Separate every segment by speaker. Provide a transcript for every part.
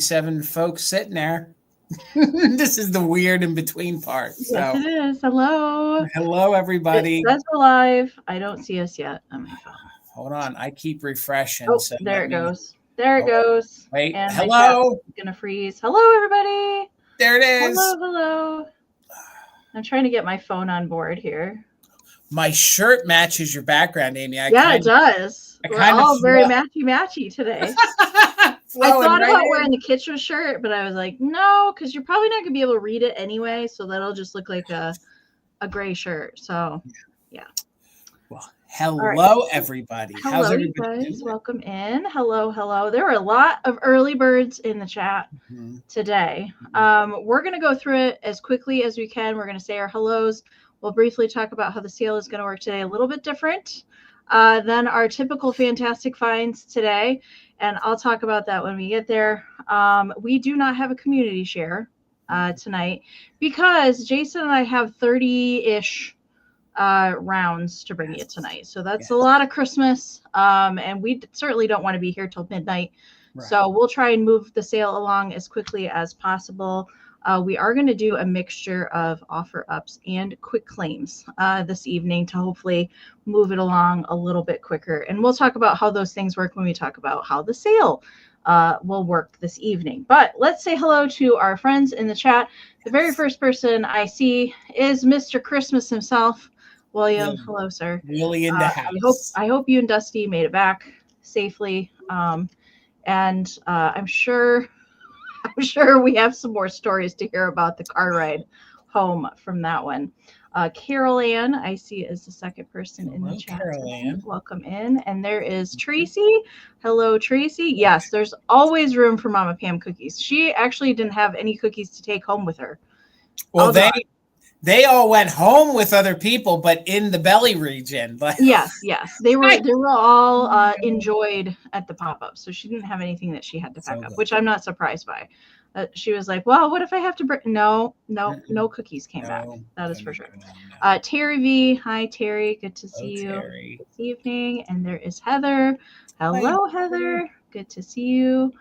Speaker 1: 7 folks sitting there. This is the weird in between part. So.
Speaker 2: Yes, it is. Hello,
Speaker 1: everybody.
Speaker 2: That's live. I don't see us yet on my phone.
Speaker 1: Hold on, I keep refreshing.
Speaker 2: Oh,
Speaker 1: so
Speaker 2: there it goes. There it goes.
Speaker 1: Wait,
Speaker 2: and
Speaker 1: hello.
Speaker 2: Gonna freeze. Hello, everybody.
Speaker 1: There it is.
Speaker 2: Hello. I'm trying to get my phone on board here.
Speaker 1: My shirt matches your background, Amy.
Speaker 2: It does. We're all very matchy today. I thought about wearing the Kitsch shirt, but I was like, no, because you're probably not gonna be able to read it anyway, so that'll just look like a gray shirt. So, yeah.
Speaker 1: Well, hello, everybody.
Speaker 2: How's everybody guys? Welcome in. Hello. There were a lot of early birds in the chat today. We're gonna go through it as quickly as we can. We're gonna say our hellos. We'll briefly talk about how the sale is going to work today, a little bit different than our typical fantastic finds today. And I'll talk about that when we get there. We do not have a community share tonight because Jason and I have 30-ish rounds to bring you tonight. So that's a lot of Christmas. And we certainly don't want to be here till midnight. Right. So we'll try and move the sale along as quickly as possible. We are going to do a mixture of offer ups and quick claims this evening to hopefully move it along a little bit quicker. And we'll talk about how those things work when we talk about how the sale will work this evening. But let's say hello to our friends in the chat. The very first person I see is Mr. Christmas himself, William. Hello, sir.
Speaker 1: Willie in the house.
Speaker 2: I hope you and Dusty made it back safely. And I'm sure we have some more stories to hear about the car ride home from that one. Carol Ann, I see is the second person in the chat.
Speaker 1: Carol Ann.
Speaker 2: Welcome in. And there is Tracy. Hello, Tracy. Yes, there's always room for Mama Pam cookies. She actually didn't have any cookies to take home with her.
Speaker 1: Well, they all went home with other people, but in the belly region.
Speaker 2: Yes. They were all enjoyed at the pop-up. So she didn't have anything that she had to pack up, which I'm not surprised by. She was like, well, what if I have to bring? No cookies came back. That is for sure. Terry V. Hi, Terry. Good to see you this evening. And there is Heather. Hello, Heather. Good to see you.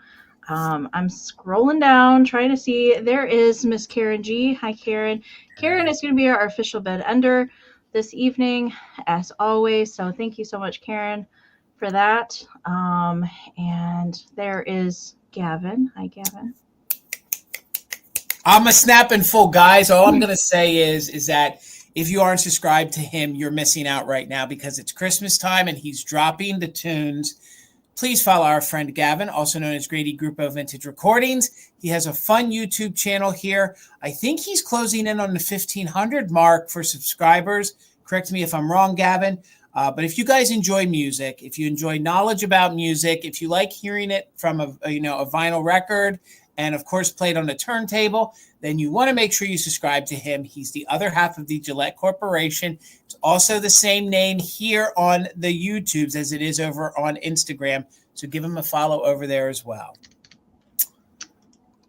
Speaker 2: I'm scrolling down, trying to see. There is Miss Karen G. Hi, Karen. Karen is going to be our official bed ender this evening, as always. So thank you so much, Karen, for that. And there is Gavin. Hi, Gavin.
Speaker 1: I'm a snapping full, guys. All I'm going to say is that if you aren't subscribed to him, you're missing out right now because it's Christmas time and he's dropping the tunes. Please follow our friend Gavin, also known as Grady Grupo Vintage Recordings. He has a fun YouTube channel here. I think he's closing in on the 1,500 mark for subscribers. Correct me if I'm wrong, Gavin. But if you guys enjoy music, if you enjoy knowledge about music, if you like hearing it from a vinyl record, and of course played on the turntable, then you want to make sure you subscribe to him. He's the other half of the Gillette Corporation. It's also the same name here on the YouTubes as it is over on Instagram. So give him a follow over there as well.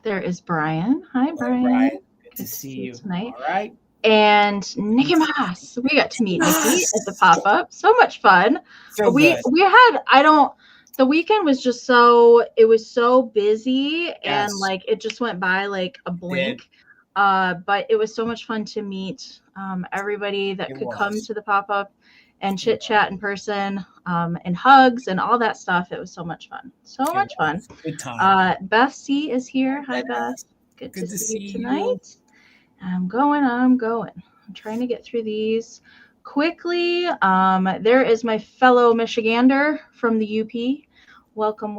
Speaker 2: There is Brian. Hi, Brian.
Speaker 1: Brian. Good to see you
Speaker 2: tonight.
Speaker 1: All right.
Speaker 2: And Nikki Moss. We got to meet Nikki at the pop-up. So much fun.
Speaker 1: So
Speaker 2: we had, the weekend was just it was so busy and like it just went by like a blink. But it was so much fun to meet everybody that could come to the pop-up and chit chat in person and hugs and all that stuff. It was so much fun. Much fun.
Speaker 1: Good time.
Speaker 2: Beth C is here. Hi, Beth. Good to see you tonight. I'm going. I'm trying to get through these quickly. There is my fellow Michigander from the UP. Welcome.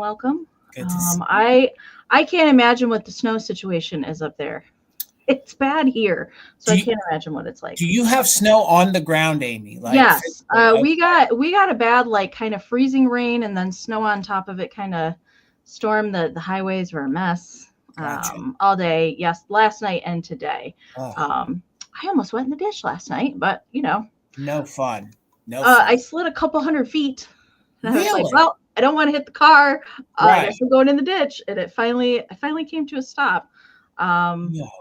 Speaker 1: Good to see you.
Speaker 2: I can't imagine what the snow situation is up there. It's bad here, so I can't imagine what it's like.
Speaker 1: Do you have snow on the ground, Amy?
Speaker 2: Yes, we got a bad like kind of freezing rain and then snow on top of it, kind of storm. The highways were a mess all day. Yes, last night and today. I almost went in the ditch last night, but
Speaker 1: no fun.
Speaker 2: I slid a couple 100 feet. And
Speaker 1: really?
Speaker 2: I was like, well, I don't want to hit the car. I guess I'm going in the ditch, and I finally came to a stop.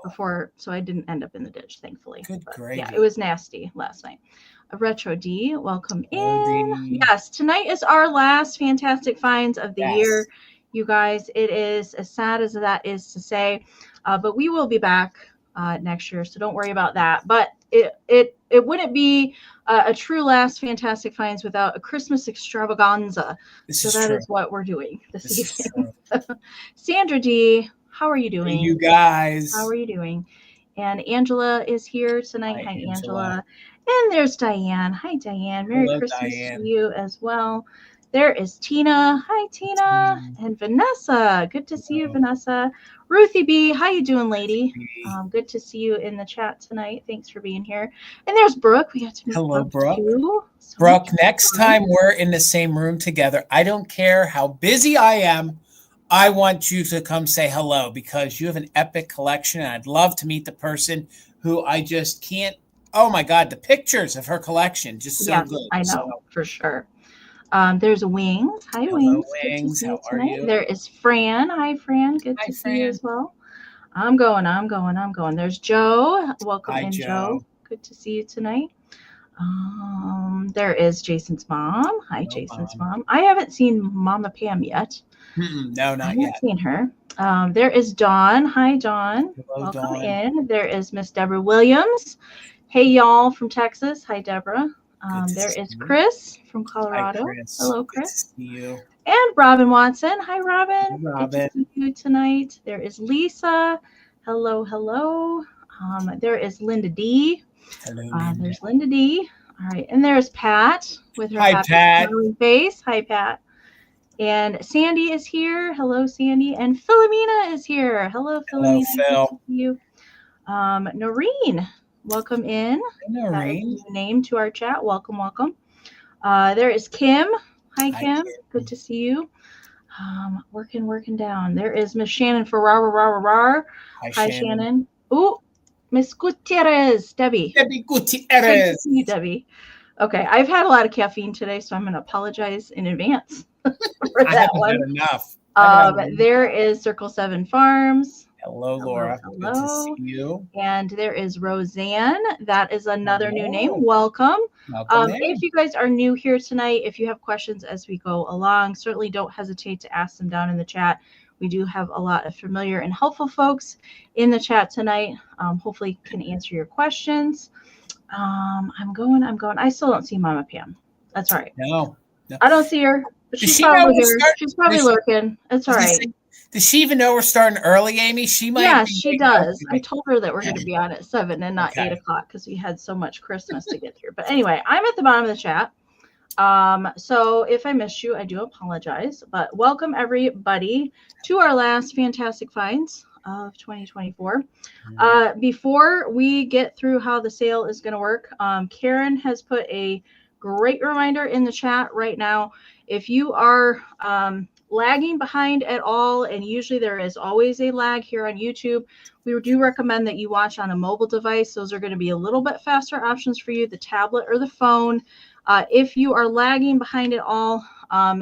Speaker 2: Before, so I didn't end up in the ditch, thankfully.
Speaker 1: Good gravy.
Speaker 2: Yeah, it was nasty last night. Retro D, welcome in. Yes, tonight is our last fantastic finds of the year you guys. It is as sad as that is to say, but we will be back next year, so don't worry about that. But it wouldn't be a true last Fantastic Finds without a Christmas extravaganza. So that is what we're doing this evening. Sandra D, how are you doing?
Speaker 1: Hey, you guys.
Speaker 2: How are you doing? And Angela is here tonight. Hi, Angela. And there's Diane. Hi, Diane. Merry Christmas to you as well. There is Tina. Hi, Tina. And Vanessa. Good to see you, Vanessa. Ruthie B. How you doing, lady? Good to see you in the chat tonight. Thanks for being here. And there's Brooke. We got to meet Brooke too. So
Speaker 1: Brooke, next time we're in the same room together, I don't care how busy I am. I want you to come say hello because you have an epic collection, and I'd love to meet the person who I just can't. Oh my God, the pictures of her collection just so good.
Speaker 2: I know for sure. There's Wings. Hi,
Speaker 1: hello,
Speaker 2: Wings.
Speaker 1: How are you?
Speaker 2: There is Fran. Hi, Fran. Good to see you as well. I'm going. There's Joe. Welcome in, Joe. Good to see you tonight. There is Jason's mom. Hi, Jason's mom. I haven't seen Mama Pam yet.
Speaker 1: No, not yet.
Speaker 2: I haven't seen her. There is Dawn. Hi, Dawn.
Speaker 1: Hello,
Speaker 2: Welcome
Speaker 1: Dawn.
Speaker 2: in. There is Miss Deborah Williams. Hey, y'all from Texas. Hi, Deborah. There is Chris from Colorado.
Speaker 1: Hi, Chris.
Speaker 2: Hello, Chris.
Speaker 1: Good to see you.
Speaker 2: And Robin Watson. Hi, Robin.
Speaker 1: Hey, Robin.
Speaker 2: Good to see you tonight. There is Lisa. Hello, hello. There is Linda D.
Speaker 1: Hello, Linda.
Speaker 2: There's Linda D. All right. And there's Pat with her happy smiling face. Hi, Pat. And Sandy is here. Hello, Sandy. And Philomena is here. Hello, Philomena.
Speaker 1: Hello, Phil.
Speaker 2: Good to see you. Noreen, welcome in.
Speaker 1: Noreen.
Speaker 2: Name to our chat. Welcome, welcome. There is Kim. Hi, Kim. Good to see you. Working down. There is Miss Shannon Ferrara. Hi, Shannon. Ooh, Miss Gutierrez. Debbie.
Speaker 1: Debbie Gutierrez.
Speaker 2: Good to see you, Debbie. Okay, I've had a lot of caffeine today, so I'm going to apologize in advance for that one.
Speaker 1: Enough.
Speaker 2: There is Circle 7 Farms.
Speaker 1: Hello, Laura.
Speaker 2: Hello.
Speaker 1: Good to see you.
Speaker 2: And there is Roseanne. That is another new name. Welcome. If you guys are new here tonight, if you have questions as we go along, certainly don't hesitate to ask them down in the chat. We do have a lot of familiar and helpful folks in the chat tonight. Hopefully can answer your questions. I'm going. I still don't see Mama Pam. That's all right.
Speaker 1: No.
Speaker 2: I don't see her. But she's probably here. She's probably lurking. It's all right.
Speaker 1: Does she even know we're starting early, Amy? She might.
Speaker 2: Yeah, she does. I told her that we're going to be on at 7 and not 8 o'clock because we had so much Christmas to get through. But anyway, I'm at the bottom of the chat. So if I missed you, I do apologize. But welcome everybody to our last Fantastic Finds of 2024. Before we get through how the sale is going to work, Karen has put a great reminder in the chat right now. If you are lagging behind at all, and usually there is always a lag here on YouTube, we do recommend that you watch on a mobile device. Those are going to be a little bit faster options for you, the tablet or the phone. If you are lagging behind at all,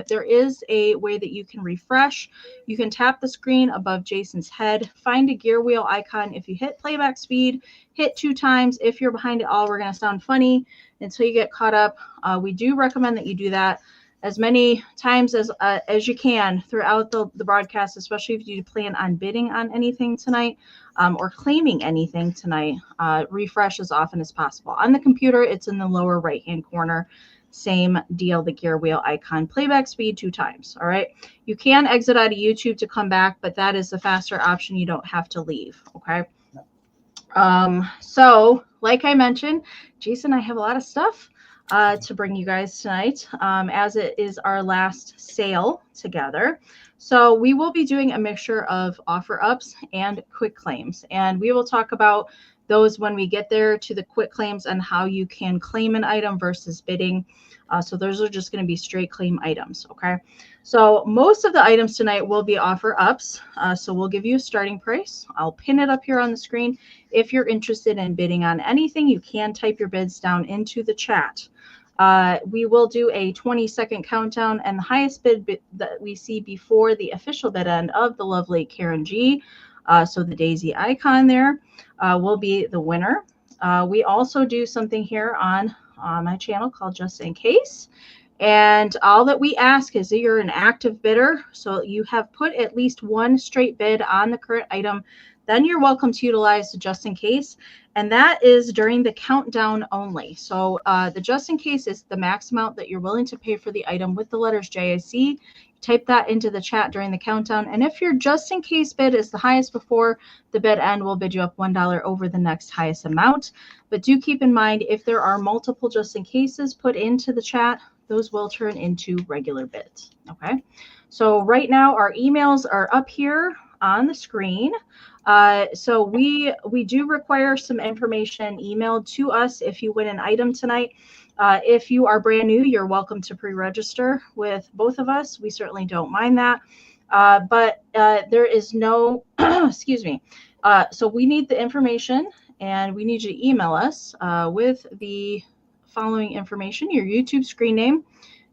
Speaker 2: there is a way that you can refresh. You can tap the screen above Jason's head, find a gear wheel icon. If you hit playback speed, hit 2 times. If you're behind it all, we're going to sound funny until you get caught up. We do recommend that you do that as many times as you can throughout the broadcast, especially if you plan on bidding on anything tonight or claiming anything tonight. Refresh as often as possible. On the computer, it's in the lower right-hand corner. Same deal, the gear wheel icon, playback speed 2 times. All right. You can exit out of YouTube to come back, but that is the faster option. You don't have to leave. Okay. So like I mentioned, Jason, I have a lot of stuff to bring you guys tonight, as it is our last sale together. So we will be doing a mixture of offer ups and quick claims, and we will talk about those when we get there to the quick claims and how you can claim an item versus bidding. So those are just going to be straight claim items. Okay. So most of the items tonight will be offer ups. So we'll give you a starting price. I'll pin it up here on the screen. If you're interested in bidding on anything, you can type your bids down into the chat. We will do a 20-second countdown, and the highest bid that we see before the official bid end of the lovely Karen G, so the daisy icon there, will be the winner. We also do something here on my channel called Just In Case, And all that we ask is that you're an active bidder. So you have put at least one straight bid on the current item. Then you're welcome to utilize the just in case. And that is during the countdown only. So the just in case is the max amount that you're willing to pay for the item with the letters JIC. Type that into the chat during the countdown. And if your just in case bid is the highest before the bid end, we'll bid you up $1 over the next highest amount. But do keep in mind, if there are multiple just in cases put into the chat, those will turn into regular bids. Okay. So right now our emails are up here on the screen. So we do require some information emailed to us if you win an item tonight. If you are brand new, you're welcome to pre-register with both of us. We certainly don't mind that. But there is no, excuse me. So we need the information, and we need you to email us with the following information: your YouTube screen name,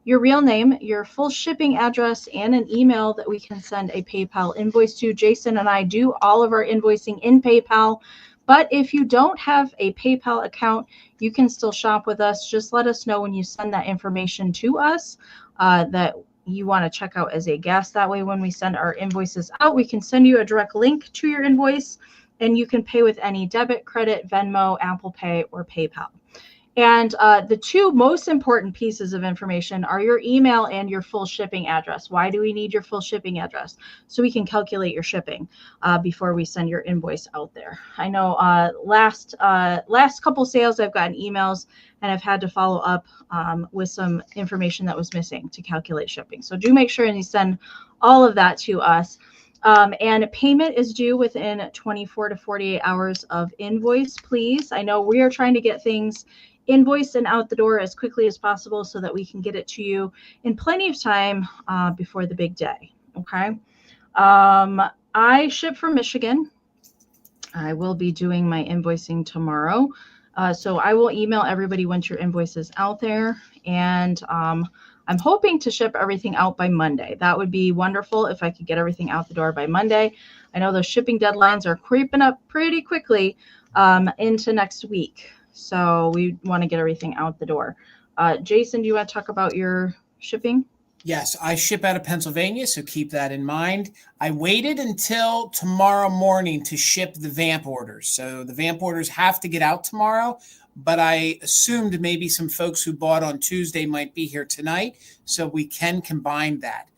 Speaker 2: your real name, your full shipping address, and an email that we can send a PayPal invoice to. Jason and I do all of our invoicing in PayPal. But if you don't have a PayPal account, you can still shop with us. Just let us know when you send that information to us that you want to check out as a guest. That way, when we send our invoices out, we can send you a direct link to your invoice, and you can pay with any debit, credit, Venmo, Apple Pay, or PayPal. And the two most important pieces of information are your email and your full shipping address. Why do we need your full shipping address? So we can calculate your shipping before we send your invoice out there. I know last couple sales, I've gotten emails and I've had to follow up with some information that was missing to calculate shipping. So do make sure and you send all of that to us. And payment is due within 24 to 48 hours of invoice, please. I know we are trying to get things invoiced and out the door as quickly as possible so that we can get it to you in plenty of time before the big day. Okay. I ship from Michigan. I will be doing my invoicing tomorrow. So I will email everybody once your invoice is out there. And I'm hoping to ship everything out by Monday. That would be wonderful if I could get everything out the door by Monday. I know those shipping deadlines are creeping up pretty quickly into next week. So we want to get everything out the door. Jason, do you want to talk about your shipping?
Speaker 1: Yes, I ship out of Pennsylvania, so keep that in mind. I waited until tomorrow morning to ship the vamp orders. So the vamp orders have to get out tomorrow, but I assumed maybe some folks who bought on Tuesday might be here tonight, so we can combine that.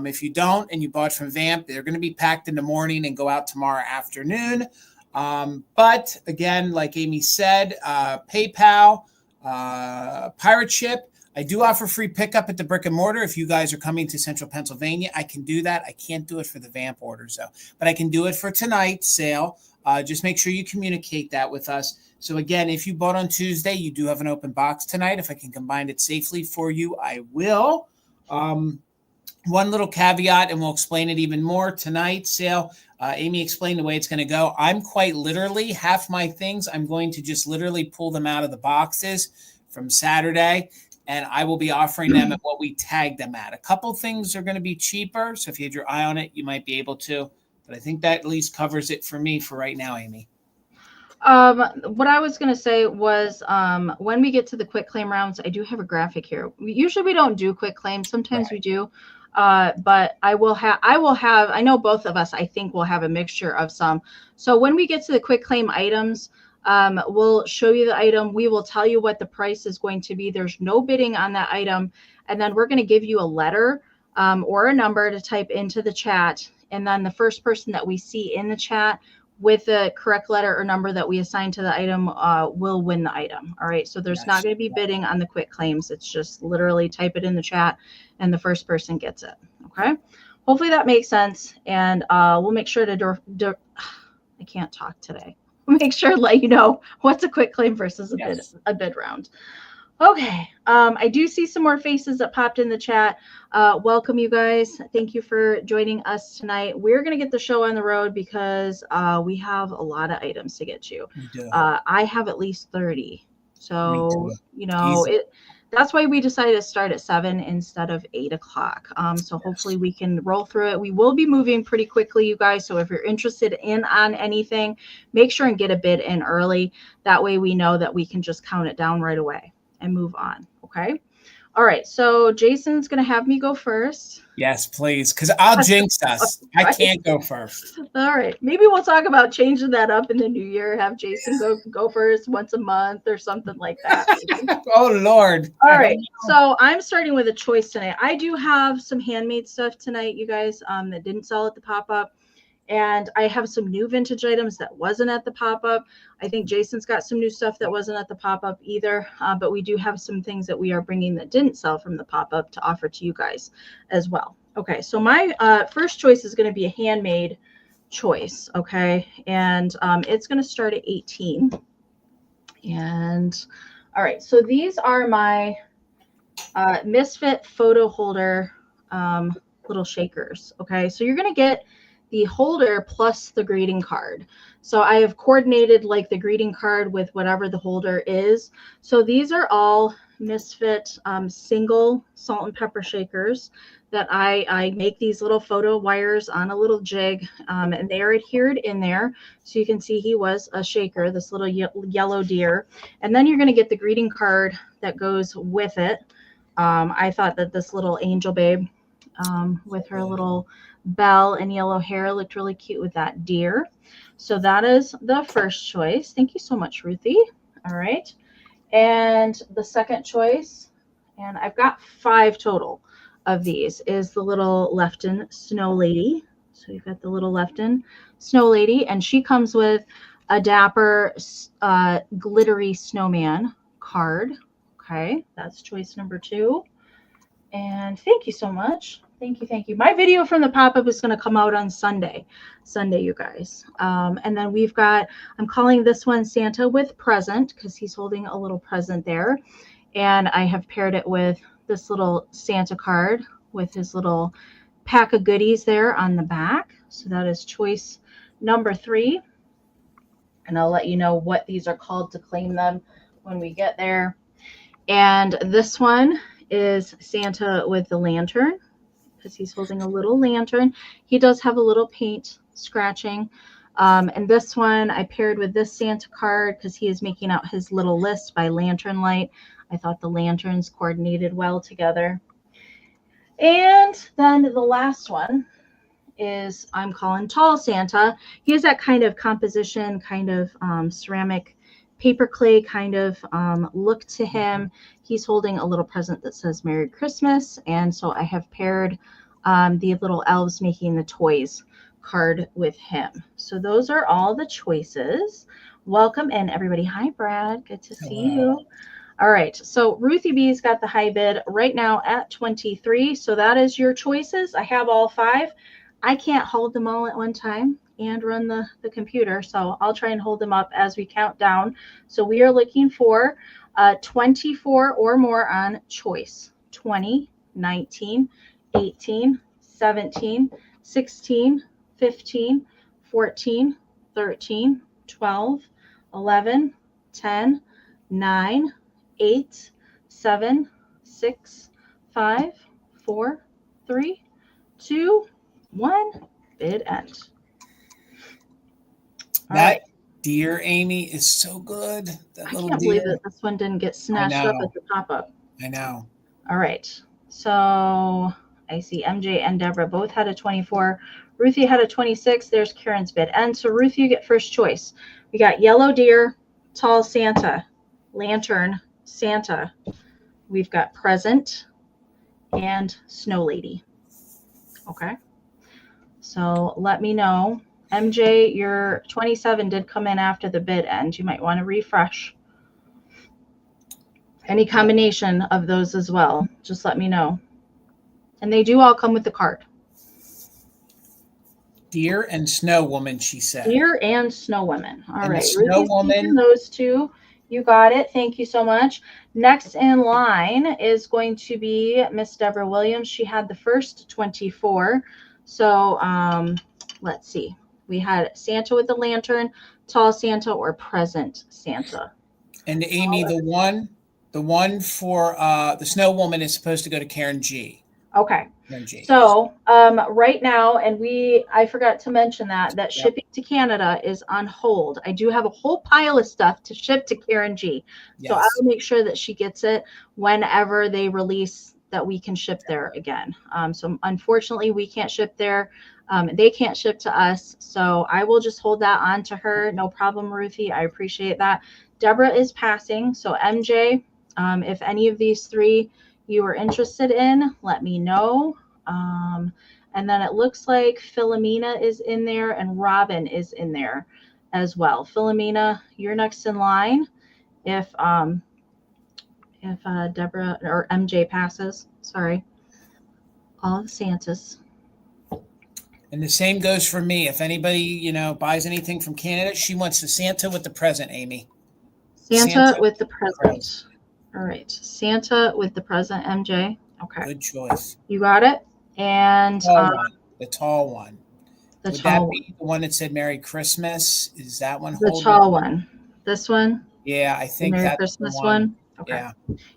Speaker 1: If you don't and you bought from Vamp, they're going to be packed in the morning and go out tomorrow afternoon. But again, like Amie said, PayPal, Pirate Ship. I do offer free pickup at the brick and mortar. If you guys are coming to Central Pennsylvania, I can do that. I can't do it for the Vamp orders though, but I can do it for tonight's sale. Just make sure you communicate that with us. So again, if you bought on Tuesday, you do have an open box tonight. If I can combine it safely for you, I will. One little caveat, and we'll explain it even more tonight. Sale, Amie explained the way it's going to go. I'm quite literally, half my things, I'm going to just literally pull them out of the boxes from Saturday, and I will be offering them at what we tagged them at. A couple things are going to be cheaper, so if you had your eye on it, you might be able to. But I think that at least covers it for me for right now, Amie.
Speaker 2: What I was going to say was when we get to the quick claim rounds, I do have a graphic here. Usually we don't do quick claims. Sometimes we do. But I will have, I know both of us, I think we'll have a mixture of some. So when we get to the quick claim items, we'll show you the item. We will tell you what the price is going to be. There's no bidding on that item. And then we're going to give you a letter or a number to type into the chat. And then the first person that we see in the chat with the correct letter or number that we assign to the item will win the item. All right. So there's not going to be bidding on the quick claims. It's just literally type it in the chat and the first person gets it. Okay. Hopefully that makes sense. And we'll make sure to I can't talk today. We'll make sure to let you know what's a quick claim versus a bid round. Okay. I do see some more faces that popped in the chat. Welcome, you guys. Thank you for joining us tonight. We're going to get the show on the road because we have a lot of items to get to. I have at least 30. So, you know, that's why we decided to start at 7 instead of 8 o'clock. So hopefully we can roll through it. We will be moving pretty quickly, you guys. So if you're interested on anything, make sure and get a bid in early. That way we know that we can just count it down right away and move on. Okay. All right, so Jason's going to have me go first.
Speaker 1: Yes, please, because I'll jinx us. Right. I can't go first.
Speaker 2: All right, maybe we'll talk about changing that up in the new year. Have Jason go first once a month or something like that.
Speaker 1: Oh, Lord.
Speaker 2: All right, so I'm starting with a choice tonight. I do have some handmade stuff tonight, you guys, that didn't sell at the pop-up. And I have some new vintage items that wasn't at the pop-up. I think Jason's got some new stuff that wasn't at the pop-up either. But we do have some things that we are bringing that didn't sell from the pop-up to offer to you guys as well. Okay, so my first choice is going to be a handmade choice. Okay, and it's going to start at 18. And all right, so these are my Misfit photo holder little shakers. Okay, so you're going to get the holder plus the greeting card. So I have coordinated like the greeting card with whatever the holder is. So these are all Misfit single salt and pepper shakers that I make these little photo wires on a little jig, and they are adhered in there. So you can see he was a shaker, this little yellow deer. And then you're going to get the greeting card that goes with it. I thought that this little angel babe with her little bell and yellow hair looked really cute with that deer. So that is the first choice. Thank you so much, Ruthie. All right. And the second choice, and I've got 5 total of these, is the little Lefton Snow Lady. So you've got the little Lefton Snow Lady, and she comes with a dapper glittery snowman card. Okay, that's choice number 2. And thank you so much. Thank you, thank you. My video from the pop-up is going to come out on Sunday, you guys. And then we've got, I'm calling this one Santa with Present because he's holding a little present there. And I have paired it with this little Santa card with his little pack of goodies there on the back. So that is choice number 3. And I'll let you know what these are called to claim them when we get there. And this one is Santa with the lantern, because he's holding a little lantern. He does have a little paint scratching. And this one I paired with this Santa card because he is making out his little list by lantern light. I thought the lanterns coordinated well together. And then the last one is I'm calling Tall Santa. He has that kind of composition, kind of ceramic paper clay kind of look to him. He's holding a little present that says Merry Christmas. And so I have paired the little elves making the toys card with him. So those are all the choices. Welcome in, everybody. Hi, Brad. Good to see you. All right. So Ruthie B's got the high bid right now at 23. So that is your choices. I have all 5. I can't hold them all at one time and run the computer. So I'll try and hold them up as we count down. So we are looking for 24 or more on choice. 20, 19, 18, 17, 16, 15, 14, 13, 12, 11, 10, 9, 8, 7, 6, 5, 4, 3, 2, 1. Bid end.
Speaker 1: That deer, Amie, is so good. That
Speaker 2: I
Speaker 1: little
Speaker 2: can't believe that this one didn't get snatched up at the pop-up.
Speaker 1: I know.
Speaker 2: All right. So I see MJ and Deborah both had a 24. Ruthie had a 26. There's Karen's bid. And so Ruthie, you get first choice. We got yellow deer, tall Santa, lantern, Santa. We've got present and snow lady. Okay. So let me know. MJ, your 27 did come in after the bid end. You might want to refresh. Any combination of those as well. Just let me know. And they do all come with the card.
Speaker 1: Deer and Snow Woman, she said.
Speaker 2: Deer and Snow Woman. All right.
Speaker 1: Snow Woman.
Speaker 2: Those 2. You got it. Thank you so much. Next in line is going to be Miss Deborah Williams. She had the first 24. So let's see. We had Santa with the lantern, tall Santa, or present Santa.
Speaker 1: And Amie, the one for the Snow Woman is supposed to go to Karen G.
Speaker 2: Okay.
Speaker 1: MG.
Speaker 2: So right now, and I forgot to mention that shipping to Canada is on hold. I do have a whole pile of stuff to ship to Karen G. So I will make sure that she gets it whenever they release that we can ship there again. So unfortunately, we can't ship there. They can't ship to us. So I will just hold that on to her. No problem, Ruthie. I appreciate that. Deborah is passing. So MJ, if any of these three you are interested in, let me know. And then it looks like Philomena is in there and Robin is in there as well. Philomena, you're next in line if Deborah or MJ passes. Sorry. All the Santas.
Speaker 1: And the same goes for me. If anybody, buys anything from Canada, she wants the Santa with the present, Amy.
Speaker 2: Santa with the present. All right. Santa with the present, MJ. Okay.
Speaker 1: Good choice.
Speaker 2: You got it? And
Speaker 1: the tall one. Would that be the one that said Merry Christmas? Is that one?
Speaker 2: The tall one. This one?
Speaker 1: Yeah, I think
Speaker 2: Merry
Speaker 1: that's
Speaker 2: Christmas
Speaker 1: the one.
Speaker 2: Okay.
Speaker 1: Yeah.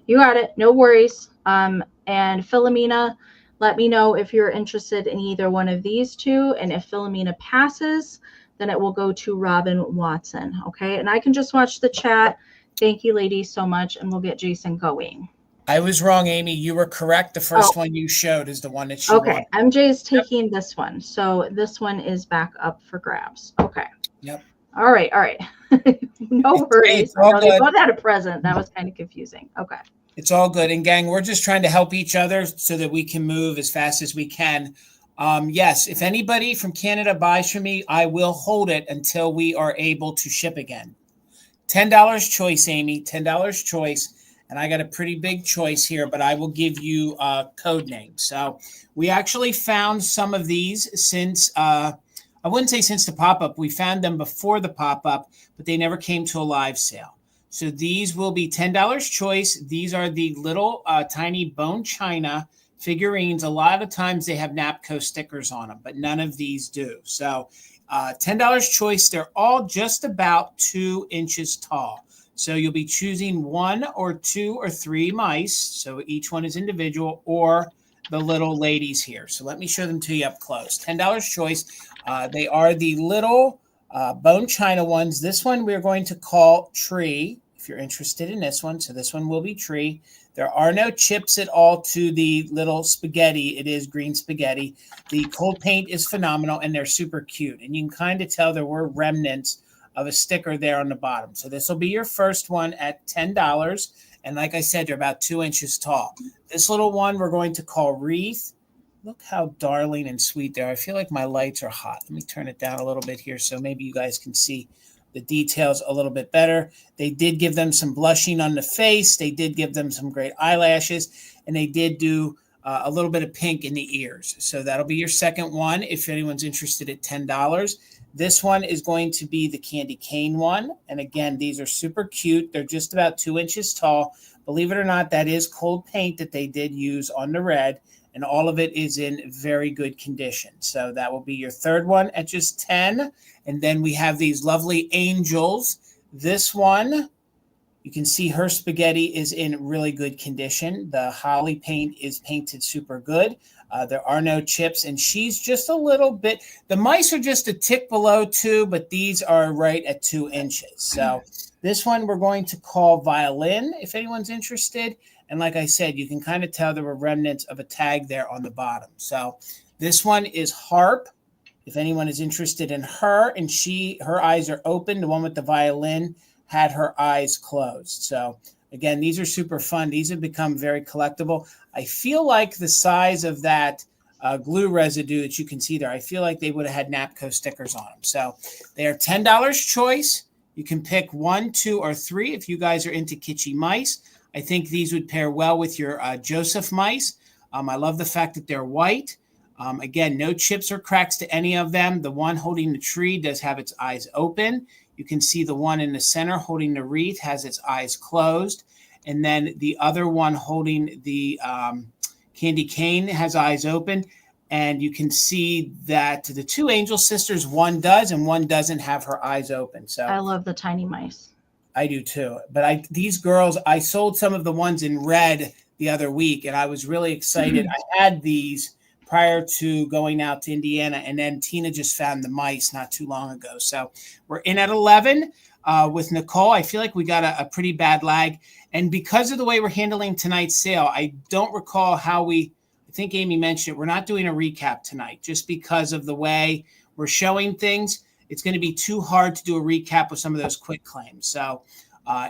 Speaker 2: You got it. No worries. And Philomena, let me know if you're interested in either one of these two. And if Philomena passes, then it will go to Robin Watson. Okay. And I can just watch the chat. Thank you, ladies, so much. And we'll get Jason going.
Speaker 1: I was wrong, Amy. You were correct. The first one you showed is the one that she won.
Speaker 2: MJ is taking this one. So this one is back up for grabs. Okay.
Speaker 1: Yep.
Speaker 2: All right. No worries. They both had a present. That was kind of confusing. Okay.
Speaker 1: It's all good. And gang, we're just trying to help each other so that we can move as fast as we can. Yes, if anybody from Canada buys from me, I will hold it until we are able to ship again. $10 choice, Amy. $10 choice. And I got a pretty big choice here, but I will give you code names. So we actually found some of these since, I wouldn't say since the pop-up. We found them before the pop-up, but they never came to a live sale. So these will be $10 choice. These are the little tiny bone china figurines. A lot of times they have Napco stickers on them, but none of these do. So $10 choice. They're all just about 2 inches tall. So you'll be choosing 1 or 2 or 3 mice. So each one is individual, or the little ladies here. So let me show them to you up close. $10 choice. They are the little bone china ones. This one we're going to call Tree, if you're interested in this one. So this one will be Tree. There are no chips at all to the little spaghetti. It is green spaghetti. The cold paint is phenomenal, and they're super cute. And you can kind of tell there were remnants of a sticker there on the bottom. So this will be your first one at $10. And like I said, they're about 2 inches tall. This little one we're going to call Wreath. Look how darling and sweet they are. I feel like my lights are hot. Let me turn it down a little bit here so maybe you guys can see the details a little bit better. They did give them some blushing on the face. They did give them some great eyelashes. And they did do a little bit of pink in the ears. So that'll be your second one if anyone's interested at $10. This one is going to be the candy cane one. And again, these are super cute. They're just about 2 inches tall. Believe it or not, that is cold paint that they did use on the red. And all of it is in very good condition. So that will be your third one at just 10. And then we have these lovely angels. This one, you can see her spaghetti is in really good condition. The holly paint is painted super good. There are no chips, and she's just a little bit. The mice are just a tick below 2, but these are right at 2 inches. So this one we're going to call Violin, if anyone's interested. And like I said, you can kind of tell there were remnants of a tag there on the bottom. So this one is Harp, if anyone is interested in her, and her eyes are open. The one with the violin had her eyes closed. So again, these are super fun. These have become very collectible. I feel like the size of that glue residue that you can see there, I feel like they would have had Napco stickers on them. So they are $10 choice. You can pick 1, 2, or 3 if you guys are into kitschy mice. I think these would pair well with your Joseph mice. I love the fact that they're white. Again, no chips or cracks to any of them. The one holding the tree does have its eyes open. You can see the one in the center holding the wreath has its eyes closed. And then the other one holding the candy cane has eyes open. And you can see that the 2 angel sisters, one does and one doesn't have her eyes open. So
Speaker 2: I love the tiny mice.
Speaker 1: I do too. But these girls, I sold some of the ones in red the other week, and I was really excited. I had these prior to going out to Indiana, and then Tina just found the mice not too long ago. So we're in at 11 with Nicole. I feel like we got a pretty bad lag. And because of the way we're handling tonight's sale, I don't recall how I think Amie mentioned it, we're not doing a recap tonight just because of the way we're showing things. It's going to be too hard to do a recap with some of those quick claims. So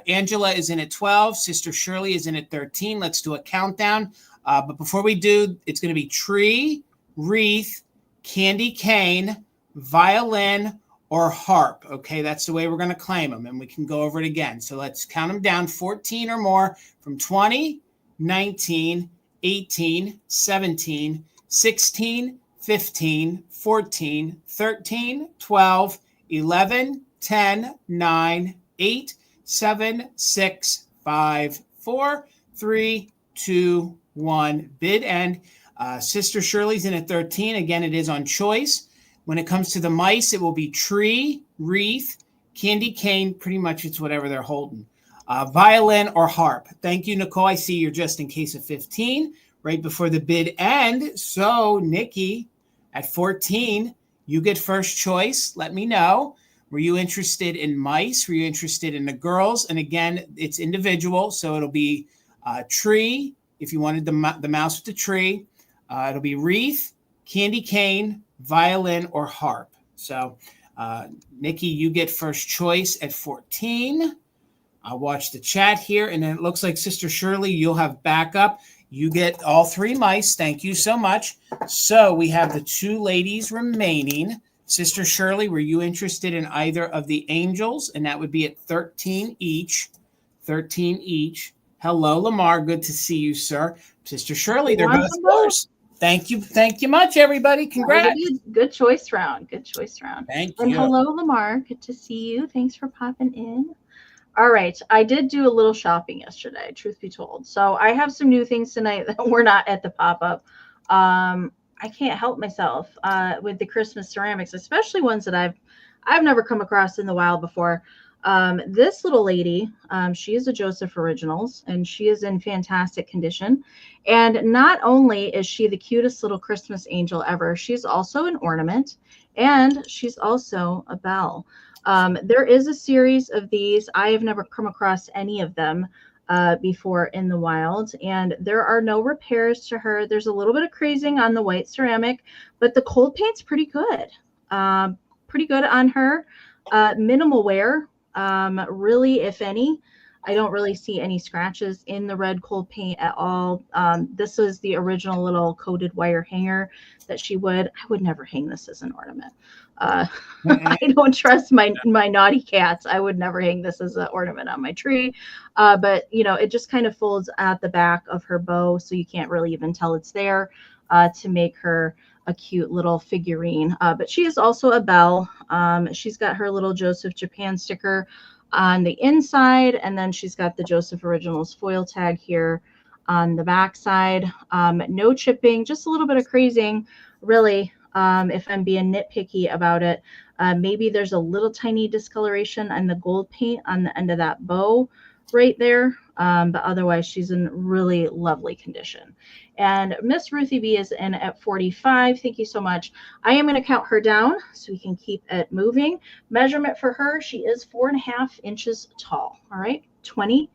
Speaker 1: Angela is in at 12. Sister Shirley is in at 13. Let's do a countdown. But before we do, it's going to be tree, wreath, candy cane, violin, or harp. Okay, that's the way we're going to claim them, and we can go over it again. So let's count them down, 14 or more, from 20, 19, 18, 17, 16, 15, 14, 13, 12, 11, 10, 9, 8, 7, 6, 5, 4, 3, 2, 1. Bid end. Sister Shirley's in at 13. Again, it is on choice. When it comes to the mice, it will be tree, wreath, candy cane. Pretty much it's whatever they're holding. Violin or harp. Thank you, Nicole. I see you're just in case of 15 right before the bid end. So, Nikki, at 14, you get first choice. Let me know. Were you interested in mice? Were you interested in the girls? And again, it's individual. So it'll be tree, if you wanted the mouse with the tree. It'll be wreath, candy cane, violin, or harp. So, Nikki, you get first choice at 14. I'll watch the chat here. And then it looks like Sister Shirley, you'll have backup. You get all three mice. Thank you so much. So we have the two ladies remaining. Sister Shirley, were you interested in either of the angels? And that would be at 13 each. 13 each. Hello, Lamar. Good to see you, sir. Sister Shirley, they're both yours. Thank you. Thank you much, everybody. Congrats.
Speaker 2: Good choice round. Good choice round.
Speaker 1: Thank you.
Speaker 2: And hello, Lamar. Good to see you. Thanks for popping in. All right. I did do a little shopping yesterday, truth be told. So I have some new things tonight that were not at the pop-up. I can't help myself with the Christmas ceramics, especially ones that I've never come across in the wild before. This little lady, she is a Joseph Originals, and she is in fantastic condition. And not only is she the cutest little Christmas angel ever, she's also an ornament, and she's also a bell. There is a series of these. I have never come across any of them before in the wild, and there are no repairs to her. There's a little bit of crazing on the white ceramic, but the cold paint's pretty good. Pretty good on her. Minimal wear. Really, if any. I don't really see any scratches in the red cold paint at all. This is the original little coated wire hanger that she would. I would never hang this as an ornament. I don't trust my naughty cats. I would never hang this as an ornament on my tree. But, you know, it just kind of folds at the back of her bow, so you can't really even tell it's there to make her a cute little figurine. But she is also a bell. She's got her little Joseph Japan sticker on the inside, and then she's got the Joseph Originals foil tag here on the back side. No chipping, just a little bit of crazing, really. If I'm being nitpicky about it, maybe there's a little tiny discoloration on the gold paint on the end of that bow right there. But otherwise, she's in really lovely condition. And Miss Ruthie B is in at 45. Thank you so much. I am going to count her down so we can keep it moving. Measurement for her, she is 4.5 inches tall. All right, 20,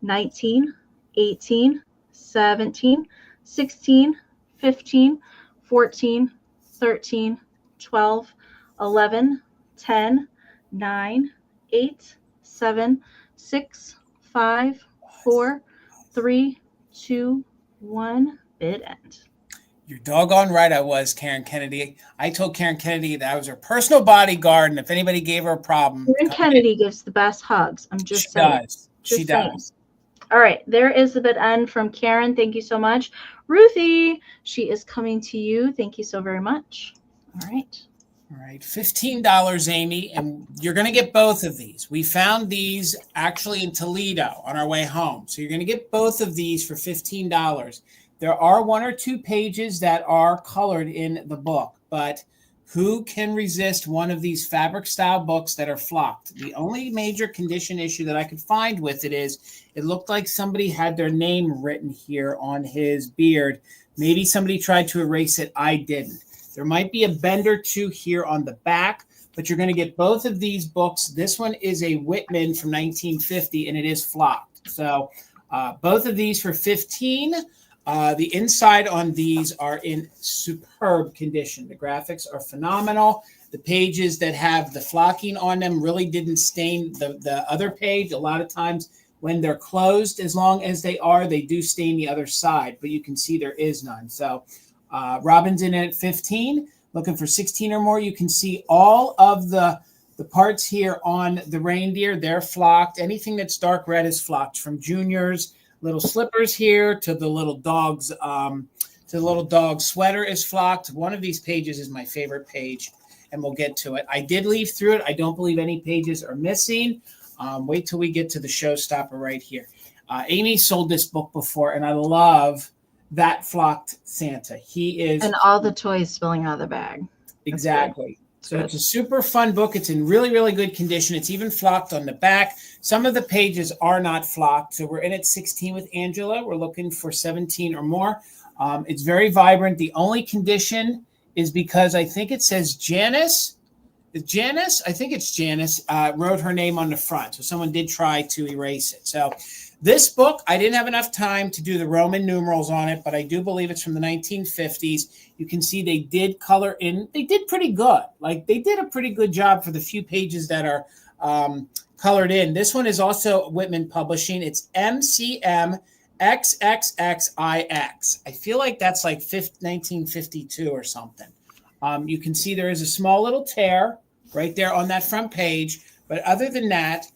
Speaker 2: 19, 18, 17, 16, 15, 14, 13, 12, 11, 10, 9, 8, 7, 6, 5, 4, 3, 2, 1. Bid end.
Speaker 1: You're doggone right I was, Karen Kennedy. I told Karen Kennedy that I was her personal bodyguard, and if anybody gave her a problem.
Speaker 2: Karen Kennedy gives the best hugs. I'm just saying.
Speaker 1: She does.
Speaker 2: All right, there is the bid end from Karen. Thank you so much. Ruthie, she is coming to you. Thank you so very much. All right.
Speaker 1: All right, $15, Amie, and you're going to get both of these. We found these actually in Toledo on our way home. So you're going to get both of these for $15. There are 1 or 2 pages that are colored in the book, but Who can resist one of these fabric style books that are flocked? The only major condition issue that I could find with it is it looked like somebody had their name written here on his beard. Maybe somebody tried to erase it. I didn't. There might be a bend or two here on the back, but you're going to get both of these books. This one is a Whitman from 1950, and it is flocked. So both of these for $15. The inside on these are in superb condition. The graphics are phenomenal. The pages that have the flocking on them really didn't stain the other page. A lot of times when they're closed, as long as they are, they do stain the other side, but you can see there is none. So Robin's in at 15. Looking for 16 or more, you can see all of the parts here on the reindeer. They're flocked. Anything that's dark red is flocked, from Junior's little slippers here to the little dog's sweater is flocked. One of these pages is my favorite page, and we'll get to it. I did leaf through it. I don't believe any pages are missing. Wait till we get to the showstopper right here. Amie sold this book before, and I love that flocked Santa. He is,
Speaker 2: and all the toys spilling out of the bag.
Speaker 1: Exactly. So it's a super fun book. It's in really, really good condition. It's even flocked on the back. Some of the pages are not flocked. So we're in at 16 with Angela. We're looking for 17 or more. It's very vibrant. The only condition is because I think it says Janice. Janice, I think it's Janice, wrote her name on the front. So someone did try to erase it. So this book, I didn't have enough time to do the Roman numerals on it, but I do believe it's from the 1950s. You can see they did color in. They did pretty good. Like, they did a pretty good job for the few pages that are colored in. This one is also Whitman Publishing. It's MCM XXXIX. I feel like that's like 1952 or something. You can see there is a small little tear right there on that front page. But other than that,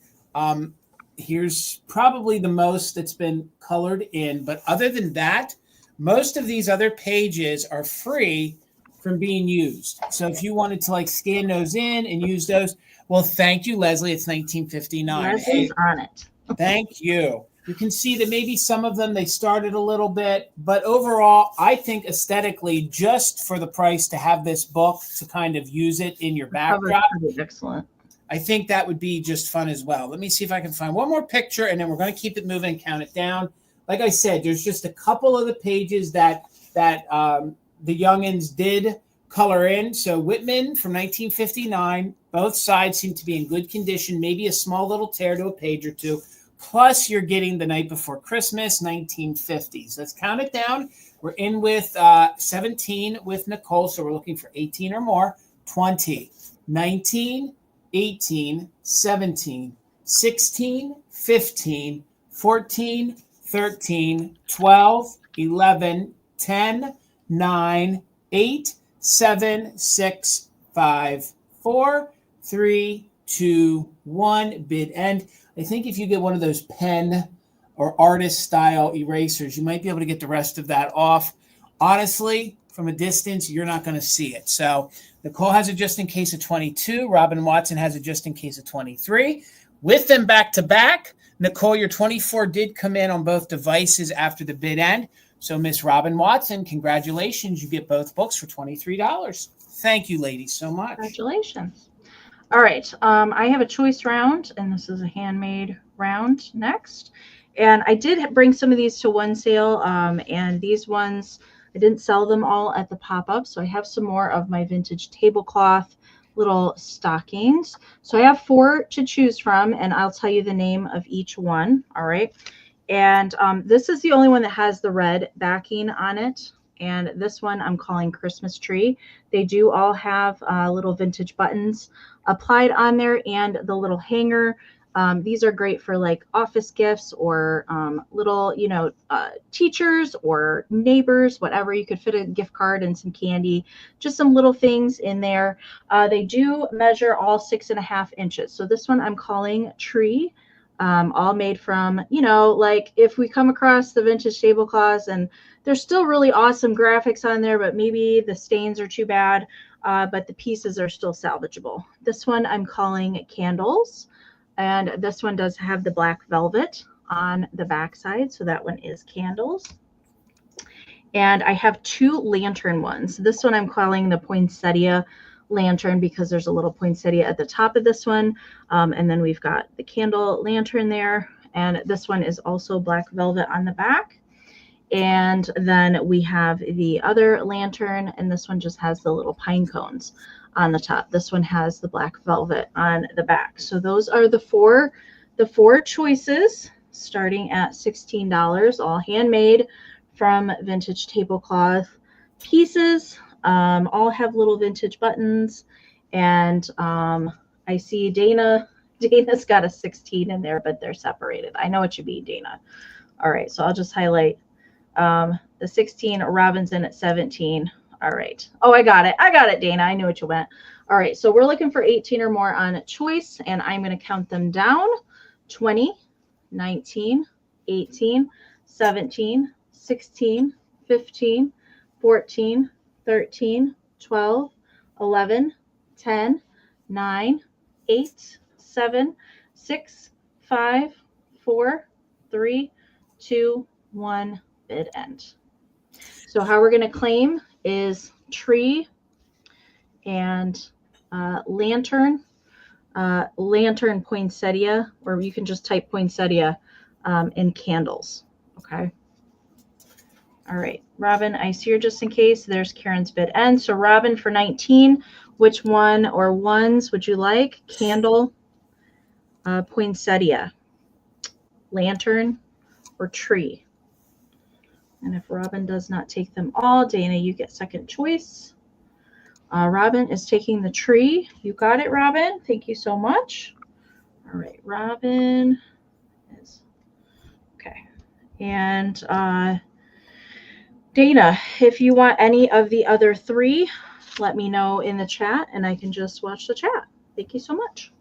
Speaker 1: here's probably the most that's been colored in. But other than that, most of these other pages are free from being used. So if you wanted to like scan those in and use those, well, thank you, Leslie. It's 1959.
Speaker 2: Leslie's on it.
Speaker 1: Thank you. You can see that maybe some of them, they started a little bit, but overall, I think aesthetically, just for the price to have this book to kind of use it in your backdrop,
Speaker 2: excellent.
Speaker 1: I think that would be just fun as well. Let me see if I can find one more picture, and then we're going to keep it moving and count it down. Like I said, there's just a couple of the pages that the youngins did color in. So Whitman from 1959, both sides seem to be in good condition, maybe a small little tear to a page or two. Plus, you're getting The Night Before Christmas, 1950s. Let's count it down. We're in with 17 with Nicole, so we're looking for 18 or more. 20, 19, 18, 17, 16, 15, 14, 13, 12, 11, 10, 9, 8, 7, 6, 5, 4, 3, 2, 1. Bid end. I think if you get one of those pen or artist style erasers, you might be able to get the rest of that off. Honestly, from a distance, you're not going to see it. So Nicole has it just in case of 22. Robin Watson has it just in case of 23. With them back to back, Nicole, your 24 did come in on both devices after the bid end. So Miss Robin Watson, congratulations. You get both books for $23. Thank you, ladies, so much.
Speaker 2: Congratulations. All right, I have a choice round, and this is a handmade round next. And I did bring some of these to one sale, and these ones, I didn't sell them all at the pop-up, so I have some more of my vintage tablecloth little stockings. So I have 4 to choose from, and I'll tell you the name of each one, all right? And this is the only one that has the red backing on it. And this one I'm calling Christmas Tree. They do all have little vintage buttons applied on there and the little hanger. These are great for like office gifts or little, teachers or neighbors, whatever. You could fit a gift card and some candy, just some little things in there. They do measure all 6.5 inches. So this one I'm calling Tree. All made from, like if we come across the vintage tablecloths and there's still really awesome graphics on there, but maybe the stains are too bad, but the pieces are still salvageable. This one I'm calling Candles, and this one does have the black velvet on the back side, so that one is Candles. And I have 2 lantern ones. This one I'm calling the Poinsettia lantern because there's a little poinsettia at the top of this one. And then we've got the candle lantern there. And this one is also black velvet on the back. And then we have the other lantern, and this one just has the little pine cones on the top. This one has the black velvet on the back. So those are the four choices, starting at $16, all handmade from vintage tablecloth pieces. All have little vintage buttons. And I see Dana's got a 16 in there, but they're separated. I know what you mean, Dana. All right, so I'll just highlight the 16. Robin's in at 17. All right. Oh, I got it, Dana. I knew what you meant. All right, so we're looking for 18 or more on choice, and I'm going to count them down. 20, 19, 18, 17, 16, 15, 14, 13, 12, 11, 10, 9, 8, 7, 6, 5, 4, 3, 2, 1, bid end. So how we're going to claim is tree and lantern poinsettia, or you can just type poinsettia, and candles. Okay. All right, Robin, I see her just in case. There's Karen's bid end. So Robin, for 19, which one or ones would you like? Candle, poinsettia, lantern, or tree? And if Robin does not take them all, Dana, you get second choice. Robin is taking the tree. You got it, Robin. Thank you so much. All right, Robin is okay. And Dana, if you want any of the other three, let me know in the chat and I can just watch the chat. Thank you so much.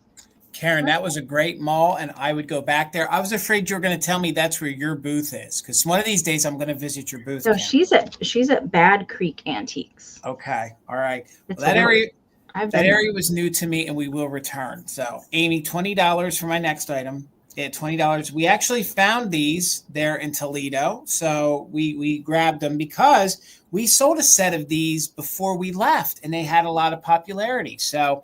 Speaker 1: Karen, that was a great mall, and I would go back there. I was afraid you were going to tell me that's where your booth is, because one of these days I'm going to visit your booth.
Speaker 2: No, she's at Bad Creek Antiques.
Speaker 1: Okay, all right. Well, that area was new to me, and we will return. So, Amie, $20 for my next item. Yeah, $20. We actually found these there in Toledo, so we grabbed them because we sold a set of these before we left, and they had a lot of popularity. So.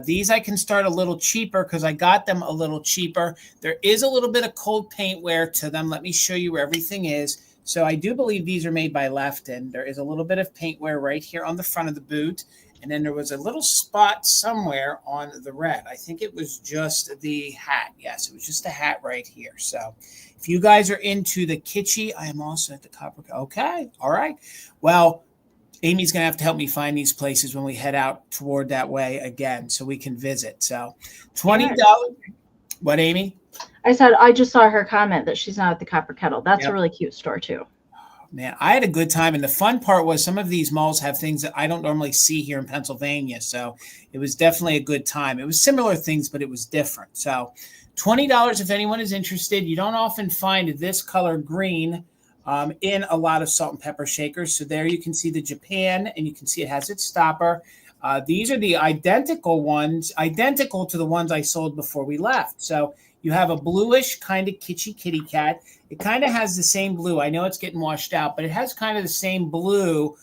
Speaker 1: These I can start a little cheaper because I got them a little cheaper. There is a little bit of cold paint wear to them. Let me show you where everything is. So I do believe these are made by Lefton. There is a little bit of paint wear right here on the front of the boot. And then there was a little spot somewhere on the red. I think it was just the hat. Yes, it was just the hat right here. So if you guys are into the kitschy, I am also at the copper. Okay. All right. Well, Amy's going to have to help me find these places when we head out toward that way again so we can visit. So $20. What, Amie?
Speaker 2: I said I just saw her comment that she's not at the Copper Kettle. That's a really cute store too.
Speaker 1: Man, I had a good time. And the fun part was some of these malls have things that I don't normally see here in Pennsylvania. So it was definitely a good time. It was similar things, but it was different. So $20 if anyone is interested. You don't often find this color green in a lot of salt and pepper shakers. So there you can see the Japan, and you can see it has its stopper. These are the identical ones, identical to the ones I sold before we left. So you have a bluish kind of kitschy kitty cat. It kind of has the same blue. I know it's getting washed out, but it has kind of the same blue.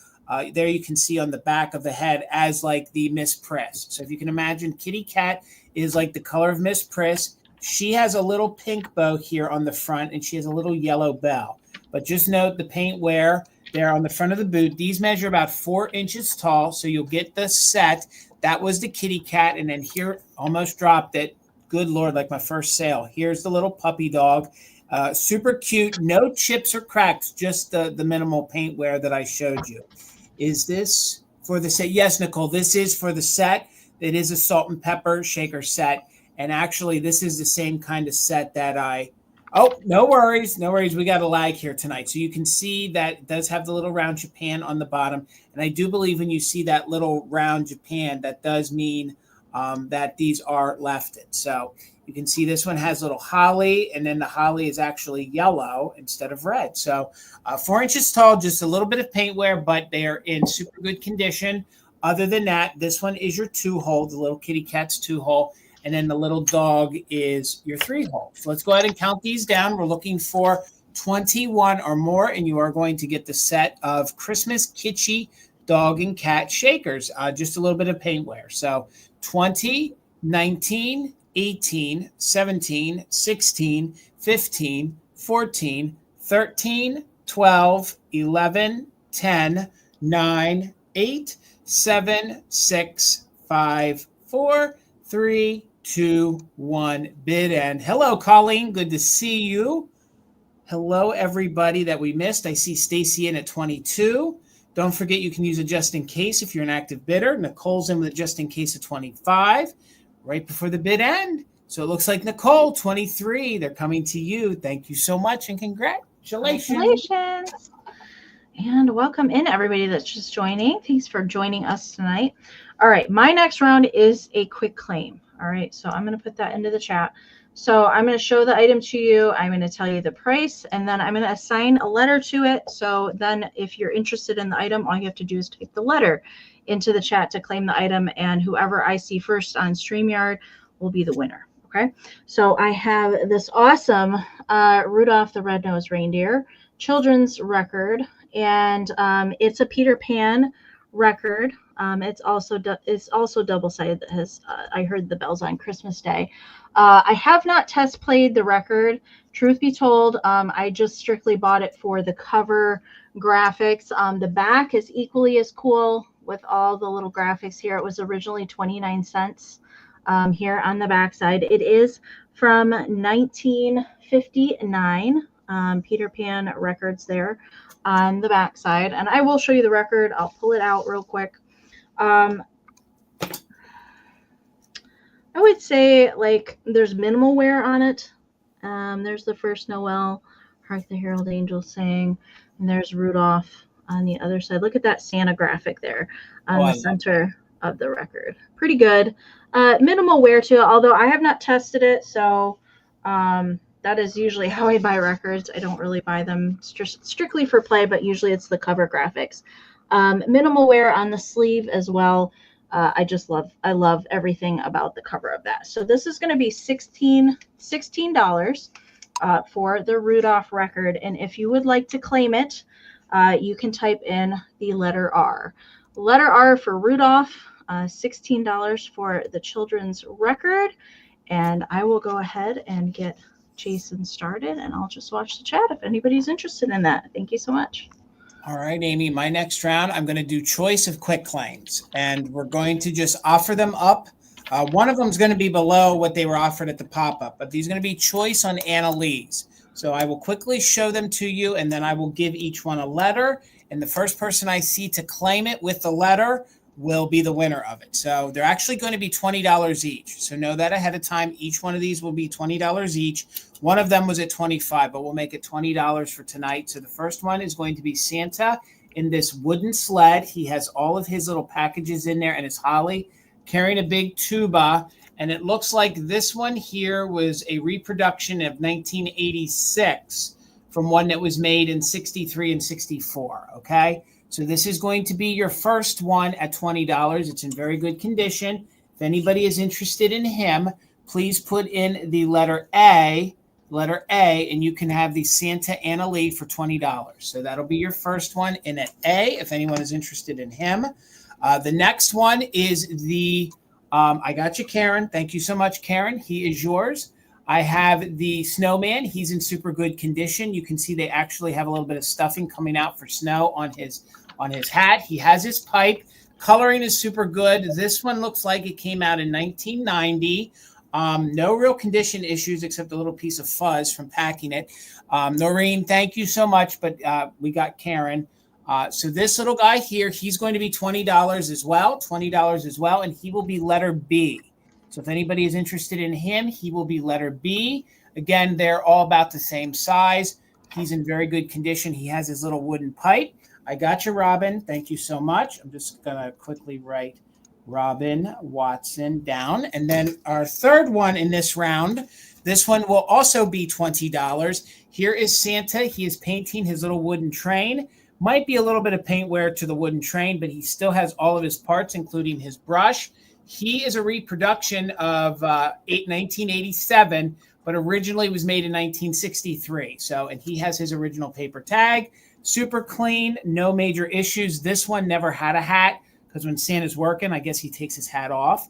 Speaker 1: There you can see on the back of the head as like the Miss Priss. So if you can imagine, kitty cat is like the color of Miss Priss. She has a little pink bow here on the front, and she has a little yellow bell. But just note the paint wear there on the front of the boot. These measure about 4 inches tall, so you'll get the set. That was the kitty cat, and then here, almost dropped it. Good Lord, like my first sale. Here's the little puppy dog. Super cute, no chips or cracks, just the minimal paint wear that I showed you. Is this for the set? Yes, Nicole, this is for the set. It is a salt and pepper shaker set, and actually this is the same kind of set that Oh, no worries. No worries. We got a lag here tonight. So you can see that it does have the little round Japan on the bottom. And I do believe when you see that little round Japan, that does mean that these are Lefton. So you can see this one has little holly, and then the holly is actually yellow instead of red. So 4 inches tall, just a little bit of paint wear, but they are in super good condition. Other than that, this one is your 2-hole, the little kitty cat's 2-hole. And then the little dog is your 3-hole. So let's go ahead and count these down. We're looking for 21 or more, and you are going to get the set of Christmas kitschy dog and cat shakers, just a little bit of paintware. So 20, 19, 18, 17, 16, 15, 14, 13, 12, 11, 10, 9, 8, 7, 6, 5, 4, 3, 2, 1. Bid end. Hello, Colleen. Good to see you. Hello, everybody that we missed. I see Stacy in at 22. Don't forget you can use a just in case if you're an active bidder. Nicole's in with a just in case of 25 right before the bid end. So it looks like Nicole, 23. They're coming to you. Thank you so much and congratulations.
Speaker 2: Congratulations. And welcome in everybody that's just joining. Thanks for joining us tonight. All right, my next round is a quick claim. All right, so I'm going to put that into the chat. So I'm going to show the item to you. I'm going to tell you the price, and then I'm going to assign a letter to it. So then if you're interested in the item, all you have to do is type the letter into the chat to claim the item, and whoever I see first on StreamYard will be the winner. Okay, so I have this awesome Rudolph the Red-Nosed Reindeer children's record, and it's a Peter Pan record. It's also double-sided. That has I heard the bells on Christmas Day. I have not test played the record. Truth be told, I just strictly bought it for the cover graphics. The back is equally as cool with all the little graphics here. It was originally 29 cents here on the back side. It is from 1959. Peter Pan records there on the back side. And I will show you the record. I'll pull it out real quick. I would say like there's minimal wear on it. There's the first Noel, Hark the Herald Angels Sing, and there's Rudolph on the other side. Look at that Santa graphic there on the center of the record. Pretty good. Minimal wear to it, although I have not tested it, so that is usually how I buy records. I don't really buy them strictly for play, but usually it's the cover graphics. Minimal wear on the sleeve as well. I love everything about the cover of that. So this is going to be $16 for the Rudolph record. And if you would like to claim it, you can type in the letter R. Letter R for Rudolph, $16 for the children's record. And I will go ahead and get Jason started, and I'll just watch the chat if anybody's interested in that. Thank you so much.
Speaker 1: All right, Amy, my next round, I'm going to do choice of quick claims, and we're going to just offer them up. One of them is going to be below what they were offered at the pop-up, but these are going to be choice on Annalee's. So I will quickly show them to you, and then I will give each one a letter, and the first person I see to claim it with the letter will be the winner of it. So they're actually going to be $20 each. So know that ahead of time. Each one of these will be $20 each. One of them was at $25, but we'll make it $20 for tonight. So the first one is going to be Santa in this wooden sled. He has all of his little packages in there, and it's holly carrying a big tuba. And it looks like this one here was a reproduction of 1986 from one that was made in 63 and 64. Okay. So this is going to be your first one at $20. It's in very good condition. If anybody is interested in him, please put in the letter A, and you can have the Santa Annalee for $20. So that'll be your first one in at A, if anyone is interested in him. The next one is the, I got you, Karen. Thank you so much, Karen. He is yours. I have the snowman. He's in super good condition. You can see they actually have a little bit of stuffing coming out for snow on his hat. He has his pipe. Coloring is super good. This one looks like it came out in 1990. No real condition issues except a little piece of fuzz from packing it. Noreen, thank you so much, but we got Karen. So this little guy here, he's going to be $20 as well, and he will be letter B. So if anybody is interested in him, he will be letter B. Again, they're all about the same size. He's in very good condition. He has his little wooden pipe. I got you, Robin. Thank you so much. I'm just going to quickly write Robin Watson down. And then our third one in this round, this one will also be $20. Here is Santa. He is painting his little wooden train. Might be a little bit of paint wear to the wooden train, but he still has all of his parts, including his brush. He is a reproduction of 1987, but originally was made in 1963. So, and he has his original paper tag. Super clean, no major issues. This one never had a hat because when Santa's working, I guess he takes his hat off.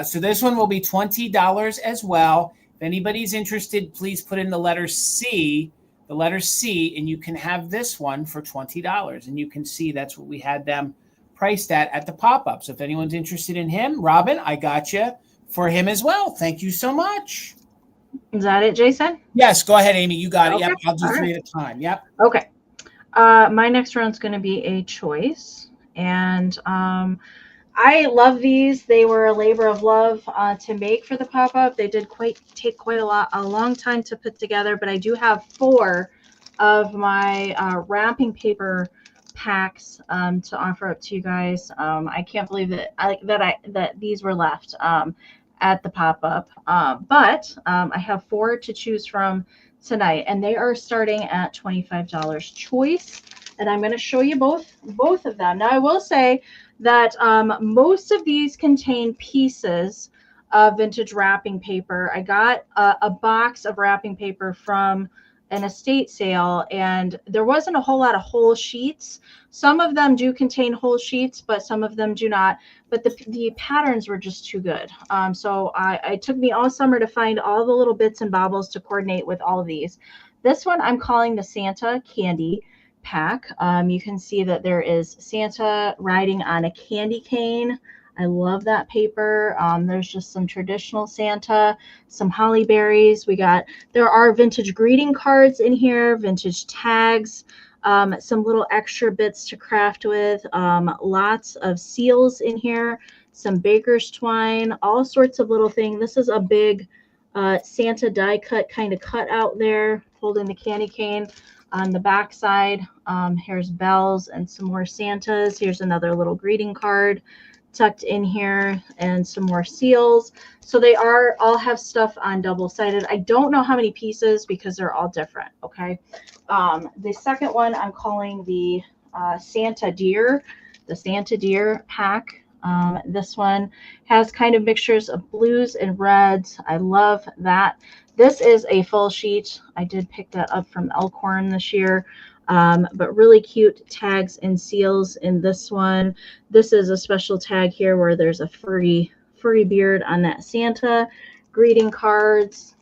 Speaker 1: So this one will be $20 as well. If anybody's interested, please put in the letter C, and you can have this one for $20. And you can see that's what we had them priced at the pop-up. So if anyone's interested in him, Robin, I got you for him as well. Thank you so much.
Speaker 2: Is that it, Jason?
Speaker 1: Yes, go ahead, Amy. You got it.
Speaker 2: Okay.
Speaker 1: Yep, I'll do
Speaker 2: All
Speaker 1: 3
Speaker 2: right.
Speaker 1: at a time. Yep.
Speaker 2: Okay. My next round's going to be a choice. And I love these. They were a labor of love to make for the pop-up. They did take quite a long time to put together, but I do have 4 of my wrapping paper packs to offer up to you guys. I can't believe that these were left at the pop-up, but I have 4 to choose from tonight, and they are starting at $25 choice. And I'm going to show you both of them. Now, I will say that most of these contain pieces of vintage wrapping paper. I got a box of wrapping paper from an estate sale, and there wasn't a whole lot of whole sheets. Some of them do contain whole sheets, but some of them do not. But the patterns were just too good. So it took me all summer to find all the little bits and bobbles to coordinate with all of these. This one I'm calling the Santa Candy pack. You can see that there is Santa riding on a candy cane. I love that paper. There's just some traditional Santa, some holly berries. There are vintage greeting cards in here, vintage tags, some little extra bits to craft with, lots of seals in here, some baker's twine, all sorts of little things. This is a big Santa die cut kind of cut out there, holding the candy cane. On the back side, here's bells and some more Santas. Here's another little greeting card tucked in here and some more seals. So they all have stuff on double-sided. I don't know how many pieces because they're all different, okay? The second one I'm calling the Santa Deer, the Santa Deer pack. This one has kind of mixtures of blues and reds. I love that. This is a full sheet. I did pick that up from Elkhorn this year, but really cute tags and seals in this one. This is a special tag here where there's a furry beard on that Santa. Greeting cards.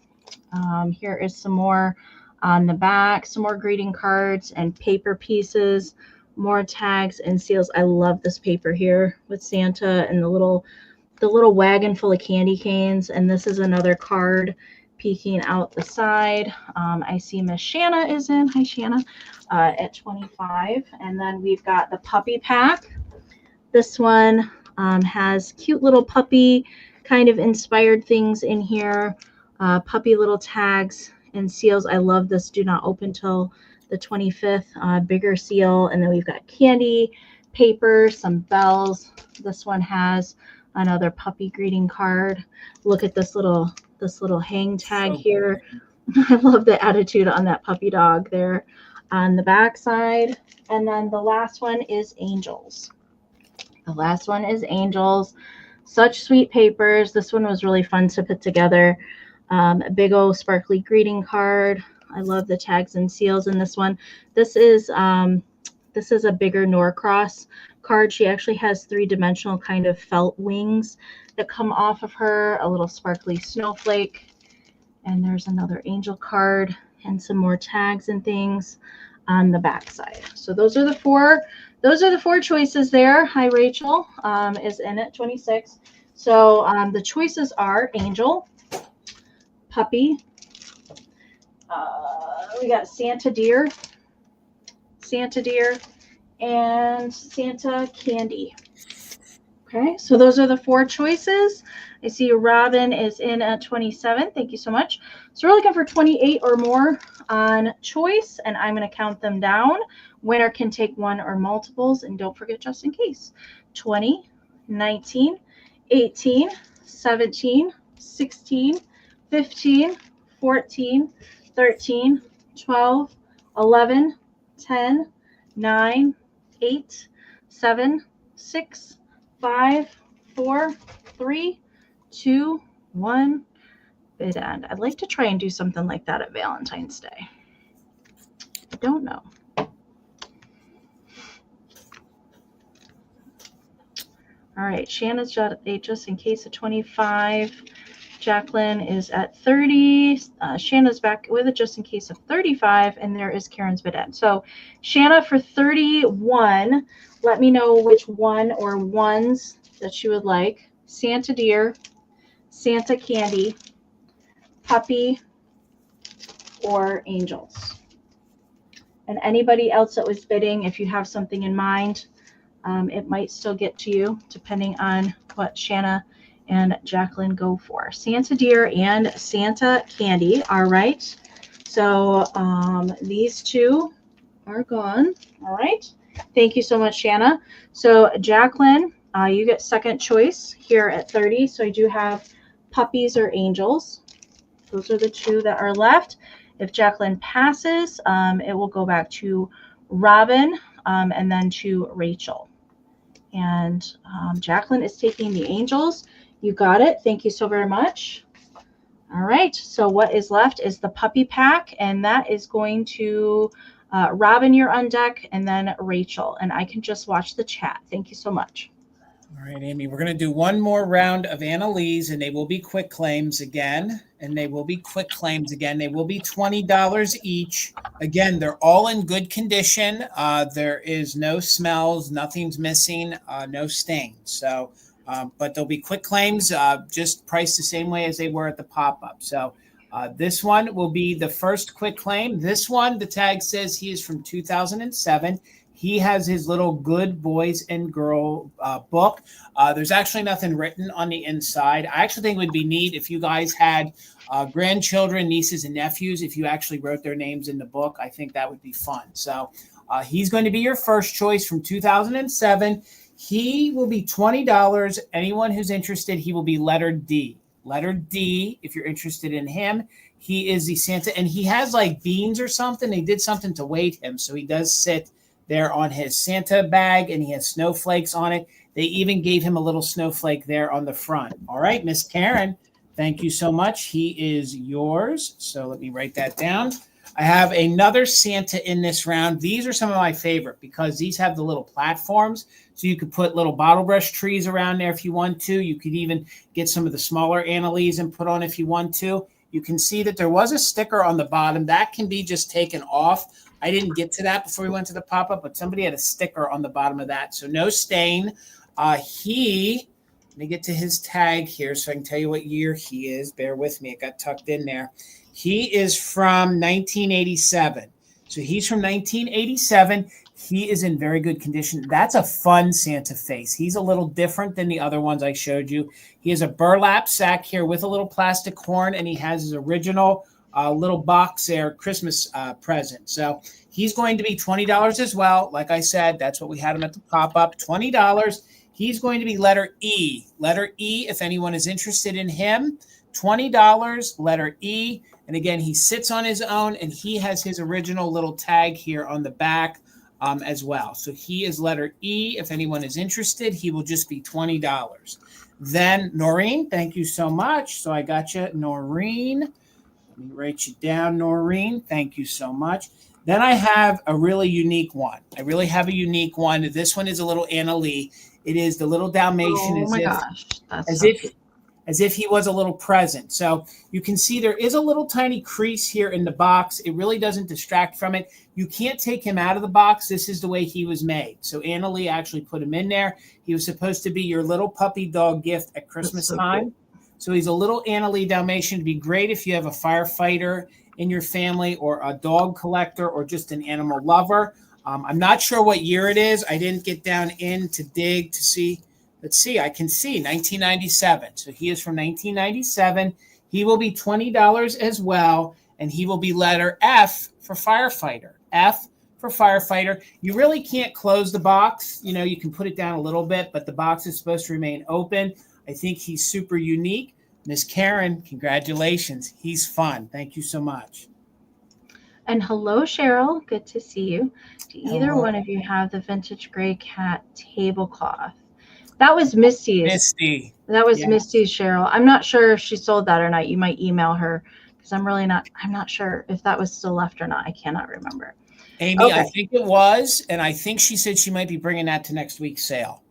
Speaker 2: Here is some more on the back, some more greeting cards and paper pieces, more tags and seals. I love this paper here with Santa and the little wagon full of candy canes. And this is another card peeking out the side. I see Miss Shanna is in. Hi, Shanna, at 25. And then we've got the puppy pack. This one has cute little puppy kind of inspired things in here. Puppy little tags and seals. I love this. Do not open till the 25th. Bigger seal. And then we've got candy, paper, some bells. This one has another puppy greeting card. Look at this little hang tag here. I love the attitude on that puppy dog there on the back side. And then the last one is angels. The last one is angels. Such sweet papers. This one was really fun to put together. A big old sparkly greeting card. I love the tags and seals in this one. This is a bigger Norcross card. She actually has 3-dimensional kind of felt wings that come off of her, a little sparkly snowflake. And there's another angel card and some more tags and things on the back side. So those are the 4 choices there. Hi, Rachel is in at 26. So the choices are angel, puppy, we got Santa Deer, and Santa Candy. Okay, so those are the 4 choices. I see Robin is in at 27. Thank you so much. So we're looking for 28 or more on choice, and I'm going to count them down. Winner can take one or multiples, and don't forget, just in case, 20, 19, 18, 17, 16, 15, 14, 13, 12, 11, 10, 9, 8, 7, 6, 5, 4, 3, 2, 1. Bid end. I'd like to try and do something like that at Valentine's Day. I don't know. All right, Shanna's just in case of 25. Jacqueline is at 30. Shanna's back with it just in case of 35. And there is Karen's bidet. So Shanna for 31. Let me know which one or ones that you would like. Santa deer, Santa candy, puppy, or angels. And anybody else that was bidding, if you have something in mind, it might still get to you depending on what Shanna and Jacqueline go for. Santa deer and Santa candy. All right. So these two are gone. All right. Thank you so much, Shanna. So Jacqueline, you get second choice here at 30. So I do have puppies or angels. Those are the two that are left. If Jacqueline passes, it will go back to Robin and then to Rachel. And Jacqueline is taking the angels. You got it. Thank you so very much. All right. So what is left is the puppy pack, and that is going to Robin, you're on deck, and then Rachel. And I can just watch the chat. Thank you so much.
Speaker 1: All right, Amy, we're going to do one more round of Annalee's, and they will be quick claims again. They will be $20 each. Again, they're all in good condition. There is no smells, nothing's missing, no stains. So, but they'll be quick claims, just priced the same way as they were at the pop-up. So this one will be the first quick claim. This one, the tag says he is from 2007. He has his little good boys and girl book. There's actually nothing written on the inside. I actually think it would be neat if you guys had grandchildren, nieces, and nephews, if you actually wrote their names in the book. I think that would be fun. So he's going to be your first choice from 2007. He will be $20. Anyone who's interested, he will be letter D. Letter D, if you're interested in him. He is the Santa, and he has like beans or something. They did something to weight him, so he does sit there on his Santa bag, and he has snowflakes on it. They even gave him a little snowflake there on the front. All right, Miss Karen, thank you so much. He is yours. So let me write that down. I have another Santa in this round. These are some of my favorite because these have the little platforms. So you could put little bottle brush trees around there if you want to. You could even get some of the smaller Annalees and put on if you want to. You can see that there was a sticker on the bottom. That can be just taken off. I didn't get to that before we went to the pop-up, but somebody had a sticker on the bottom of that. So no stain. Let me get to his tag here so I can tell you what year he is. Bear with me. It got tucked in there. He is from 1987. So he's from 1987. He is in very good condition. That's a fun Santa face. He's a little different than the other ones I showed you. He has a burlap sack here with a little plastic horn, and he has his original little box there, Christmas present. So he's going to be $20 as well. Like I said, that's what we had him at the pop-up, $20. He's going to be letter E. Letter E, if anyone is interested in him, $20, letter E. And again, he sits on his own, and he has his original little tag here on the back as well. So he is letter E. If anyone is interested, he will just be $20. Then Noreen, thank you so much. So I got you, Noreen. Let me write you down, Noreen. Thank you so much. Then I have a really unique one. I really have a unique one. This one is a little Annalee. It is the little Dalmatian.
Speaker 2: Oh my gosh. That's
Speaker 1: as if he was a little present. So you can see there is a little tiny crease here in the box. It really doesn't distract from it. You can't take him out of the box. This is the way he was made. So Annalee actually put him in there. He was supposed to be your little puppy dog gift at Christmas time. Cool. So he's a little Annalee Dalmatian. It'd be great if you have a firefighter in your family or a dog collector or just an animal lover. I'm not sure what year it is. I didn't get down in to dig to see. Let's see. I can see 1997. So he is from 1997. He will be $20 as well, and he will be letter F for firefighter. F for firefighter. You really can't close the box. You know, you can put it down a little bit, but the box is supposed to remain open. I think he's super unique. Miss Karen, congratulations. He's fun. Thank you so much.
Speaker 2: And hello, Cheryl. Good to see you. Do either one of you have the vintage gray cat tablecloth? That was Misty's.
Speaker 1: Misty.
Speaker 2: That was Misty's, Cheryl. I'm not sure if she sold that or not. You might email her because I'm not sure if that was still left or not. I cannot remember.
Speaker 1: Amy, okay. I think it was. And I think she said she might be bringing that to next week's sale.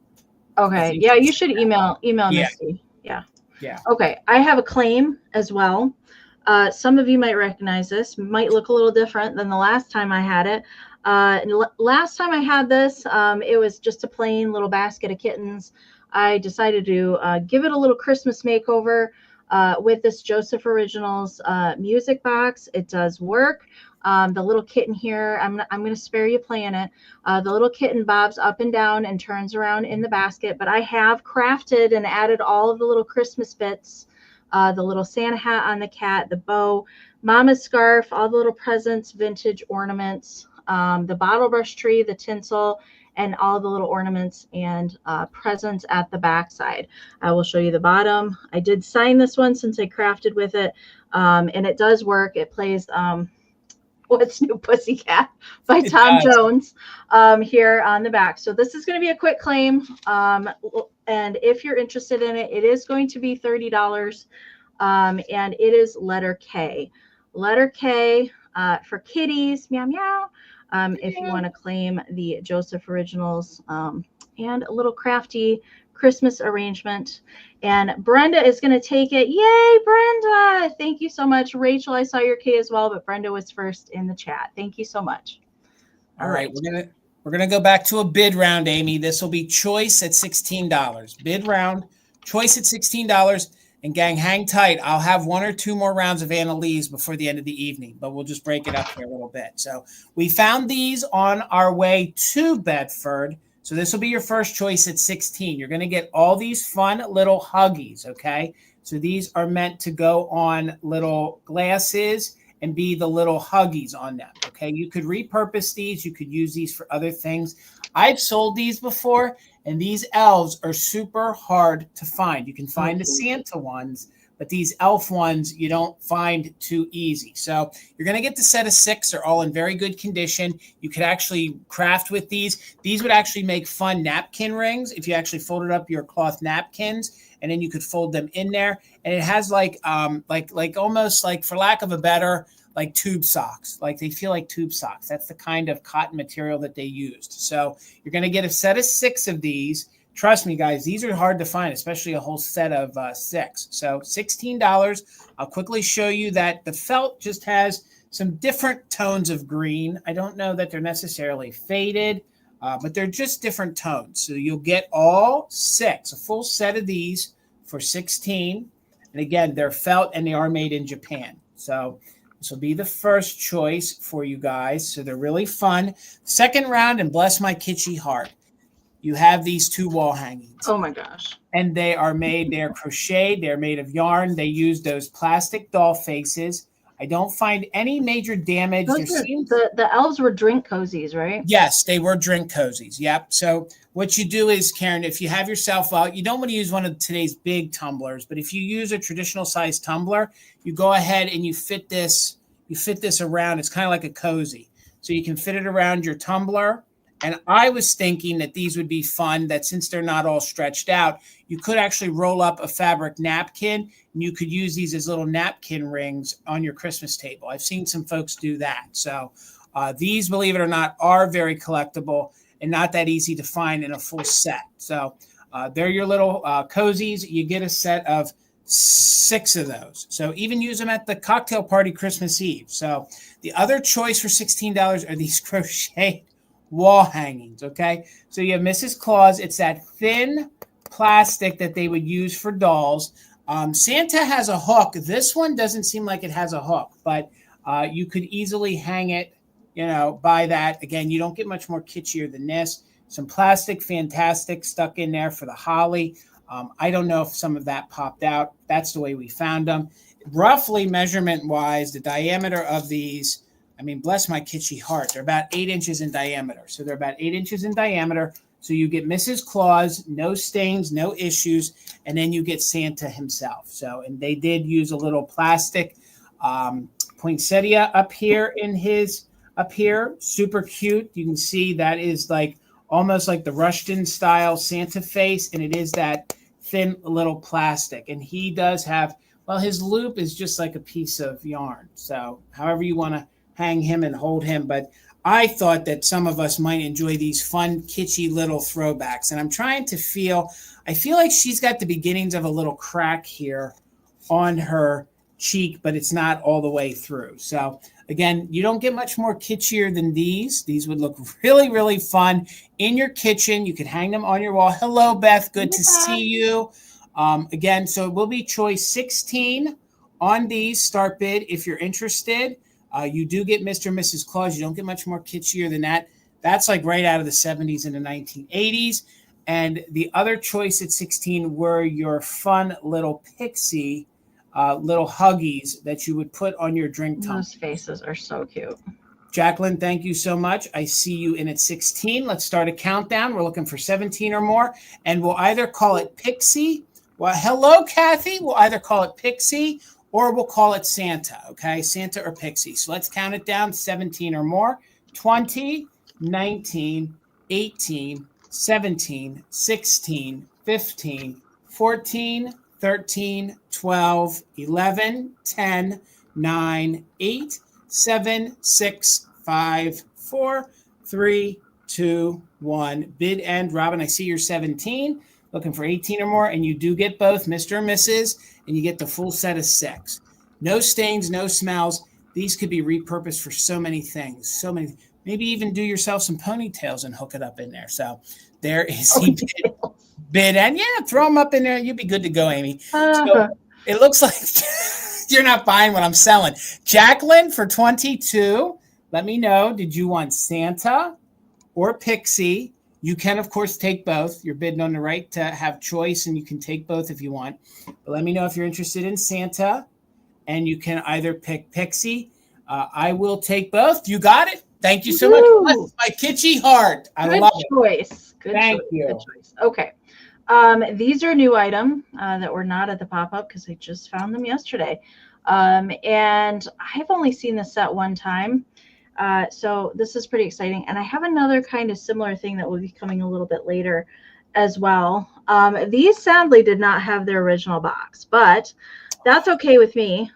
Speaker 2: Okay. Yeah, you should email
Speaker 1: Yeah.
Speaker 2: Misty. Yeah.
Speaker 1: Yeah.
Speaker 2: Okay. I have a claim as well. Some of you might recognize this. Might look a little different than the last time I had it. Last time I had this, it was just a plain little basket of kittens. I decided to give it a little Christmas makeover with this Joseph Originals music box. It does work. The little kitten here, I'm going to spare you playing it. The little kitten bobs up and down and turns around in the basket, but I have crafted and added all of the little Christmas bits, the little Santa hat on the cat, the bow, Mama's scarf, all the little presents, vintage ornaments, the bottle brush tree, the tinsel, and all the little ornaments and presents at the backside. I will show you the bottom. I did sign this one since I crafted with it, and it does work. It plays What's New Pussycat by Tom Jones here on the back. So this is going to be a quick claim. And if you're interested in it, it is going to be $30. And it is letter K. Letter K for kitties, meow, meow. If you want to claim the Joseph Originals and a little crafty Christmas arrangement. And Brenda is going to take it. Yay, Brenda. Thank you so much. Rachel, I saw your K as well, but Brenda was first in the chat. Thank you so much.
Speaker 1: All right. We're gonna go back to a bid round, Amy. This will be choice at $16. Bid round, choice at $16. And gang, hang tight. I'll have 1 or 2 more rounds of Annalee's before the end of the evening, but we'll just break it up here a little bit. So we found these on our way to Bedford. So this will be your first choice at 16. You're going to get all these fun little huggies, okay? So these are meant to go on little glasses and be the little huggies on them, okay? You could repurpose these. You could use these for other things. I've sold these before, and these elves are super hard to find. You can find the Santa ones, but these elf ones you don't find too easy. So you're going to get the set of 6. They're all in very good condition. You could actually craft with these. These would actually make fun napkin rings if you actually folded up your cloth napkins, and then you could fold them in there. And it has like almost like, for lack of a better, like tube socks. Like they feel like tube socks. That's the kind of cotton material that they used. So you're going to get a set of 6 of these. Trust me, guys, these are hard to find, especially a whole set of 6. So $16. I'll quickly show you that the felt just has some different tones of green. I don't know that they're necessarily faded, but they're just different tones. So you'll get all 6, a full set of these for $16. And again, they're felt and they are made in Japan. So this will be the first choice for you guys. So they're really fun. Second round, and bless my kitschy heart, you have these 2 wall hangings.
Speaker 2: Oh my gosh.
Speaker 1: And they are made, they're crocheted, they're made of yarn. They use those plastic doll faces. I don't find any major damage.
Speaker 2: The elves were drink cozies, right?
Speaker 1: Yes, they were drink cozies. Yep. So what you do is, Karen, if you have yourself out, you don't want to use one of today's big tumblers, but if you use a traditional size tumbler, you go ahead and you fit this around. It's kind of like a cozy. So you can fit it around your tumbler. And I was thinking that these would be fun, that since they're not all stretched out, you could actually roll up a fabric napkin and you could use these as little napkin rings on your Christmas table. I've seen some folks do that. So these, believe it or not, are very collectible and not that easy to find in a full set. So they're your little cozies. You get a set of 6 of those. So even use them at the cocktail party Christmas Eve. So the other choice for $16 are these crochet wall hangings, okay? So you have Mrs. Claus. It's that thin plastic that they would use for dolls. Santa has a hook. This one doesn't seem like it has a hook, but you could easily hang it, by that. Again, you don't get much more kitschier than this. Some plastic, fantastic, stuck in there for the holly. I don't know if some of that popped out. That's the way we found them. Roughly measurement-wise, the diameter of these, bless my kitschy heart, they're about 8 inches in diameter. So they're about 8 inches in diameter. So you get Mrs. Claus, no stains, no issues, and then you get Santa himself. So, and they did use a little plastic poinsettia up here, super cute. You can see that is like almost like the Rushton style Santa face, and it is that thin little plastic. And he does have, his loop is just like a piece of yarn. So however you want to hang him and hold him. But I thought that some of us might enjoy these fun, kitschy little throwbacks. And I'm trying to I feel like she's got the beginnings of a little crack here on her cheek, but it's not all the way through. So again, you don't get much more kitschier than these. These would look really, really fun in your kitchen. You could hang them on your wall. Hello, Beth. Good to see you. Again, so it will be choice 16 on these. Start bid if you're interested. You do get Mr. and Mrs. Claus. You don't get much more kitschier than that. That's like right out of the 70s and the 1980s. And the other choice at 16 were your fun little Pixie little huggies that you would put on your drink tumbler.
Speaker 2: Those faces are so cute.
Speaker 1: Jacqueline, thank you so much. I see you in at 16. Let's start a countdown. We're looking for 17 or more. And we'll either call it Pixie. Well, hello, Kathy. We'll either call it Pixie or we'll call it Santa, okay? Santa or Pixie. So let's count it down, 17 or more. 20, 19, 18, 17, 16, 15, 14, 13, 12, 11, 10, 9, 8, 7, 6, 5, 4, 3, 2, 1. Bid end. Robin, I see you're 17. Looking for 18 or more, and you do get both Mr. and Mrs., and you get the full set of 6. No stains, no smells. These could be repurposed for so many things. So many. Maybe even do yourself some ponytails and hook it up in there. So there is the bid end. Yeah, throw them up in there. You'd be good to go, Amy. So it looks like you're not buying what I'm selling. Jacqueline for 22. Let me know. Did you want Santa or Pixie? You can, of course, take both. You're bidding on the right to have choice, and you can take both if you want. But let me know if you're interested in Santa, and you can either pick Pixie. I will take both. You got it. Thank you so much. Bless my kitschy heart. I love it. Thank you.
Speaker 2: Good choice. Okay. These are a new item that were not at the pop-up because I just found them yesterday. And I've only seen this set one time. So this is pretty exciting. And I have another kind of similar thing that will be coming a little bit later as well. These sadly did not have their original box, but that's okay with me.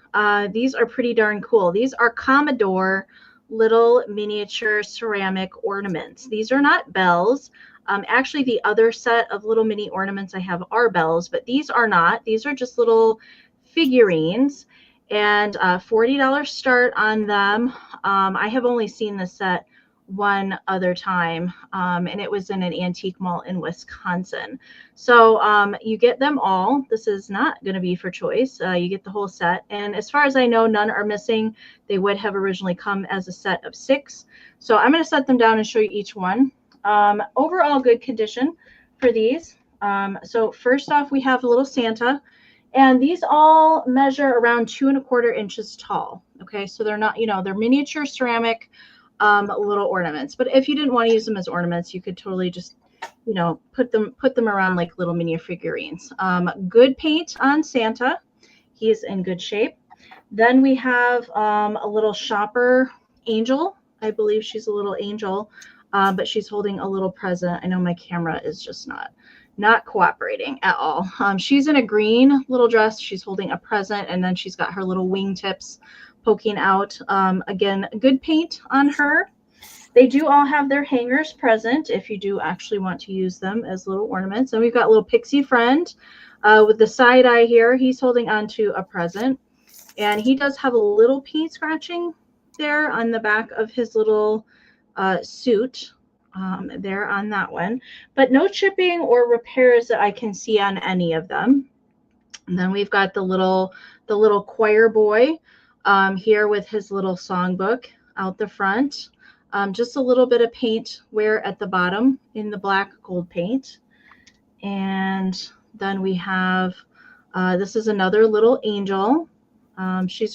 Speaker 2: These are pretty darn cool. These are Commodore little miniature ceramic ornaments. These are not bells. Actually, the other set of little mini ornaments I have are bells, but these are not. These are just little figurines, and $40 start on them. I have only seen this set one other time, and it was in an antique mall in Wisconsin. So you get them all. This is not going to be for choice. You get the whole set, and as far as I know, none are missing. They would have originally come as a set of 6. So I'm going to set them down and show you each one. Overall good condition for these. So first off, we have a little Santa, and these all measure around 2 1/4 inches tall. Okay, so they're not, they're miniature ceramic little ornaments. But if you didn't want to use them as ornaments, you could totally just, put them around like little mini figurines. Good paint on Santa. He is in good shape. Then we have a little shopper angel. I believe she's a little angel. But she's holding a little present. I know my camera is just not cooperating at all. She's in a green little dress. She's holding a present, and then she's got her little wingtips poking out. Again, good paint on her. They do all have their hangers present if you do actually want to use them as little ornaments. And we've got little Pixie friend with the side eye here. He's holding onto a present, and he does have a little paint scratching there on the back of his little suit there on that one, but no chipping or repairs that I can see on any of them. And then we've got the little choir boy here with his little songbook out the front. Just a little bit of paint wear at the bottom in the black gold paint. And then we have this is another little angel. She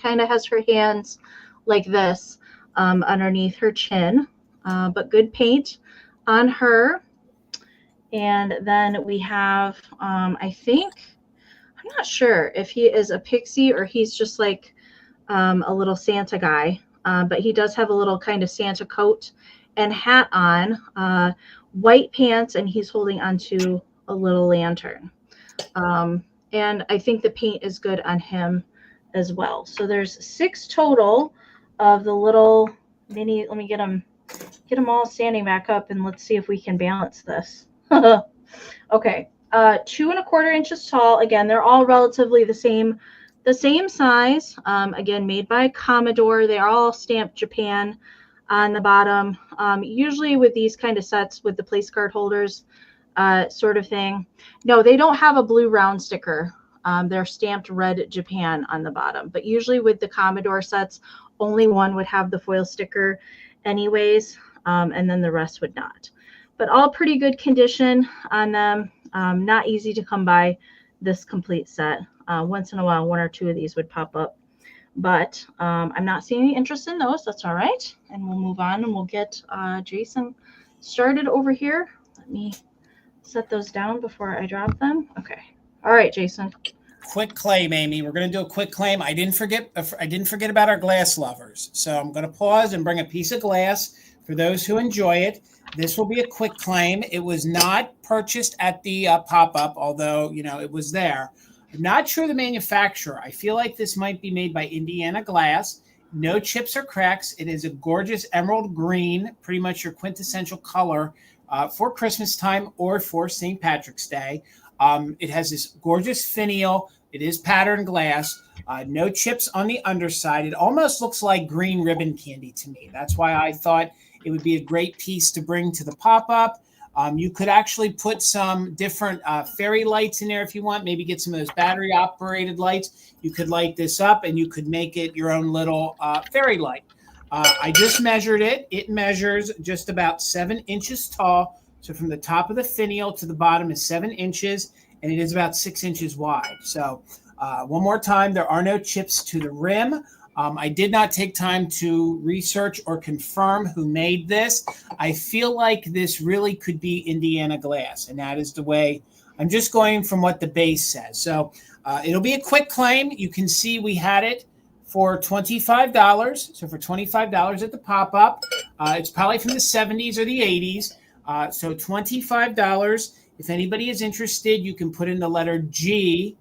Speaker 2: kind of has her hands like this underneath her chin, but good paint on her. And then we have, I'm not sure if he is a Pixie or he's just like a little Santa guy, but he does have a little kind of Santa coat and hat on, white pants, and he's holding onto a little lantern. And I think the paint is good on him as well. So there's 6 total of the little Mini, let me get them all standing back up, and let's see if we can balance this. Okay, 2 1/4 inches tall. Again, they're all relatively the same size. Again, made by Commodore. They are all stamped Japan on the bottom. Usually with these kind of sets with the place card holders sort of thing. No, they don't have a blue round sticker. They're stamped red Japan on the bottom. But usually with the Commodore sets, only one would have the foil sticker anyways, and then the rest would not. But all pretty good condition on them. Not easy to come by this complete set. Once in a while, 1 or 2 of these would pop up. But I'm not seeing any interest in those. That's all right. And we'll move on and we'll get Jason started over here. Let me set those down before I drop them. Okay. All right, Jason.
Speaker 1: Quick claim, Amy. We're going to do a quick claim. I didn't forget about our glass lovers. So I'm going to pause and bring a piece of glass for those who enjoy it. This will be a quick claim. It was not purchased at the pop-up, although, it was there. I'm not sure the manufacturer. I feel like this might be made by Indiana Glass. No chips or cracks. It is a gorgeous emerald green, pretty much your quintessential color for Christmas time or for St. Patrick's Day. It has this gorgeous finial. It is patterned glass. No chips on the underside. It almost looks like green ribbon candy to me. That's why I thought it would be a great piece to bring to the pop-up. You could actually put some different fairy lights in there if you want. Maybe get some of those battery-operated lights. You could light this up, and you could make it your own little fairy light. I just measured it. It measures just about 7 inches tall. So from the top of the finial to the bottom is 7 inches, and it is about 6 inches wide. So one more time, there are no chips to the rim. I did not take time to research or confirm who made this. I feel like this really could be Indiana Glass, and that is the way I'm just going from what the base says. So it'll be a quick claim. You can see we had it for $25. So for $25 at the pop-up, it's probably from the 70s or the 80s. So $25. If anybody is interested, you can put in the letter G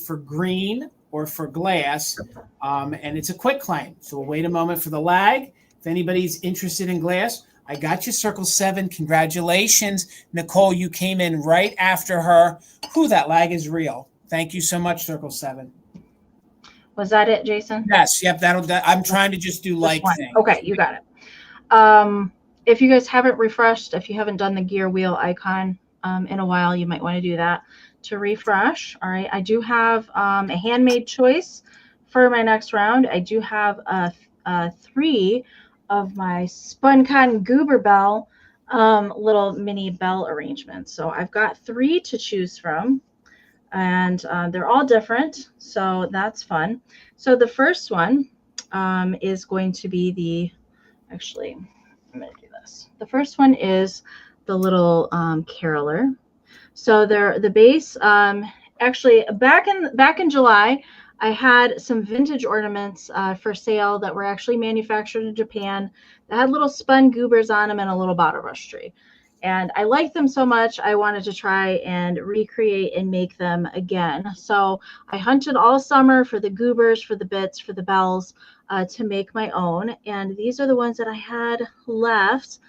Speaker 1: for green or for glass, and it's a quick claim. So we'll wait a moment for the lag. If anybody's interested in glass, I got you, Circle 7. Congratulations. Nicole, you came in right after her. Whew, that lag is real. Thank you so much, Circle 7.
Speaker 2: Was that it, Jason?
Speaker 1: Yes, yep. I'm trying to just do like things.
Speaker 2: Okay, you got it. If you guys haven't refreshed, if you haven't done the gear wheel icon in a while, you might want to do that to refresh. All right, I do have a handmade choice for my next round. I do have 3 of my spun cotton goober bell little mini bell arrangements. So I've got 3 to choose from, and they're all different, so that's fun. So the first one is going to be I'm going to do this. The first one is the little caroler. So the base, actually back in July, I had some vintage ornaments for sale that were actually manufactured in Japan that had little spun goobers on them and a little bottle brush tree. And I liked them so much, I wanted to try and recreate and make them again. So I hunted all summer for the goobers, for the bits, for the bells to make my own. And these are the ones that I had left.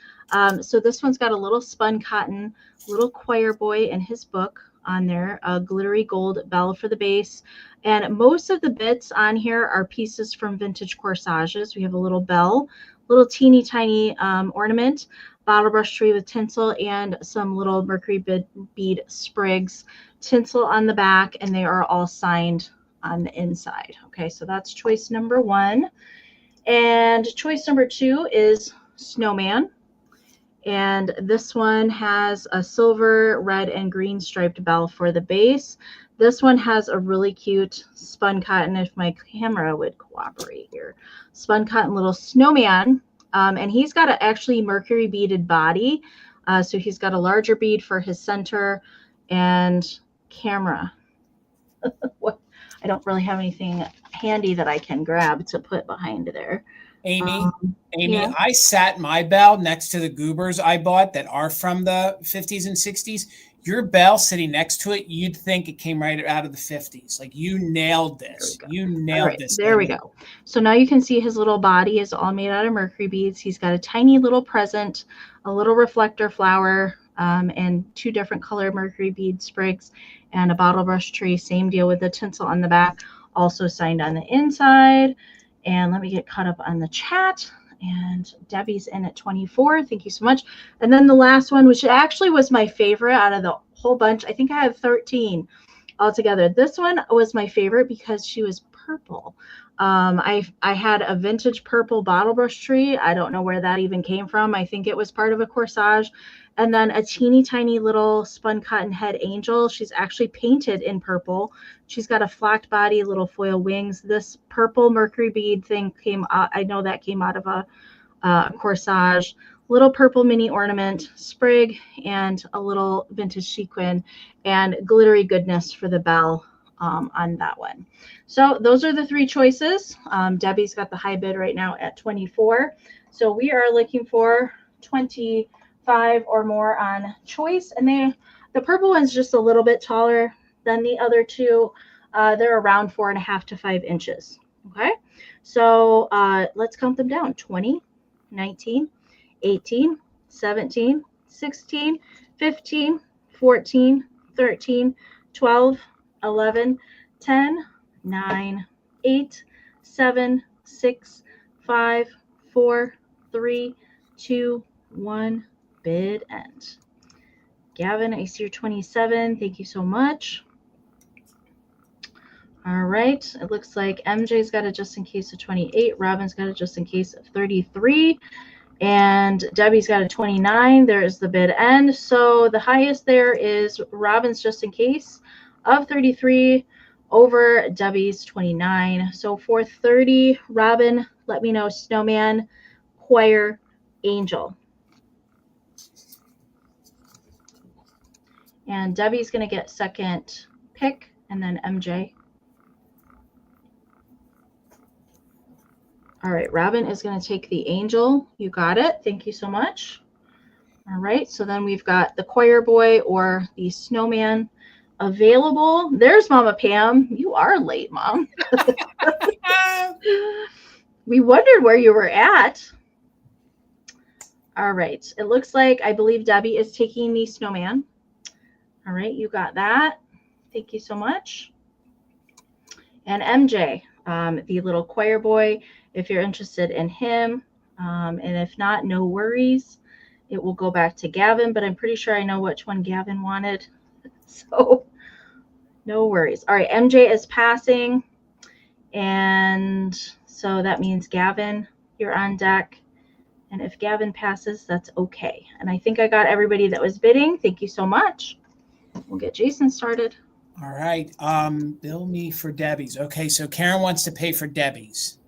Speaker 2: So this one's got a little spun cotton, little choir boy and his book on there, a glittery gold bell for the base. And most of the bits on here are pieces from vintage corsages. We have a little bell, little teeny tiny ornament, bottle brush tree with tinsel, and some little mercury bead sprigs, tinsel on the back, and they are all signed on the inside. Okay, so that's choice number 1. And choice number 2 is Snowman. And this one has a silver, red, and green striped bell for the base. This one has a really cute spun cotton, if my camera would cooperate here, spun cotton little snowman. And he's got a actually mercury beaded body. So he's got a larger bead for his center and camera. I don't really have anything handy that I can grab to put behind there.
Speaker 1: Amy,
Speaker 2: yeah.
Speaker 1: I sat my bell next to the goobers I bought that are from the 50s and 60s. your bell sitting next to it, you'd think it came right out of the 50s. Like, you nailed this. You nailed this.
Speaker 2: There we go. So now you can see his little body is all made out of mercury beads. He's got a tiny little present, a little reflector flower, and 2 different color mercury bead sprigs, and a bottle brush tree. Same deal with the tinsel on the back, also signed on the inside. And let me get caught up on the chat. And Debbie's in at 24. Thank you so much. And then the last one, which actually was my favorite out of the whole bunch. I think I have 13 altogether. This one was my favorite because she was purple. I had a vintage purple bottle brush tree. I don't know where that even came from. I think it was part of a corsage. And then a teeny tiny little spun cotton head angel. She's actually painted in purple. She's got a flacked body, little foil wings. This purple mercury bead thing came out. I know that came out of a corsage. Little purple mini ornament, sprig, and a little vintage sequin, and glittery goodness for the bell on that one. So those are the 3 choices. Debbie's got the high bid right now at 24. So we are looking for 25 or more on choice. And the purple one's just a little bit taller than the other 2. They're around 4.5 to 5 inches. Okay. So let's count them down. 20, 19, 18, 17, 16, 15, 14, 13, 12, 11, 10, 9, 8, 7, 6, 5, 4, 3, 2, 1. Bid end. Gavin, I see you're 27. Thank you so much. All right. It looks like MJ's got a just in case of 28. Robin's got a just in case of 33. And Debbie's got a 29. There is the bid end. So the highest there is Robin's just in case of 33 over Debbie's 29. So for 30, Robin, let me know snowman, choir, angel. And Debbie's going to get second pick, and then MJ. All right, Robin is going to take the angel. You got it. Thank you so much. All right, so then we've got the choir boy or the snowman available. There's Mama Pam. You are late, Mom. We wondered where you were at. All right, it looks like I believe Debbie is taking the snowman. All right, you got that. Thank you so much. And MJ, the little choir boy, if you're interested in him, and if not, no worries. It will go back to Gavin, but I'm pretty sure I know which one Gavin wanted. So no worries. All right, MJ is passing. And so that means Gavin, you're on deck. And if Gavin passes, that's okay. And I think I got everybody that was bidding. Thank you so much. We'll get Jason started.
Speaker 1: All right. Bill me for Debbie's. Okay, so Karen wants to pay for Debbie's.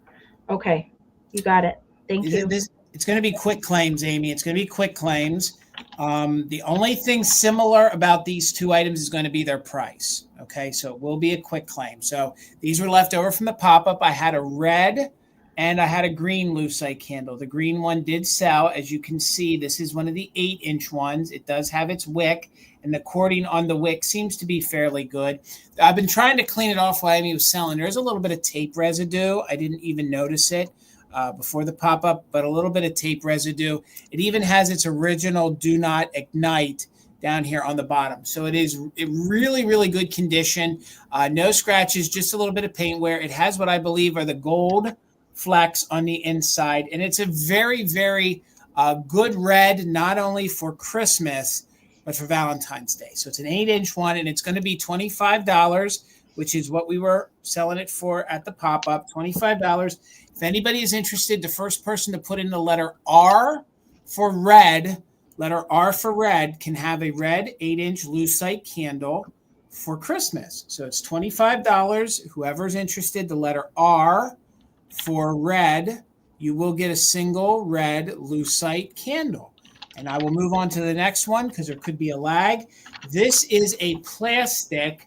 Speaker 2: Okay, you got it. Thank you.
Speaker 1: It's going to be quick claims, Amy. It's going to be quick claims. The only thing similar about these 2 items is going to be their price. Okay, so it will be a quick claim. So these were left over from the pop-up. I had a red and I had a green Lucite candle. The green one did sell. As you can see, this is one of the 8-inch ones. It does have its wick, and the cording on the wick seems to be fairly good. I've been trying to clean it off while Amy was selling. There's a little bit of tape residue. I didn't even notice it before the pop-up, but a little bit of tape residue. It even has its original do not ignite down here on the bottom. So it is really, really good condition. No scratches, just a little bit of paint wear. It has what I believe are the gold flecks on the inside. And it's a very, very good red, not only for Christmas, but for Valentine's Day. So it's an 8-inch one, and it's going to be $25, which is what we were selling it for at the pop-up, $25. If anybody is interested, the first person to put in the letter R for red, letter R for red, can have a red 8-inch Lucite candle for Christmas. So it's $25. Whoever's interested, the letter R for red, you will get a single red Lucite candle. And I will move on to the next one because there could be a lag. This is a plastic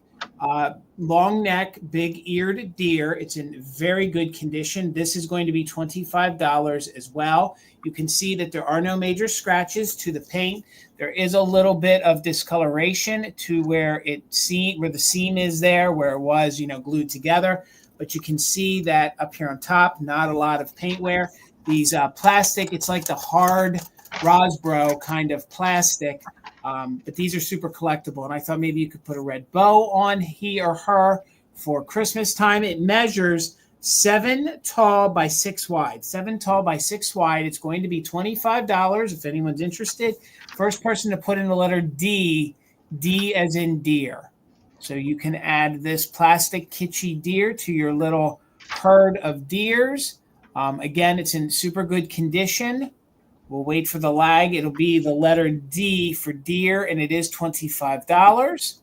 Speaker 1: long neck, big eared deer. It's in very good condition. This is going to be $25 as well. You can see that there are no major scratches to the paint. There is a little bit of discoloration to where the seam is there, where it was, glued together. But you can see that up here on top, not a lot of paint wear. These plastic, it's like the hard Rosbro kind of plastic. But these are super collectible, and I thought maybe you could put a red bow on he or her for Christmas time. It measures 7 tall by 6 wide. 7 tall by 6 wide. It's going to be $25 if anyone's interested. First person to put in the letter D, D as in deer. So you can add this plastic kitschy deer to your little herd of deers. Again, it's in super good condition. We'll wait for the lag. It'll be the letter D for deer, and it is $25.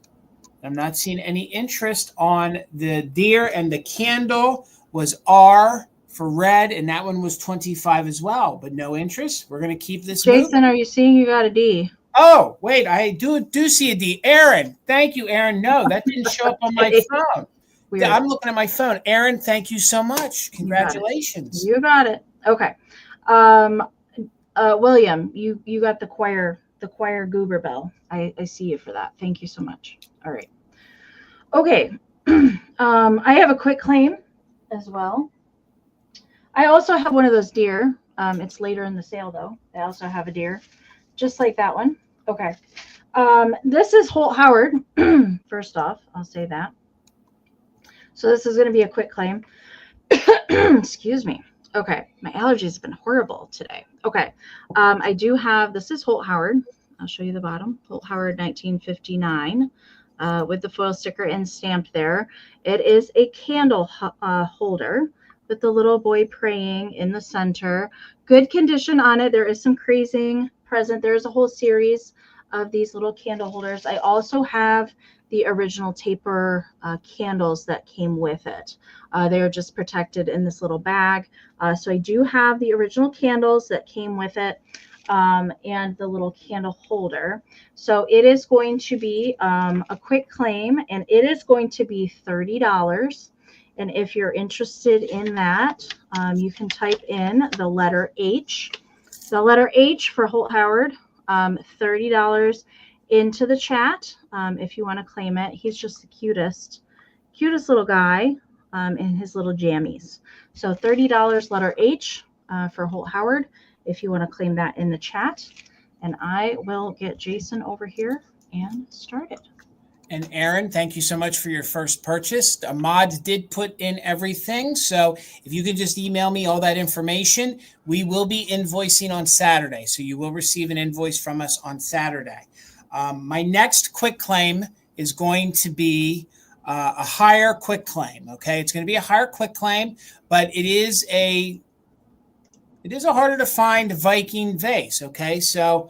Speaker 1: I'm not seeing any interest on the deer, and the candle was R for red, and that one was $25 as well, but no interest. We're going to keep this
Speaker 2: Jason,
Speaker 1: moving.
Speaker 2: are you seeing you got a D?
Speaker 1: Oh, wait, I do see a D. Aaron, thank you, Aaron. No, that didn't show up on my phone.
Speaker 2: Weird.
Speaker 1: I'm looking at my phone. Aaron, thank you so much. Congratulations.
Speaker 2: You got it. Okay. William, you got the choir goober bell. I see you for that. Thank you so much. All right. Okay. I have a quick claim as well. I also have one of those deer. It's later in the sale though. I also have a deer just like that one. Okay. This is Holt Howard. First off, I'll say that. So this is going to be a quick claim. Excuse me. Okay, my allergies have been horrible today. Okay, I do have, this is Holt Howard. I'll show you the bottom. Holt Howard 1959 with the foil sticker and stamped there. It is a candle holder with the little boy praying in the center. Good condition on it. There is some crazing present. There's a whole series of these little candle holders. I also have the original taper candles that came with it. They are just protected in this little bag. So I do have the original candles that came with it and the little candle holder. So it is going to be a quick claim, and it is going to be $30. And if you're interested in that, you can type in the letter H. The letter H for Holt Howard, $30 into the chat if you want to claim it. He's just the cutest little guy in his little jammies. So $30 letter H for Holt Howard if you want to claim that in the chat. And I will get Jason over here and start it.
Speaker 1: And Aaron, thank you so much for your first purchase. Ahmad did put in everything. So if you can just email me all that information, we will be invoicing on Saturday. So you will receive an invoice from us on Saturday. My next quick claim is going to be a higher quick claim. Okay, it's going to be a higher quick claim, but it is a harder to find Viking vase. Okay, so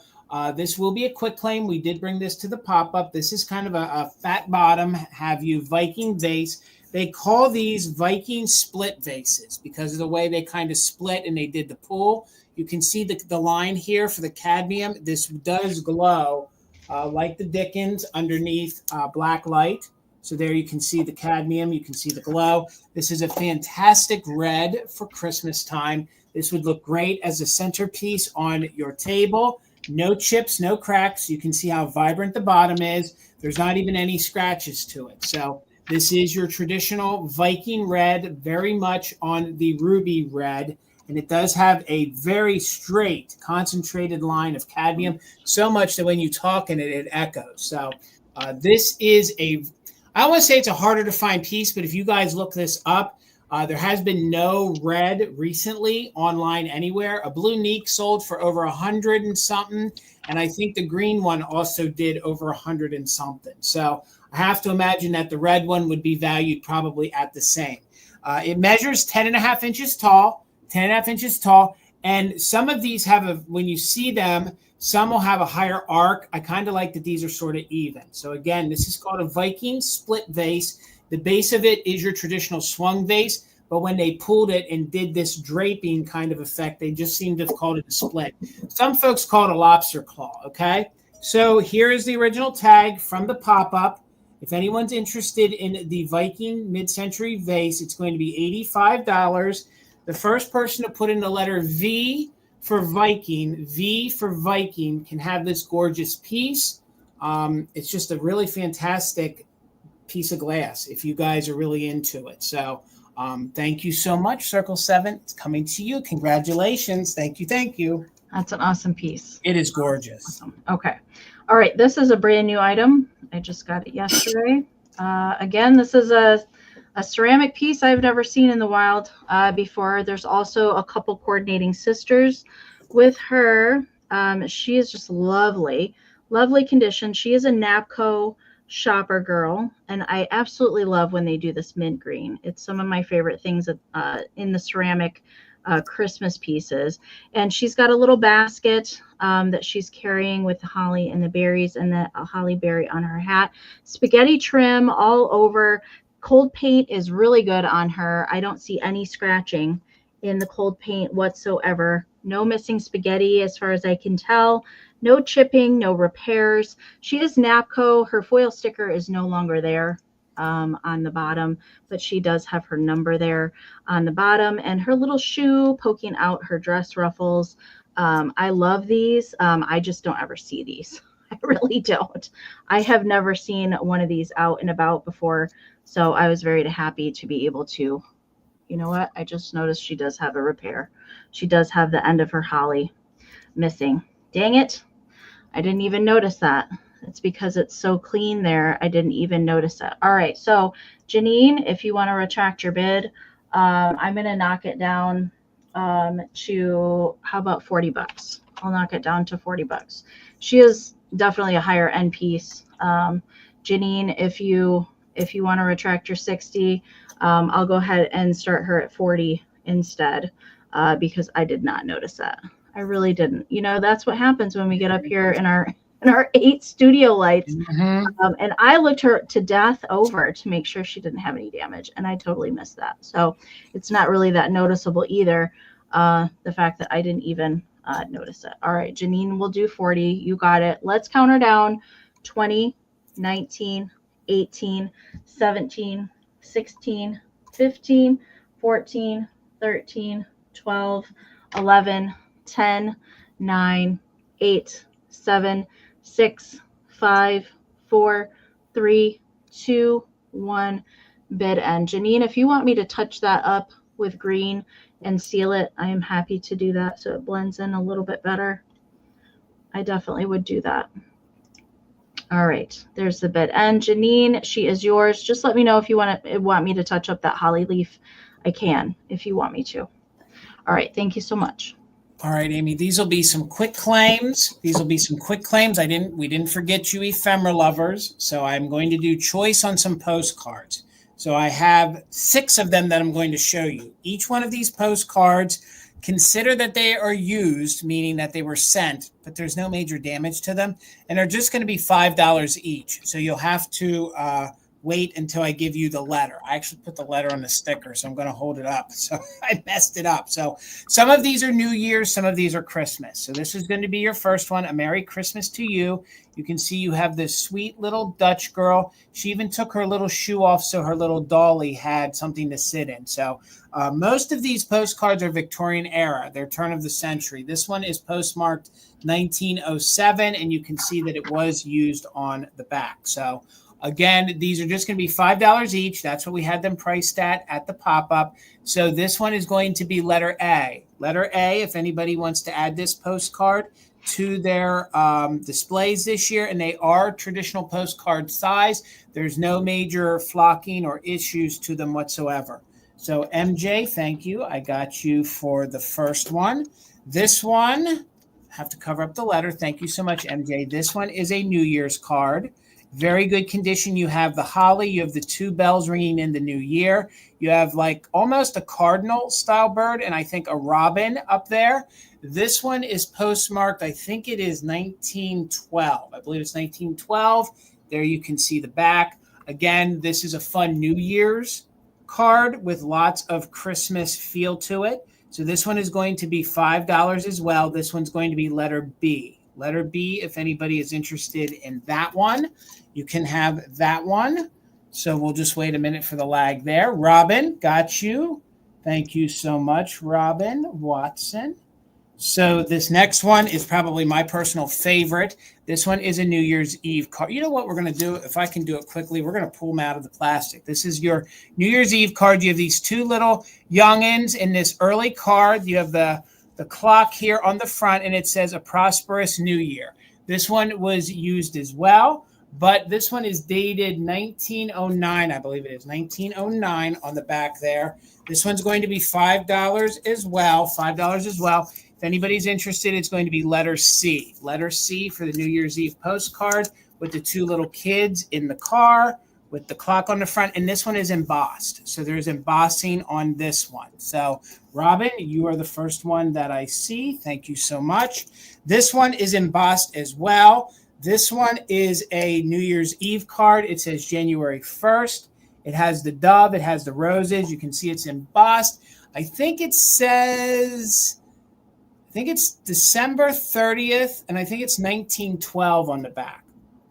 Speaker 1: this will be a quick claim. We did bring this to the pop-up. This is kind of a fat bottom, have you Viking vase. They call these Viking split vases because of the way they kind of split and they did the pull. You can see the line here for the cadmium. This does glow like the Dickens underneath black light. So there you can see the cadmium. You can see the glow. This is a fantastic red for Christmas time. This would look great as a centerpiece on your table. No chips, no cracks. You can see how vibrant the bottom is. There's not even any scratches to it. So this is your traditional Viking red, very much on the ruby red. And it does have a very straight, concentrated line of cadmium, so much that when you talk in it, it echoes. So this is I don't want to say it's a harder to find piece, but if you guys look this up, there has been no red recently online anywhere. A blue Neek sold for over 100 and something. And I think the green one also did over 100 and something. So I have to imagine that the red one would be valued probably at the same. It measures 10.5 inches tall. 10.5 inches tall. And some of these have when you see them, some will have a higher arc. I kind of like that these are sort of even. So again, this is called a Viking split vase. The base of it is your traditional swung vase, but when they pulled it and did this draping kind of effect, they just seem to have called it a split. Some folks call it a lobster claw, okay? So here is the original tag from the pop-up. If anyone's interested in the Viking mid-century vase, it's going to be $85. The first person to put in the letter V for Viking, can have this gorgeous piece. It's just a really fantastic piece of glass if you guys are really into it. So thank you so much, Circle 7. It's coming to you. Congratulations. Thank you. Thank you.
Speaker 2: That's an awesome piece.
Speaker 1: It is gorgeous.
Speaker 2: Awesome. Okay. All right. This is a brand new item. I just got it yesterday. Again, this is a ceramic piece I've never seen in the wild before. There's also a couple coordinating sisters with her. She is just lovely, lovely condition. She is a Napco shopper girl, and I absolutely love when they do this mint green. It's some of my favorite things in the ceramic Christmas pieces. And she's got a little basket that she's carrying with the holly and the berries and the holly berry on her hat. Spaghetti trim all over. Cold paint is really good on her. I don't see any scratching in the cold paint whatsoever. No missing spaghetti as far as I can tell. No chipping, no repairs. She is Napco. Her foil sticker is no longer there on the bottom, but she does have her number there on the bottom and her little shoe poking out her dress ruffles. I love these. I just don't ever see these. I really don't. I have never seen one of these out and about before, so I was very happy to be able to, you know what? I just noticed she does have a repair. She does have the end of her holly missing. Dang it. I didn't even notice that. It's because it's so clean there. I didn't even notice it. All right. So Janine, if you want to retract your bid, I'm going to knock it down to, how about $40? I'll knock it down to $40. She is definitely a higher end piece. Janine, if you want to retract your 60, I'll go ahead and start her at 40 instead, because I did not notice that. I really didn't. You know, that's what happens when we get up here in our 8 studio lights. Mm-hmm. And I looked her to death over to make sure she didn't have any damage, and I totally missed that. So it's not really that noticeable either, the fact that I didn't even notice it. All right, Janine will do 40. You got it. Let's count her down. 20, 19, 18, 17, 16, 15, 14, 13, 12, 11, 10, 9, 8, 7, 6, 5, 4, 3, 2, 1. Bid end. Janine, if you want me to touch that up with green and seal it, I am happy to do that so it blends in a little bit better. I definitely would do that. All right, there's the bid end. Janine, she is yours. Just let me know if you want me to touch up that holly leaf. I can if you want me to. All right, thank you so much.
Speaker 1: All right, Amy, these will be some quick claims. We didn't forget you ephemera lovers. So I'm going to do choice on some postcards. So I have 6 of them that I'm going to show you. Each one of these postcards, consider that they are used, meaning that they were sent, but there's no major damage to them. And they're just going to be $5 each. So you'll have to wait until I give you the letter. I actually put the letter on the sticker, so I'm going to hold it up. So I messed it up. So some of these are New Year's, some of these are Christmas. So this is going to be your first one, A Merry Christmas to You. You can see you have this sweet little Dutch girl. She even took her little shoe off so her little dolly had something to sit in. So most of these postcards are Victorian era. They're turn of the century. This one is postmarked 1907, and you can see that it was used on the back. So again, these are just going to be $5 each. That's what we had them priced at the pop-up. So this one is going to be letter A. Letter A, if anybody wants to add this postcard to their displays this year, and they are traditional postcard size. There's no major flocking or issues to them whatsoever. So MJ, thank you. I got you for the first one. This one, have to cover up the letter. Thank you so much, MJ. This one is a New Year's card. Very good condition. You have the holly. You have the 2 bells ringing in the new year. You have like almost a cardinal style bird and I think a robin up there. This one is postmarked. I think it is 1912. I believe it's 1912. There you can see the back. Again, this is a fun New Year's card with lots of Christmas feel to it. So this one is going to be $5 as well. This one's going to be letter B. Letter B, if anybody is interested in that one, you can have that one. So we'll just wait a minute for the lag there. Robin, got you. Thank you so much, Robin Watson. So this next one is probably my personal favorite. This one is a New Year's Eve card. You know what we're going to do? If I can do it quickly, we're going to pull them out of the plastic. This is your New Year's Eve card. You have these two little youngins in this early card. You have the clock here on the front, and it says a prosperous new year. This one was used as well, but this one is dated 1909. I believe it is 1909 on the back there. This one's going to be $5 as well. $5 as well. If anybody's interested, it's going to be letter C. Letter C for the New Year's Eve postcard with the two little kids in the car with the clock on the front. And this one is embossed. So there's embossing on this one. So, Robin, you are the first one that I see. Thank you so much. This one is embossed as well. This one is a New Year's Eve card. It says January 1st. It has the dove. It has the roses. You can see it's embossed. I think it says... I think it's December 30th, and I think it's 1912 on the back.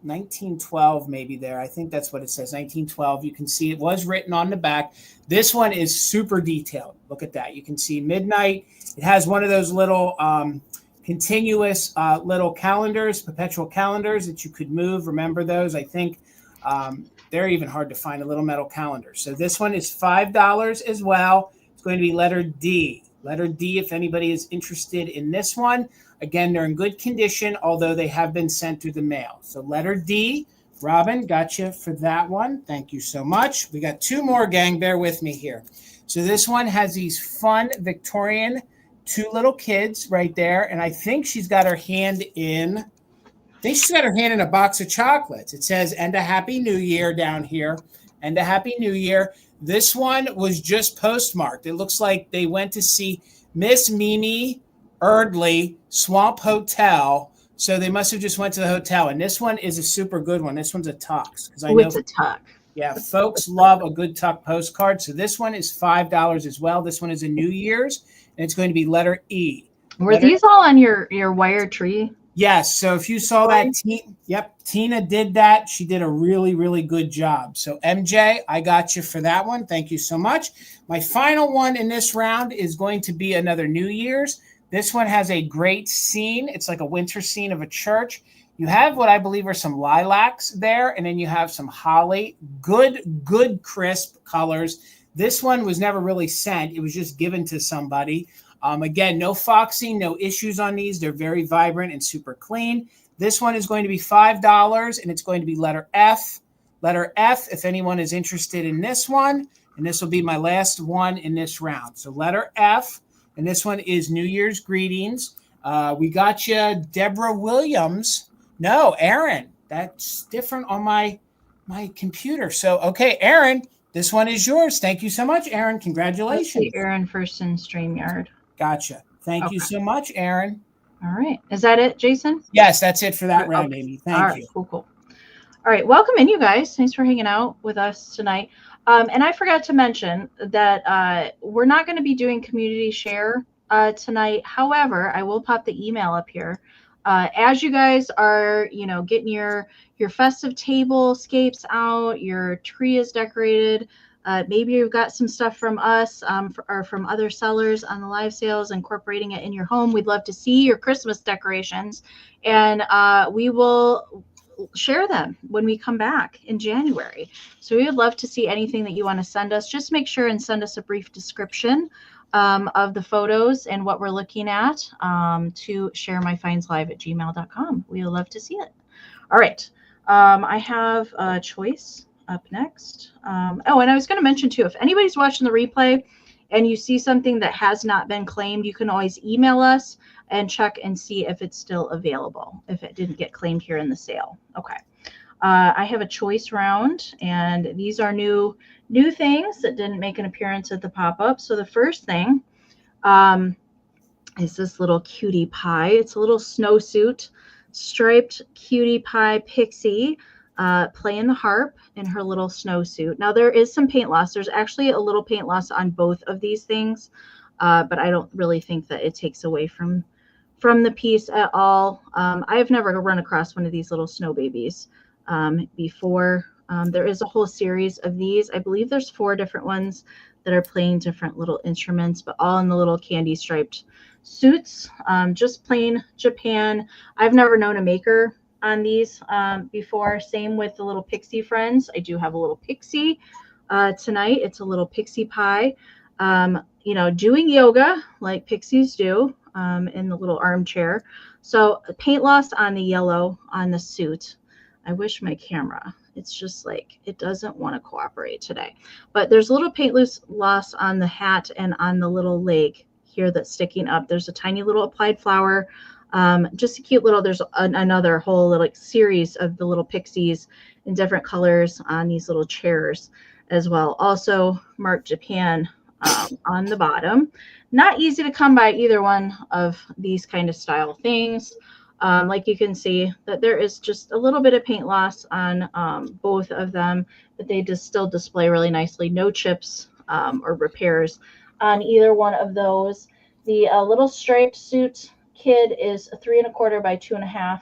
Speaker 1: 1912 maybe there. I think that's what it says, 1912. You can see it was written on the back. This one is super detailed. Look at that. You can see midnight. It has one of those little continuous little calendars, perpetual calendars that you could move. Remember those? I think they're even hard to find, a little metal calendar. So this one is $5 as well. It's going to be letter D. Letter D, if anybody is interested in this one. Again, they're in good condition, although they have been sent through the mail. So letter D, Robin, gotcha for that one. Thank you so much. We got two more, gang. Bear with me here. So this one has these fun Victorian two little kids right there. And I think she's got her hand in, a box of chocolates. It says, and a Happy New Year down here. And a Happy New Year. This one was just postmarked. It looks like they went to see Miss Mimi Erdley Swamp Hotel. So they must have just went to the hotel. And this one is a super good one. This one's a tux. Because I know
Speaker 2: it's a tuck.
Speaker 1: Yeah, folks love a good tuck postcard. So this one is $5 as well. This one is a New Year's, and it's going to be letter E.
Speaker 2: Were these all on your wire tree?
Speaker 1: Yes. So if you saw that, Tina did that. She did a really, really good job. So MJ, I got you for that one. Thank you so much. My final one in this round is going to be another New Year's. This one has a great scene. It's like a winter scene of a church. You have what I believe are some lilacs there, and then you have some holly. Good, crisp colors. This one was never really sent. It was just given to somebody. Again, no foxing, no issues on these. They're very vibrant and super clean. This one is going to be $5, and it's going to be letter F. Letter F, if anyone is interested in this one. And this will be my last one in this round. So letter F, and this one is New Year's greetings. We got you, Deborah Williams. No, Aaron. That's different on my computer. So, okay, Aaron, this one is yours. Thank you so much, Aaron. Congratulations.
Speaker 2: Let's see, Aaron first in StreamYard.
Speaker 1: Gotcha. Thank you so much, Aaron.
Speaker 2: All right. Is that it, Jason?
Speaker 1: Yes, that's it for that round, Amy. Thank you.
Speaker 2: Cool. All right. Welcome in, you guys. Thanks for hanging out with us tonight. And I forgot to mention that we're not going to be doing community share tonight. However, I will pop the email up here. As you guys are, getting your festive tablescapes out, your tree is decorated. Maybe you've got some stuff from us or from other sellers on the live sales, incorporating it in your home. We'd love to see your Christmas decorations, and we will share them when we come back in January. So we would love to see anything that you want to send us. Just make sure and send us a brief description of the photos and what we're looking at to ShareMyFindsLive@gmail.com. We would love to see it. All right. I have a choice up next. And I was going to mention too, if anybody's watching the replay and you see something that has not been claimed, you can always email us and check and see if it's still available, if it didn't get claimed here in the sale. Okay. I have a choice round, and these are new things that didn't make an appearance at the pop-up. So the first thing is this little cutie pie. It's a little snowsuit, striped cutie pie Pixie, playing the harp in her little snowsuit. Now there is some paint loss. There's actually a little paint loss on both of these things, but I don't really think that it takes away from from the piece at all. I've never run across one of these little snow babies before. There is a whole series of these. I believe there's 4 different ones that are playing different little instruments, but all in the little candy striped suits. Just plain Japan. I've never known a maker on these before. Same with the little Pixie friends. I do have a little Pixie tonight. It's a little Pixie pie. You know, doing yoga like Pixies do in the little armchair. So paint loss on the yellow on the suit. I wish my camera, it's just like, it doesn't want to cooperate today. But there's a little paint loss on the hat and on the little leg here that's sticking up. There's a tiny little applied flower. Just a cute little, there's another whole little series of the little pixies in different colors on these little chairs as well. Also marked Japan on the bottom. Not easy to come by either one of these kind of style things. Like you can see that there is just a little bit of paint loss on both of them, but they just still display really nicely. No chips or repairs on either one of those. The little striped suit kid is 3 1/4 by 2 1/2,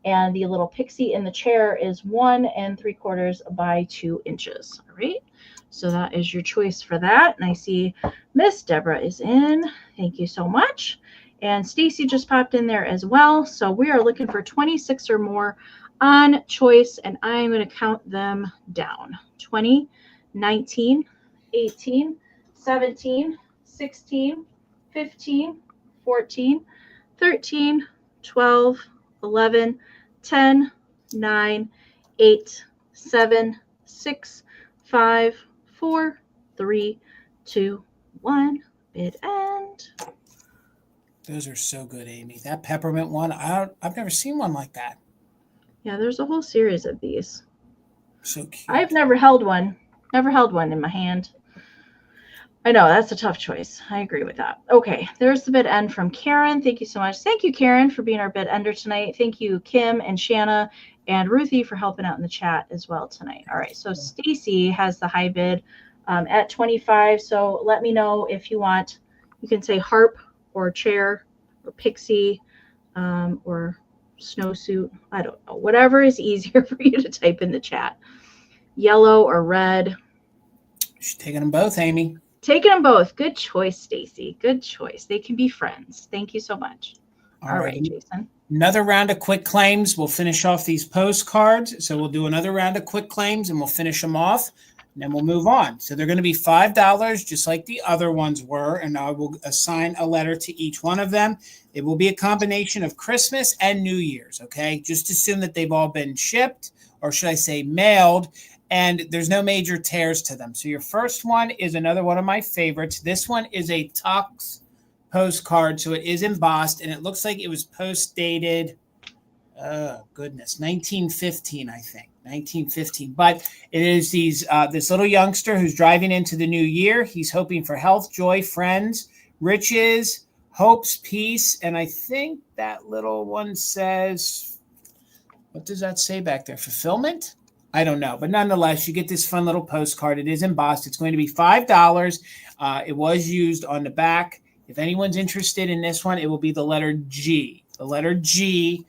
Speaker 2: and the little Pixie in the chair is 1 3/4 by 2 inches. All right, so that is your choice for that. And I see Miss Deborah is in. Thank you so much. And Stacy just popped in there as well. So we are looking for 26 or more on choice, and I'm going to count them down. 20, 19, 18, 17, 16, 15, 14, 13, 12, 11, 10, 9, 8, 7, 6, 5, 4, 3, 2, 1. Bid end.
Speaker 1: Those are so good, Amy. That peppermint one, I've never seen one like that.
Speaker 2: Yeah, there's a whole series of these.
Speaker 1: So cute.
Speaker 2: I've never held one. Never held one in my hand. I know, that's a tough choice. I agree with that. Okay, there's the bid end from Karen. Thank you so much. Thank you, Karen, for being our bid ender tonight. Thank you, Kim and Shanna and Ruthie, for helping out in the chat as well tonight. All right, so Stacy has the high bid at 25. So let me know if you want. You can say harp or chair or Pixie or snowsuit. I don't know. Whatever is easier for you to type in the chat. Yellow or red.
Speaker 1: She's taking them both, Amy.
Speaker 2: Taking them both. Good choice, Stacy. Good choice. They can be friends. Thank you so much. All right, Jason.
Speaker 1: Another round of quick claims. We'll finish off these postcards. So we'll do another round of quick claims and we'll finish them off. And then we'll move on. So they're going to be $5, just like the other ones were. And I will assign a letter to each one of them. It will be a combination of Christmas and New Year's, okay? Just assume that they've all been shipped, or should I say mailed, and there's no major tears to them. So your first one is another one of my favorites. This one is a Tux postcard. So it is embossed, and it looks like it was post-dated, oh, goodness, 1915, I think. 1915, but it is this little youngster who's driving into the new year. He's hoping for health, joy, friends, riches, hopes, peace, and I think that little one says, what does that say back there? Fulfillment? I don't know, but nonetheless, you get this fun little postcard. It is embossed. It's going to be $5. It was used on the back. If anyone's interested in this one, it will be the letter G. The letter G.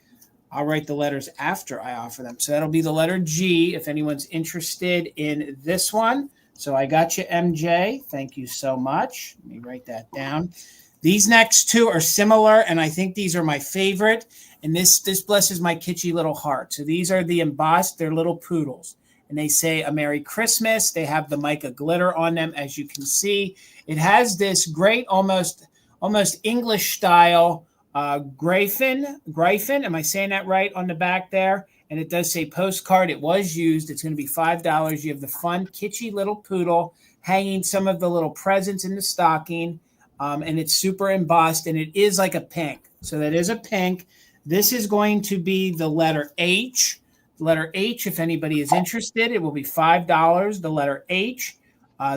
Speaker 1: I'll write the letters after I offer them. So that'll be the letter G if anyone's interested in this one. So I got you, MJ. Thank you so much. Let me write that down. These next two are similar, and I think these are my favorite. And this blesses my kitschy little heart. So these are the embossed. They're little poodles. And they say a Merry Christmas. They have the mica glitter on them, as you can see. It has this great, almost English style Gryphon, am I saying that right, on the back there? And it does say postcard. It was used. It's going to be $5. You have the fun, kitschy little poodle hanging some of the little presents in the stocking. And it's super embossed, and it is like a pink. So that is a pink. This is going to be the letter H. The letter H, if anybody is interested, it will be $5, the letter H.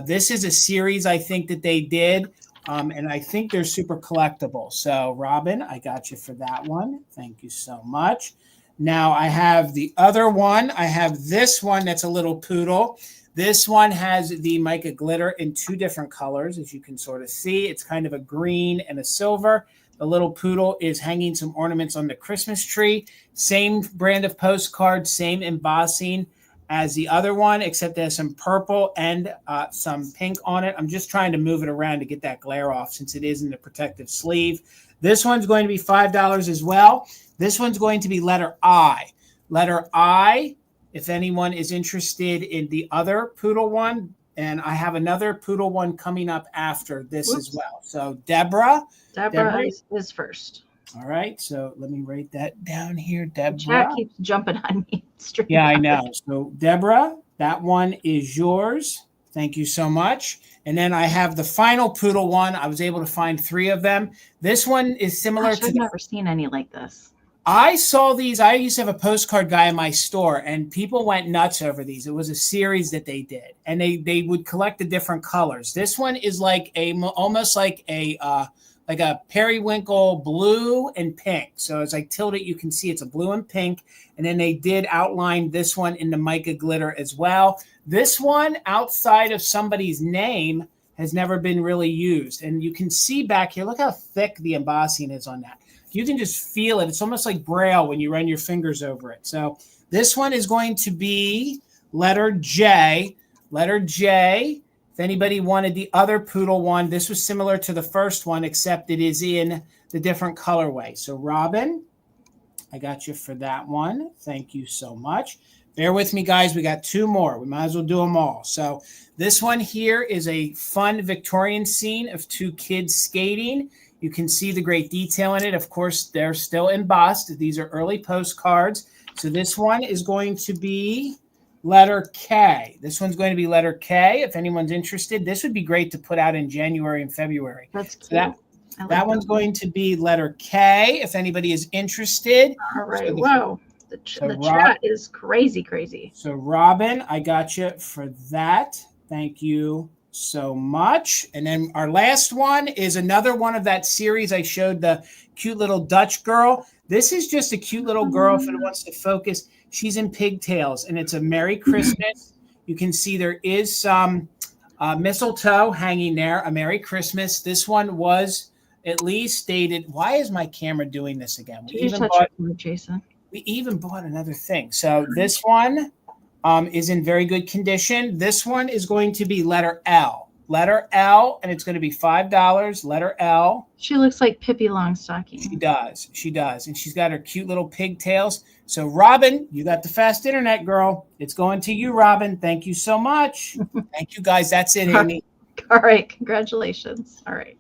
Speaker 1: This is a series, I think, that they did. And I think they're super collectible. So, Robin, I got you for that one. Thank you so much. Now, I have the other one. I have this one that's a little poodle. This one has the mica glitter in 2 different colors, as you can sort of see. It's kind of a green and a silver. The little poodle is hanging some ornaments on the Christmas tree. Same brand of postcard, same embossing as the other one, except there's some purple and some pink on it. I'm just trying to move it around to get that glare off since it is in the protective sleeve. This one's going to be $5 as well. This one's going to be letter I. Letter I, if anyone is interested in the other poodle one, and I have another poodle one coming up after this as well. So Deborah
Speaker 2: is first.
Speaker 1: All right, so let me write that down here. Deborah.
Speaker 2: Chat keeps jumping on me.
Speaker 1: Yeah, I know. So Deborah, that one is yours. Thank you so much. And then I have the final poodle one. I was able to find 3 of them. This one is similar to.
Speaker 2: I've never seen any like this.
Speaker 1: I saw these. I used to have a postcard guy in my store, and people went nuts over these. It was a series that they did, and they would collect the different colors. This one is like almost like a periwinkle blue and pink. So as I tilt it, you can see it's a blue and pink. And then they did outline this one in the mica glitter as well. This one, outside of somebody's name, has never been really used. And you can see back here, look how thick the embossing is on that. You can just feel it. It's almost like Braille when you run your fingers over it. So this one is going to be letter J. Letter J. If anybody wanted the other poodle one, this was similar to the first one, except it is in the different colorway. So Robin, I got you for that one. Thank you so much. Bear with me, guys. We got 2 more. We might as well do them all. So this one here is a fun Victorian scene of 2 kids skating. You can see the great detail in it. Of course, they're still embossed. These are early postcards. So this one is going to be letter K. This one's going to be letter K. If anyone's interested, this would be great to put out in January and February.
Speaker 2: That's cute.
Speaker 1: So that one's going to be letter K. If anybody is interested.
Speaker 2: All right. So whoa. The chat is crazy.
Speaker 1: So Robin, I got you for that. Thank you so much. And then our last one is another one of that series. I showed the cute little Dutch girl. This is just a cute little girl if it wants to focus. She's in pigtails, and it's a Merry Christmas. You can see there is some mistletoe hanging there, a Merry Christmas. This one was at least dated. Why is my camera doing this again?
Speaker 2: Jason.
Speaker 1: We even bought another thing. So this one is in very good condition. This one is going to be letter L. Letter L, and it's going to be $5. Letter L.
Speaker 2: She looks like Pippi Longstocking.
Speaker 1: She does. And she's got her cute little pigtails. So, Robin, you got the fast internet, girl. It's going to you, Robin. Thank you so much. Thank you, guys. That's it, Amy.
Speaker 2: All right. Congratulations. All right.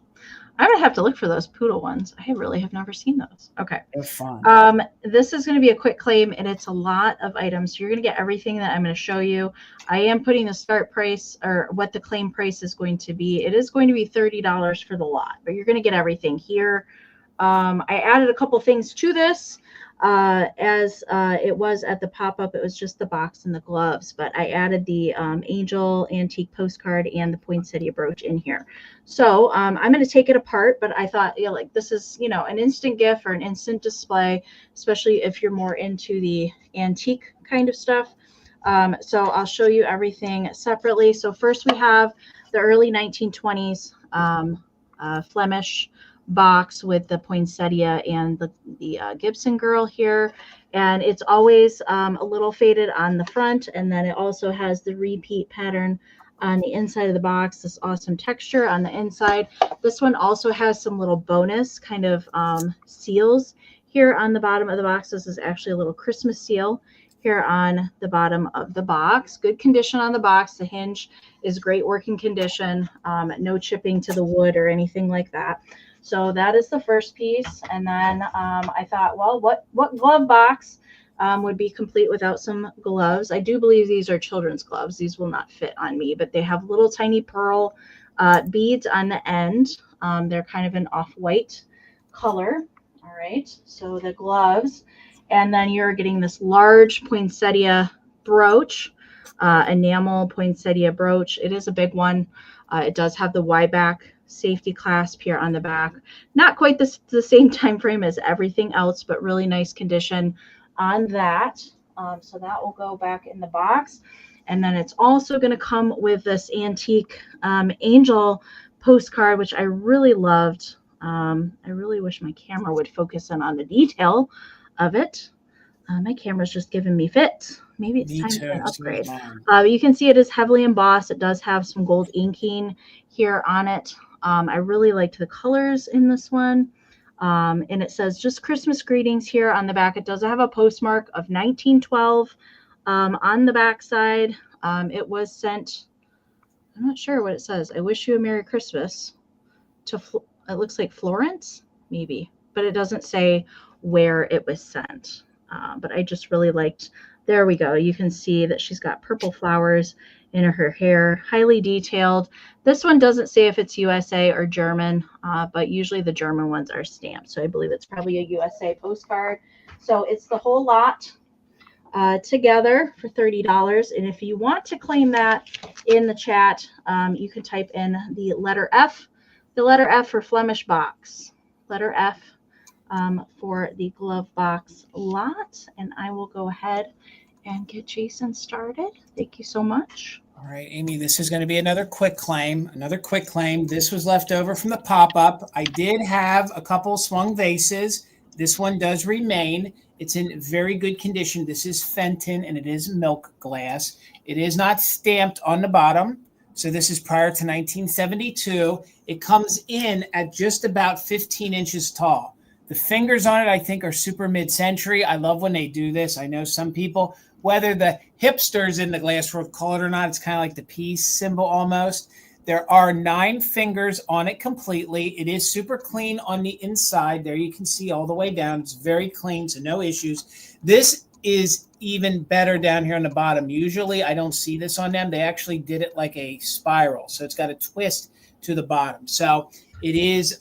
Speaker 2: I'm going to have to look for those poodle ones. I really have never seen those. Okay.
Speaker 1: They're fun.
Speaker 2: This is going to be a quick claim, and it's a lot of items. So you're going to get everything that I'm going to show you. I am putting the start price or what the claim price is going to be. It is going to be $30 for the lot, but you're going to get everything here. I added a couple things to this. As it was at the pop-up, it was just the box and the gloves, but I added the Angel antique postcard and the poinsettia brooch in here. So I'm going to take it apart, but I thought, like this is, an instant gift or an instant display, especially if you're more into the antique kind of stuff. So I'll show you everything separately. So first we have the early 1920s Flemish box with the poinsettia and the Gibson girl here, and it's always a little faded on the front, and then it also has the repeat pattern on the inside of the box, this awesome texture on the inside. This one also has some little bonus kind of seals here on the bottom of the box. This is actually a little Christmas seal here on the bottom of the box. Good condition on the box. The hinge is great working condition, no chipping to the wood or anything like that. So that is the first piece. And then I thought, well, what glove box would be complete without some gloves? I do believe these are children's gloves. These will not fit on me, but they have little tiny pearl beads on the end. They're kind of an off-white color. All right, so the gloves. And then you're getting this large poinsettia brooch, enamel poinsettia brooch. It is a big one. It does have the Y-back safety clasp here on the back. Not quite the same time frame as everything else, but really nice condition on that. So that will go back in the box. And then it's also going to come with this antique angel postcard, which I really loved. I really wish my camera would focus in on the detail of it. My camera's just giving me fits. Maybe it's time for an upgrade. You can see it is heavily embossed. It does have some gold inking here on it. I really liked the colors in this one. And it says just Christmas greetings here on the back. It does have a postmark of 1912 on the back side. It was sent, I'm not sure what it says. I wish you a Merry Christmas to, it looks like Florence, maybe, but it doesn't say where it was sent. But I just really liked, there we go. You can see that she's got purple flowers in her hair, highly detailed. This one doesn't say if it's USA or German, but usually the German ones are stamped. So I believe it's probably a USA postcard. So it's the whole lot together for $30. And if you want to claim that in the chat, you can type in the letter F for Flemish box, letter F for the glove box lot. And I will go ahead and get Jason started. Thank you so much.
Speaker 1: All right, Amy, this is going to be another quick claim. This was left over from the pop-up. I did have a couple swung vases. This one does remain. It's in very good condition. This is Fenton, and it is milk glass. It is not stamped on the bottom. So this is prior to 1972. It comes in at just about 15 inches tall. The fingers on it, I think, are super mid-century. I love when they do this. I know some people, whether the hipsters in the glass world call it or not, it's kind of like the peace symbol almost. There are 9 fingers on it completely. It is super clean on the inside. There you can see all the way down. It's very clean, so no issues. This is even better down here on the bottom. Usually I don't see this on them. They actually did it like a spiral. So it's got a twist to the bottom. So it is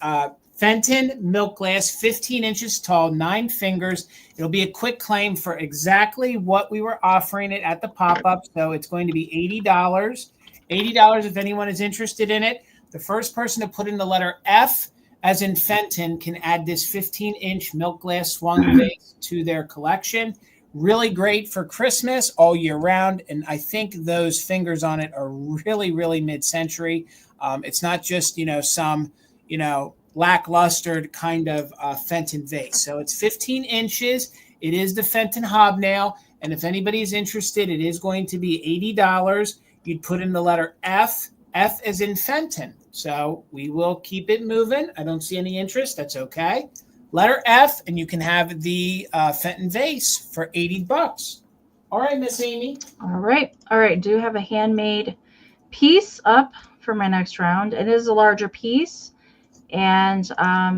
Speaker 1: Fenton milk glass, 15 inches tall, 9 fingers. It'll be a quick claim for exactly what we were offering it at the pop-up. So it's going to be $80. $80 if anyone is interested in it. The first person to put in the letter F, as in Fenton, can add this 15-inch milk glass swung vase to their collection. Really great for Christmas all year round. And I think those fingers on it are really, really mid-century. It's not just, some, lackluster kind of Fenton vase. So it's 15 inches. It is the Fenton hobnail. And if anybody's interested, it is going to be $80. You'd put in the letter F. F as in Fenton. So we will keep it moving. I don't see any interest. That's okay. Letter F, and you can have the Fenton vase for $80. All right, Miss Amy.
Speaker 2: All right. Do have a handmade piece up for my next round. It is a larger piece, and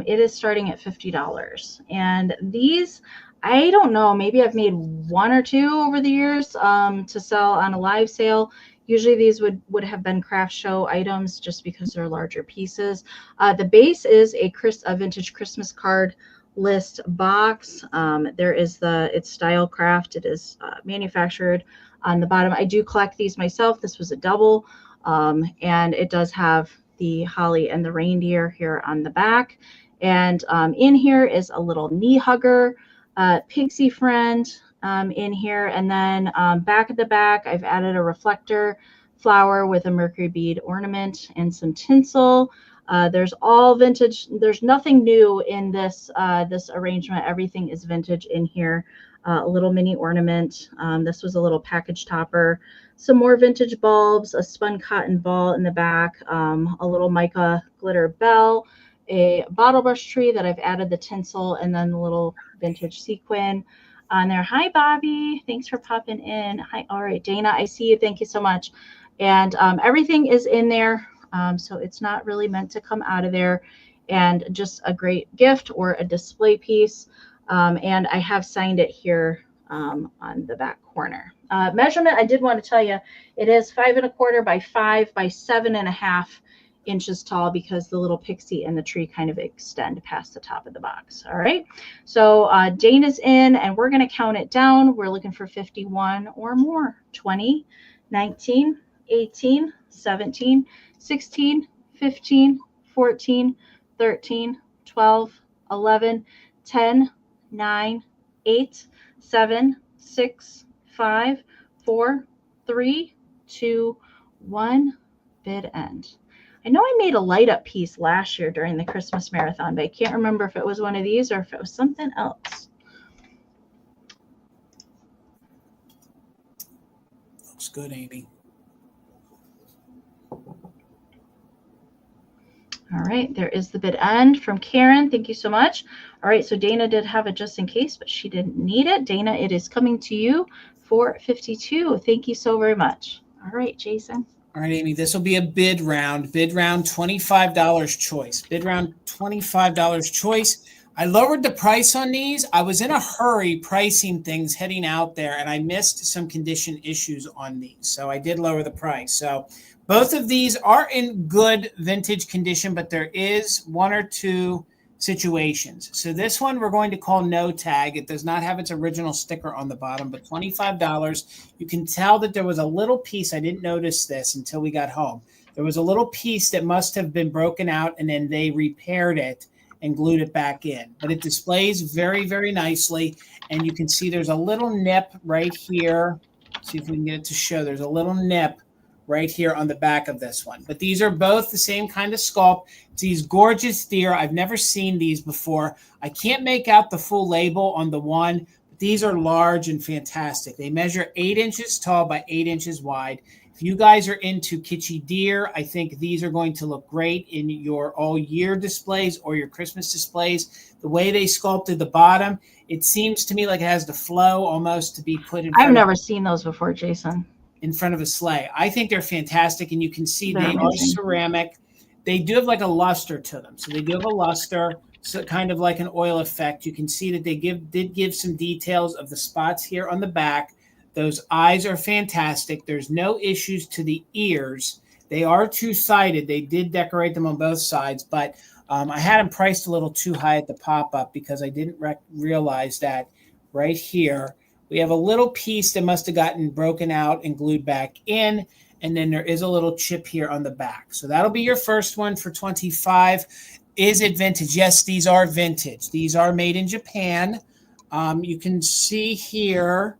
Speaker 2: it is starting at $50. And these, I don't know, maybe I've made 1 or 2 over the years to sell on a live sale. Usually these would have been craft show items just because they're larger pieces. The base is a vintage Christmas card list box. There is it's style craft. It is manufactured on the bottom. I do collect these myself. This was a double, and it does have the holly and the reindeer here on the back. And in here is a little knee hugger, Pixie friend in here. And then back at the back, I've added a reflector flower with a mercury bead ornament and some tinsel. There's all vintage. There's nothing new in this arrangement. Everything is vintage in here. A little mini ornament. This was a little package topper. Some more vintage bulbs, a spun cotton ball in the back, a little mica glitter bell, a bottle brush tree that I've added the tinsel, and then the little vintage sequin on there. Hi, Bobby. Thanks for popping in. Hi. All right, Dana, I see you. Thank you so much. And everything is in there. So it's not really meant to come out of there, and just a great gift or a display piece. And I have signed it here on the back corner. Measurement, I did want to tell you, it is 5 1/4 by 5 by 7 1/2 inches tall, because the little pixie and the tree kind of extend past the top of the box. All right. So Dana's in, and we're going to count it down. We're looking for 51 or more. 20, 19, 18, 17, 16, 15, 14, 13, 12, 11, 10, 9, 8, 7, 6, 5, 4, 3, 2, 1. Bid end. I know I made a light up piece last year during the Christmas marathon, but I can't remember if it was one of these or if it was something else.
Speaker 1: Looks good, Amie.
Speaker 2: All right, there is the bid end from Karen. Thank you so much. All right, so Dana did have it just in case, but she didn't need it. Dana, it is coming to you for $52. Thank you so very much. All right, Jason.
Speaker 1: All right, Amie, this will be a bid round. Bid round, $25 choice. Bid round, $25 choice. I lowered the price on these. I was in a hurry pricing things heading out there, and I missed some condition issues on these. So I did lower the price. So both of these are in good vintage condition, but there is one or two situations. So this one we're going to call no tag. It does not have its original sticker on the bottom, but $25. You can tell that there was a little piece. I didn't notice this until we got home. There was a little piece that must have been broken out, and then they repaired it and glued it back in. But it displays very, very nicely. And you can see there's a little nip right here. See if we can get it to show. There's a little nip right here on the back of this one. But these are both the same kind of sculpt. It's these gorgeous deer. I've never seen these before. I can't make out the full label on the one, but these are large and fantastic. They measure 8 inches tall by 8 inches wide. If you guys are into kitschy deer, I think these are going to look great in your all year displays or your Christmas displays. The way they sculpted the bottom, it seems to me like it has the flow almost to be put in front
Speaker 2: I've never seen those before, Jason.
Speaker 1: In front of a sleigh. I think they're fantastic, and you can see
Speaker 2: They're
Speaker 1: they
Speaker 2: amazing.
Speaker 1: are ceramic. They do have like a luster to them. So they do have a luster, so kind of like an oil effect. You can see that they did give some details of the spots here on the back. Those eyes are fantastic. There's no issues to the ears. They are two-sided. They did decorate them on both sides, but I had them priced a little too high at the pop-up because I didn't realize that right here, we have a little piece that must have gotten broken out and glued back in, and then there is a little chip here on the back. So that'll be your first one for $25. Is it vintage? Yes, these are vintage. These are made in Japan. You can see here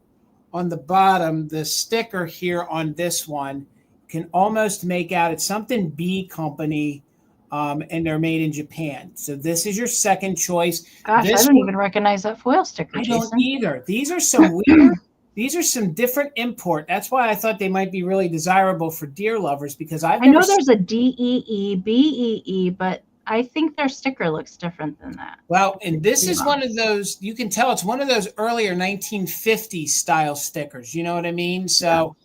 Speaker 1: on the bottom, the sticker here on this one can almost make out it's something B company, and they're made in Japan. So this is your second choice.
Speaker 2: Gosh, I don't even recognize that foil sticker,
Speaker 1: I
Speaker 2: Jason.
Speaker 1: don't either. These are some weird, these are some different import. That's why I thought they might be really desirable for deer lovers, because I
Speaker 2: know there's a DEE, BEE, but I think their sticker looks different than that.
Speaker 1: Well, and this is one of those, you can tell it's one of those earlier 1950s style stickers. You know what I mean? So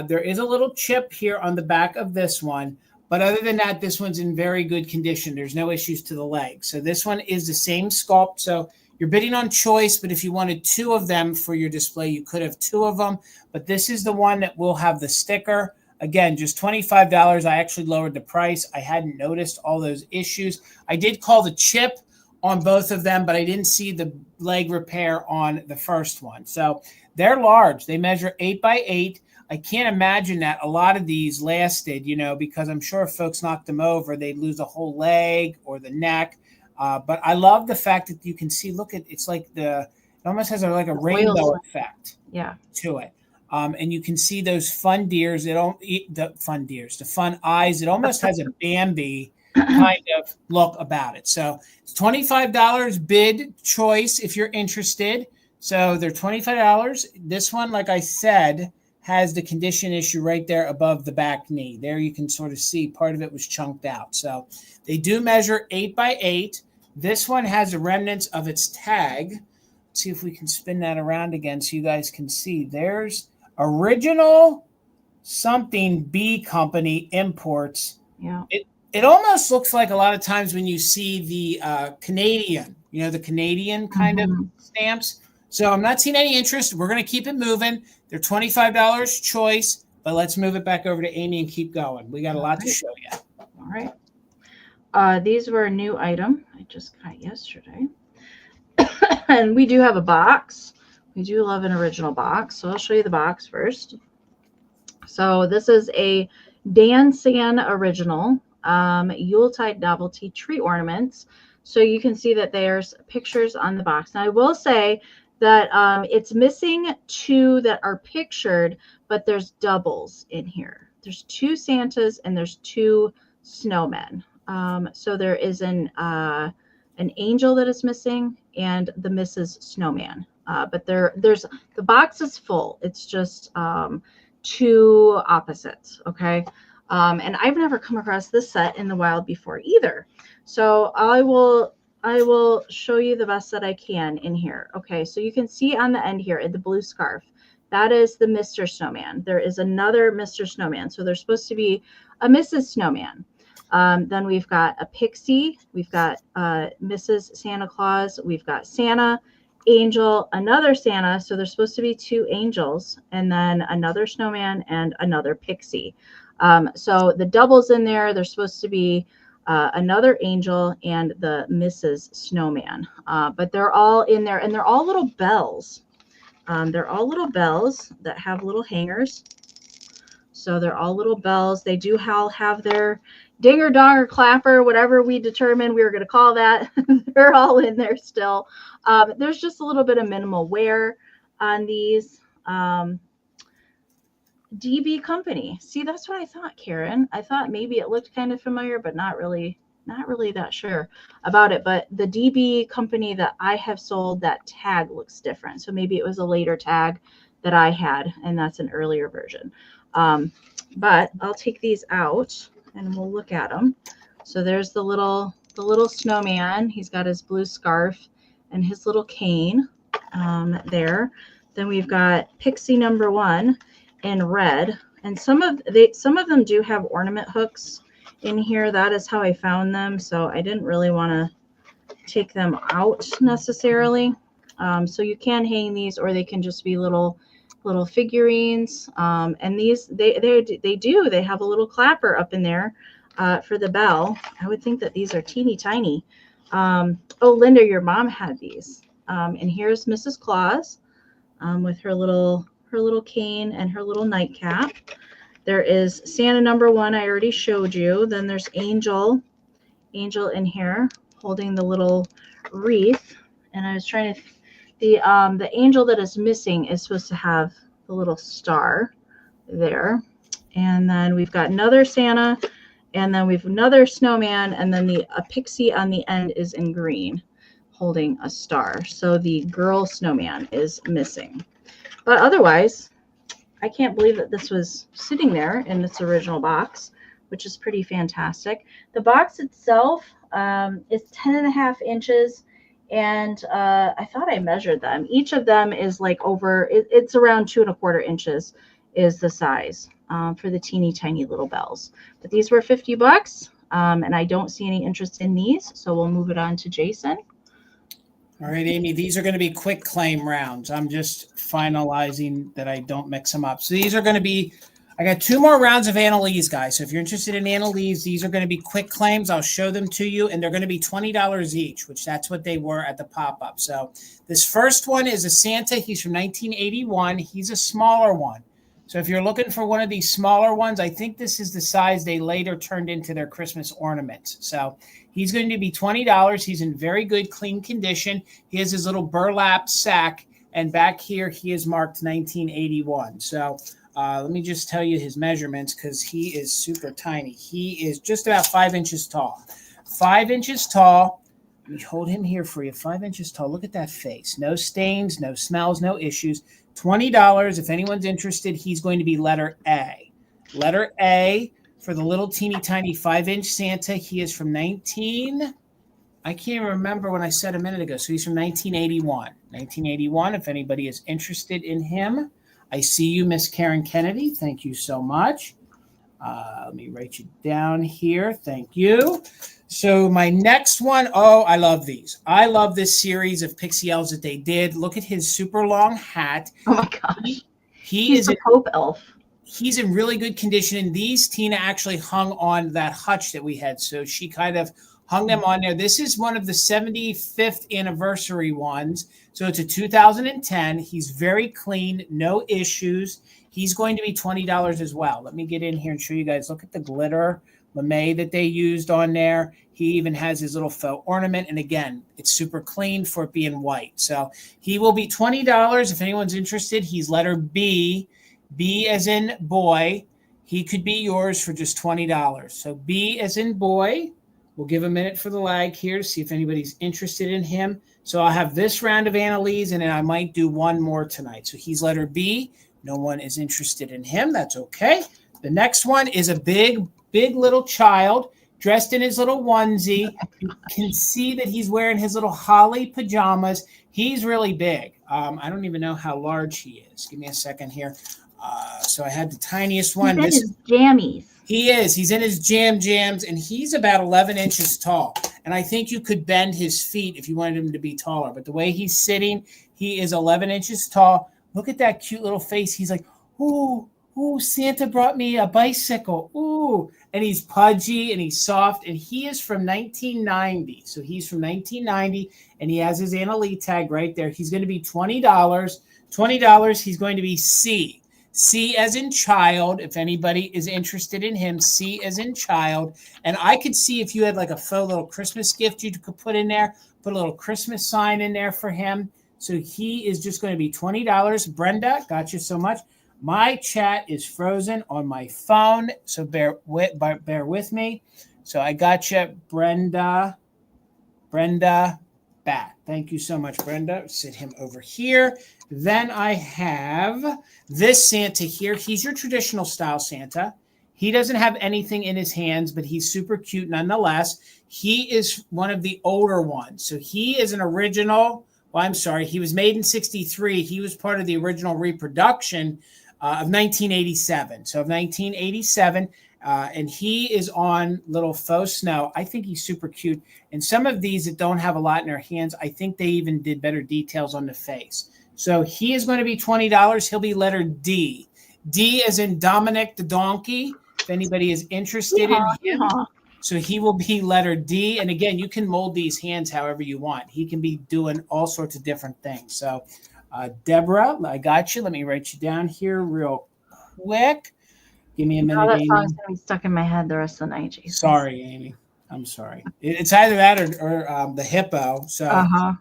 Speaker 1: there is a little chip here on the back of this one. But other than that, this one's in very good condition. There's no issues to the leg. So this one is the same sculpt. So you're bidding on choice, but if you wanted 2 of them for your display, you could have 2 of them. But this is the one that will have the sticker. Again, just $25. I actually lowered the price. I hadn't noticed all those issues. I did call the chip on both of them, but I didn't see the leg repair on the first one. So they're large. They measure 8 by 8. I can't imagine that a lot of these lasted, because I'm sure if folks knocked them over, they'd lose a whole leg or the neck. But I love the fact that you can see, look at, it's like it almost has like a rainbow effect to it. And you can see those fun deers. The fun eyes. It almost has a Bambi kind of look about it. So it's $25 bid choice if you're interested. So they're $25. This one, like I said, has the condition issue right there above the back knee. There you can sort of see part of it was chunked out. So they do measure 8 by 8. This one has the remnants of its tag. Let's see if we can spin that around again so you guys can see. There's original something B company imports.
Speaker 2: Yeah.
Speaker 1: It almost looks like a lot of times when you see the Canadian, the Canadian kind of stamps. So I'm not seeing any interest. We're going to keep it moving. They're $25 choice, but let's move it back over to Amie and keep going. We got a lot to show you.
Speaker 2: All right. These were a new item I just got yesterday. And we do have a box. We do love an original box. So I'll show you the box first. So this is a Dan San original Yuletide novelty tree ornaments. So you can see that there's pictures on the box. Now I will say that it's missing 2 that are pictured, but there's doubles in here. There's 2 Santas and there's 2 snowmen. So there is an angel that is missing and the Mrs. Snowman. But there's the box is full. It's just two opposites. Okay. And I've never come across this set in the wild before either. So I will show you the best that I can in here. Okay. So you can see on the end here in the blue scarf, that is the Mr. Snowman. There is another Mr. Snowman. So there's supposed to be a Mrs. Snowman. Then we've got a Pixie. We've got Mrs. Santa Claus. We've got Santa, Angel, another Santa. So there's supposed to be two angels, and then another snowman and another Pixie. So the doubles in there, there's supposed to be another angel and the Mrs. Snowman. But they're all in there, and they're all little bells. They're all little bells that have little hangers. So they're all little bells. They do all have their dinger, donger, clapper, whatever we determined we were going to call that. They're all in there still. There's just a little bit of minimal wear on these. DB Company. See, that's what I thought, Karen. I thought maybe it looked kind of familiar, but not really that sure about it. But the DB Company that I have sold, that tag looks different. So maybe it was a later tag that I had, and that's an earlier version. But I'll take these out and we'll look at them. So there's the little snowman. He's got his blue scarf and his little cane there. Then we've got Pixie number 1 in red, and some of them do have ornament hooks in here. That is how I found them, so I didn't really want to take them out necessarily. So you can hang these, or they can just be little figurines. And these they have a little clapper up in there for the bell. I would think that these are teeny tiny. Oh, Linda, your mom had these. And here's Mrs. Claus with her little cane and her little nightcap. There is Santa number 1, I already showed you. Then there's Angel in here holding the little wreath. And I was trying to, the angel that is missing is supposed to have the little star there. And then we've got another Santa, and then we've another snowman, and then a Pixie on the end is in green holding a star. So the girl snowman is missing. But otherwise, I can't believe that this was sitting there in its original box, which is pretty fantastic. The box itself is 10.5 inches, and I thought I measured them. Each of them is like it's around 2.25 inches is the size for the teeny tiny little bells. But these were $50, and I don't see any interest in these, so we'll move it on to Jason.
Speaker 1: All right, Amy, these are going to be quick claim rounds. I'm just finalizing that I don't mix them up. So these are going to be, I got 2 more rounds of Annalee's, guys. So if you're interested in Annalee's, these are going to be quick claims. I'll show them to you, and they're going to be $20 each, which that's what they were at the pop-up. So this first one is a Santa. He's from 1981. He's a smaller one. So if you're looking for one of these smaller ones, I think this is the size they later turned into their Christmas ornaments. So he's going to be $20. He's in very good, clean condition. He has his little burlap sack, and back here he is marked 1981. So let me just tell you his measurements, because he is super tiny. He is just about 5 inches tall. 5 inches tall. Let me hold him here for you. 5 inches tall. Look at that face. No stains, no smells, no issues. $20. If anyone's interested, he's going to be letter A. Letter A for the little teeny tiny 5-inch Santa. He is from I can't remember when I said a minute ago. So he's from 1981. 1981, if anybody is interested in him. I see you, Miss Karen Kennedy. Thank you so much. Let me write you down here. Thank you. So my next one, I love these. I love this series of Pixie elves that they did. Look at his super long hat.
Speaker 2: Oh my gosh.
Speaker 1: He's
Speaker 2: a Pope elf.
Speaker 1: He's in really good condition. And these Tina actually hung on that hutch that we had. So she kind of hung them on there. This is one of the 75th anniversary ones. So it's a 2010. He's very clean, no issues. He's going to be $20 as well. Let me get in here and show you guys. Look at the glitter lame that they used on there. He even has his little faux ornament. And again, it's super clean for it being white. So he will be $20. If anyone's interested, he's letter B. B as in boy. he could be yours for just $20. So B as in boy. We'll give a minute for the lag here to see if anybody's interested in him. So I'll have this round of Annalee's, and then I might do one more tonight. So he's letter B. No one is interested in him. That's okay. The next one is a big little child dressed in his little onesie. You can see that he's wearing his little holly pajamas. He's really big. I don't even know how large he is. Give me a second here. So I had the tiniest one.
Speaker 2: He's in his jammies.
Speaker 1: He is. He's in his jams, and he's about 11 inches tall. And I think you could bend his feet if you wanted him to be taller. But the way he's sitting, he is 11 inches tall. Look at that cute little face. He's like, ooh, Santa brought me a bicycle. Ooh. And he's pudgy and he's soft. And he is from 1990. So he's from 1990. And he has his Annalee tag right there. He's going to be $20. $20. He's going to be C. C as in child, if anybody is interested in him, C as in child. And I could see if you had like a faux little Christmas gift you could put in there, put a little Christmas sign in there for him. So he is just going to be $20. Brenda, got you so much. My chat is frozen on my phone, so bear with me. So I got you, Brenda Bat. Thank you so much, Brenda. Sit him over here. Then I have this Santa here. He's your traditional style Santa. He doesn't have anything in his hands, but he's super cute nonetheless. He is one of the older ones. So he is an original. Well, I'm sorry. He was made in 1963. He was part of the original reproduction of 1987. So of 1987. And he is on little faux snow. I think he's super cute. And some of these that don't have a lot in their hands, I think they even did better details on the face. So he is going to be $20. He'll be letter D. D as in Dominic the donkey, if anybody is interested in him. So he will be letter D. And again, you can mold these hands however you want. He can be doing all sorts of different things. So Deborah, I got you. Let me write you down here real quick. Give me a minute.
Speaker 2: That song's going to be stuck in my head the rest of the night, Jason.
Speaker 1: Sorry, Amy. I'm sorry. It's either that or the hippo. So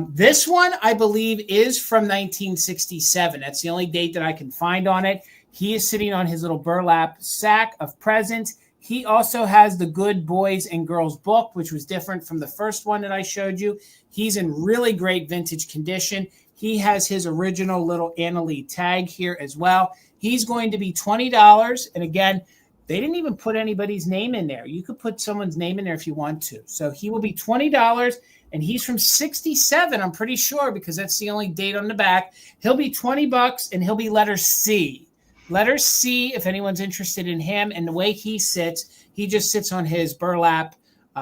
Speaker 1: this one, I believe, is from 1967. That's the only date that I can find on it. He is sitting on his little burlap sack of presents. He also has the Good Boys and Girls book, which was different from the first one that I showed you. He's in really great vintage condition. He has his original little Annalee tag here as well. He's going to be $20. And again, they didn't even put anybody's name in there. You could put someone's name in there if you want to. So he will be $20. And he's from 67, I'm pretty sure, because that's the only date on the back. He'll be $20 and he'll be letter C. Letter C, if anyone's interested in him. And the way he sits, he just sits on his burlap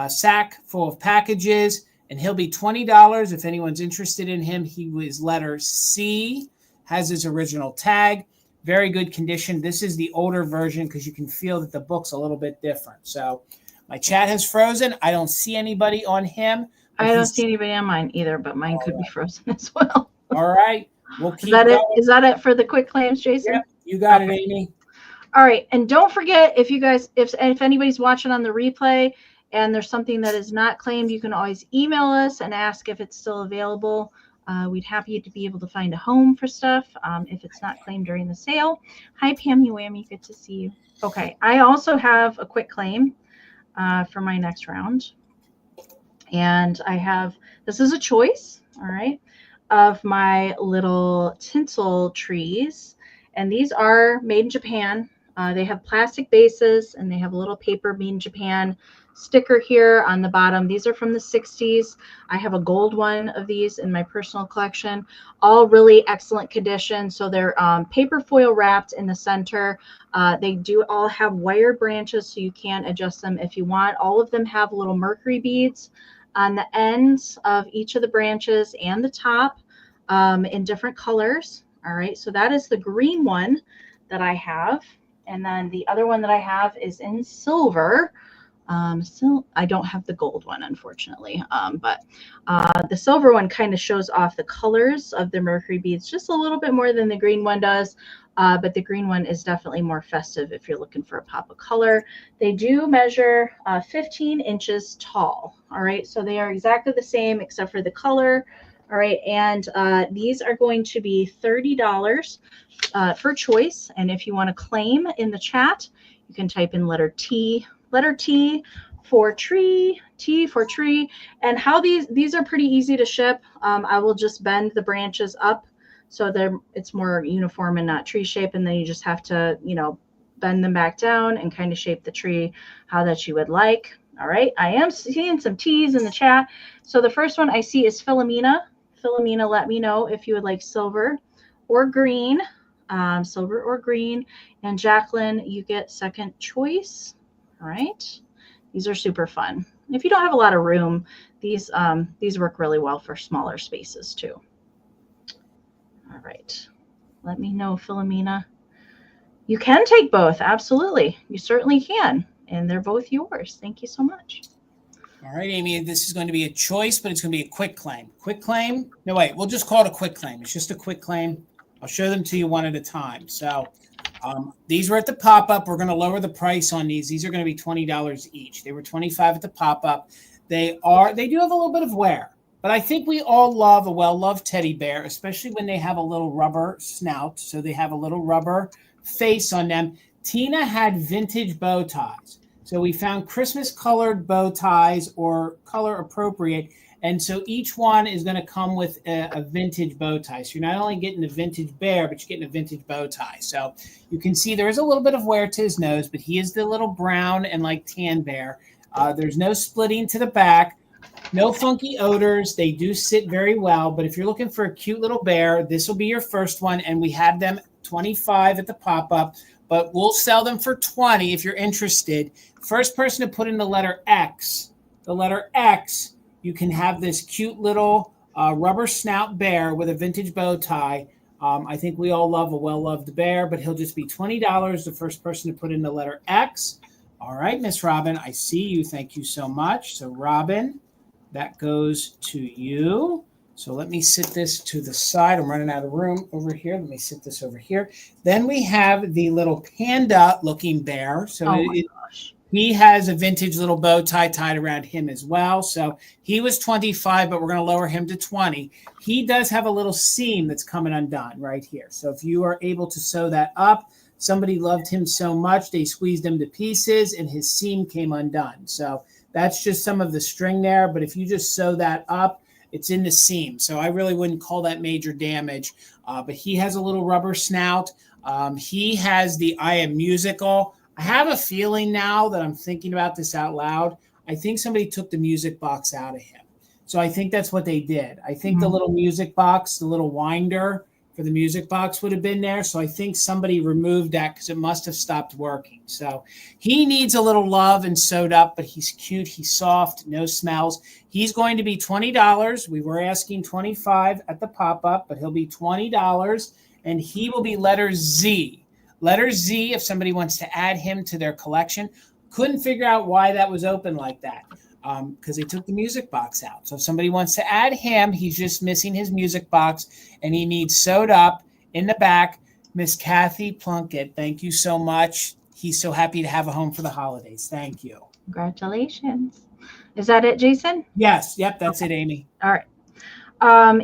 Speaker 1: sack full of packages. And he'll be $20 if anyone's interested in him. He was letter C, has his original tag. Very good condition. This is the older version because you can feel that the book's a little bit different. So my chat has frozen. I don't see anybody on him.
Speaker 2: I don't see anybody on mine either, but mine could be frozen as well.
Speaker 1: All right. We'll keep
Speaker 2: going. Is that it for the quick claims, Jason?
Speaker 1: Yep, you got it, Amy.
Speaker 2: All right. And don't forget, if you guys, if anybody's watching on the replay and there's something that is not claimed, you can always email us and ask if it's still available. We'd happy to be able to find a home for stuff if it's not claimed during the sale. Hi, Pammy Whammy. Good to see you. Okay. I also have a quick claim for my next round. And I have, this is a choice, all right, of my little tinsel trees. And these are made in Japan. They have plastic bases and they have a little paper made in Japan sticker here on the bottom. These are from the 60s. I have a gold one of these in my personal collection. All really excellent condition. So they're paper foil wrapped in the center. They do all have wire branches so you can adjust them if you want. All of them have little mercury beads on the ends of each of the branches and the top in different colors. All right, so that is the green one that I have. And then the other one that I have is in silver. Still, I don't have the gold one, unfortunately, but the silver one kind of shows off the colors of the mercury beads just a little bit more than the green one does, but the green one is definitely more festive if you're looking for a pop of color. They do measure 15 inches tall, all right, so they are exactly the same except for the color All right, and these are going to be $30 for choice. And if you want to claim in the chat, you can type in letter T for tree, T for tree. And how these are pretty easy to ship. I will just bend the branches up so it's more uniform and not tree shape. And then you just have to, bend them back down and kind of shape the tree how that you would like. All right, I am seeing some T's in the chat. So the first one I see is Philomena. Philomena, let me know if you would like silver or green. Silver or green. And Jacqueline, you get second choice. All right. These are super fun. If you don't have a lot of room, these work really well for smaller spaces too. All right. Let me know, Philomena. You can take both. Absolutely. You certainly can. And they're both yours. Thank you so much.
Speaker 1: All right, Amy, this is going to be a choice, but it's going to be a quick claim. Quick claim? No, wait, we'll just call it a quick claim. It's just a quick claim. I'll show them to you one at a time. So these were at the pop-up. We're going to lower the price on these. These are going to be $20 each. They were $25 at the pop-up. They do have a little bit of wear, but I think we all love a well-loved teddy bear, especially when they have a little rubber snout. So they have a little rubber face on them. Tina had vintage bow ties. So we found Christmas colored bow ties or color appropriate. And so each one is going to come with a vintage bow tie. So you're not only getting a vintage bear, but you're getting a vintage bow tie. So you can see there is a little bit of wear to his nose, but he is the little brown and like tan bear. There's no splitting to the back, no funky odors. They do sit very well. But if you're looking for a cute little bear, this will be your first one. And we have them 25 at the pop-up, but we'll sell them for 20 if you're interested. First person to put in the letter X, you can have this cute little rubber snout bear with a vintage bow tie. I think we all love a well-loved bear, but he'll just be $20, the first person to put in the letter X. All right, Miss Robin, I see you. Thank you so much. So Robin, that goes to you. So let me sit this to the side. I'm running out of room over here. Let me sit this over here. Then we have the little panda-looking bear. So he has a vintage little bow tie tied around him as well. So he was 25, but we're going to lower him to 20. He does have a little seam that's coming undone right here. So if you are able to sew that up, somebody loved him so much, they squeezed him to pieces and his seam came undone. So that's just some of the string there. But if you just sew that up, it's in the seam. So I really wouldn't call that major damage. But he has a little rubber snout. He has the I Am Musical. I have a feeling now that I'm thinking about this out loud. I think somebody took the music box out of him. So I think that's what they did. I think the little music box, the little winder for the music box would have been there. So I think somebody removed that because it must have stopped working. So he needs a little love and sewed up, but he's cute. He's soft, no smells. He's going to be $20. We were asking $25 at the pop-up, but he'll be $20, and he will be letter Z. Letter Z, if somebody wants to add him to their collection. Couldn't figure out why that was open like that because they took the music box out. So if somebody wants to add him, he's just missing his music box, and he needs sewed up in the back. Miss Kathy Plunkett, thank you so much. He's so happy to have a home for the holidays. Thank you.
Speaker 2: Congratulations. Is that it, Jason?
Speaker 1: Yes. Yep. That's it, Amy.
Speaker 2: All right.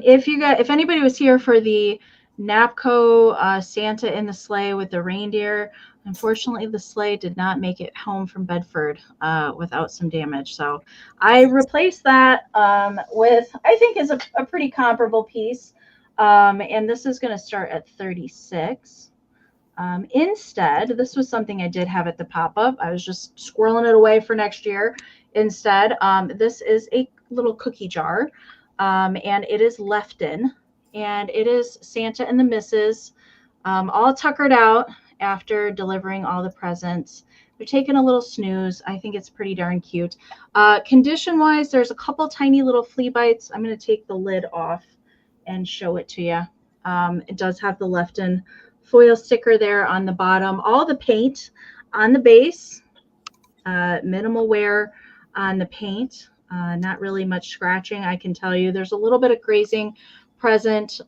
Speaker 2: If anybody was here for the Napco Santa in the sleigh with the reindeer, unfortunately the sleigh did not make it home from Bedford without some damage. So I replaced that with, I think is a pretty comparable piece. And this is going to start at 36. Instead, this was something I did have at the pop-up. I was just squirreling it away for next year. Instead, this is a little cookie jar, and it is Lefton, and it is Santa and the Misses, all tuckered out after delivering all the presents. They're taking a little snooze. I think it's pretty darn cute. Condition-wise, there's a couple tiny little flea bites. I'm going to take the lid off and show it to you. It does have the Lefton foil sticker there on the bottom. All the paint on the base, minimal wear on the paint, not really much scratching. I can tell you there's a little bit of grazing present.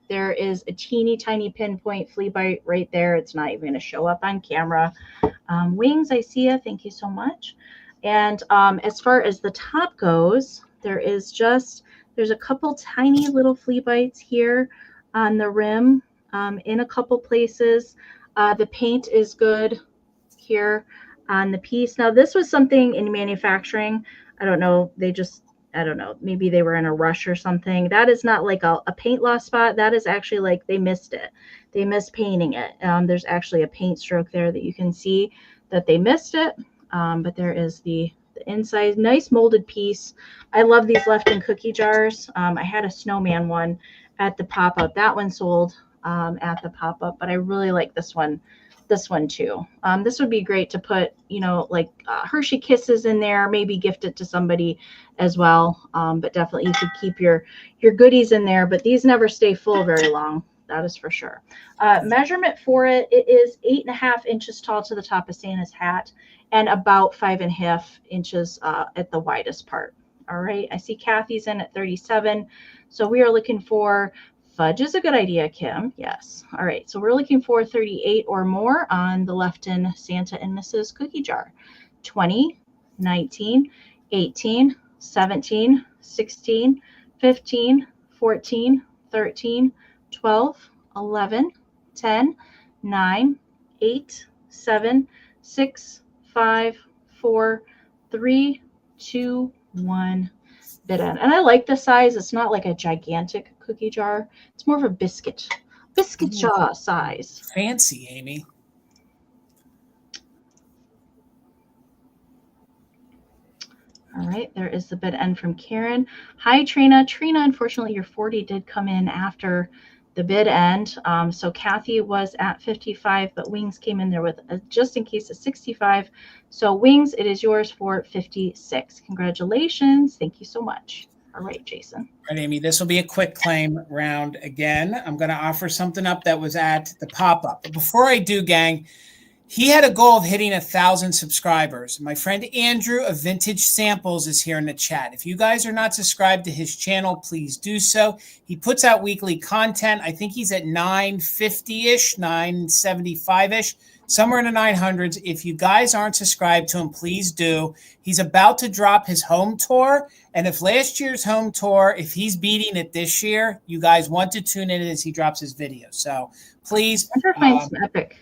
Speaker 2: There is a teeny tiny pinpoint flea bite right there. It's not even going to show up on camera. Wings, I see you. Thank you so much. And as far as the top goes, there is just There's a couple tiny little flea bites here on the rim in a couple places. The paint is good here on the piece. Now, this was something in manufacturing. I don't know. I don't know. Maybe they were in a rush or something. That is not like a paint loss spot. That is actually like they missed it. They missed painting it. There's actually a paint stroke there that you can see that they missed it. But there is the inside. Nice molded piece. I love these Lefton cookie jars. I had a snowman one at the pop-up. That one sold at the pop-up, but I really like this one too. This would be great to put, you know, like Hershey Kisses in there, maybe gift it to somebody as well. But definitely you could keep your goodies in there, but these never stay full very long. That is for sure. Measurement for it is 8.5 inches tall to the top of Santa's hat and about 5.5 inches at the widest part. All right. I see Kathy's in at 37. So we are looking for fudge is a good idea, Kim. Yes. All right. So we're looking for 38 or more on the Lefton Santa and Mrs. cookie jar. 20, 19, 18, 17, 16, 15, 14, 13, 12, 11, 10, 9, 8, 7, 6, 5, 4, 3, 2, 1. Bid end. And I like the size. It's not like a gigantic cookie jar. It's more of a biscuit jar size.
Speaker 1: Fancy, Amy.
Speaker 2: All right, there is the bid end from Karen. Hi, Trina. Trina, unfortunately, your 40 did come in after the bid end. So Kathy was at 55, but Wings came in there with just in case a 65. So Wings, it is yours for 56. Congratulations. Thank you so much. All right, Jason.
Speaker 1: All right, Amy, this will be a quick claim round again. I'm going to offer something up that was at the pop-up. But before I do, gang, he had a goal of hitting 1,000 subscribers. My friend Andrew of Vintage Samples is here in the chat. If you guys are not subscribed to his channel, please do so. He puts out weekly content. I think he's at 950-ish, 975-ish, somewhere in the 900s. If you guys aren't subscribed to him, please do. He's about to drop his home tour. And if last year's home tour, if he's beating it this year, you guys want to tune in as he drops his video. So please.
Speaker 2: Andrew finds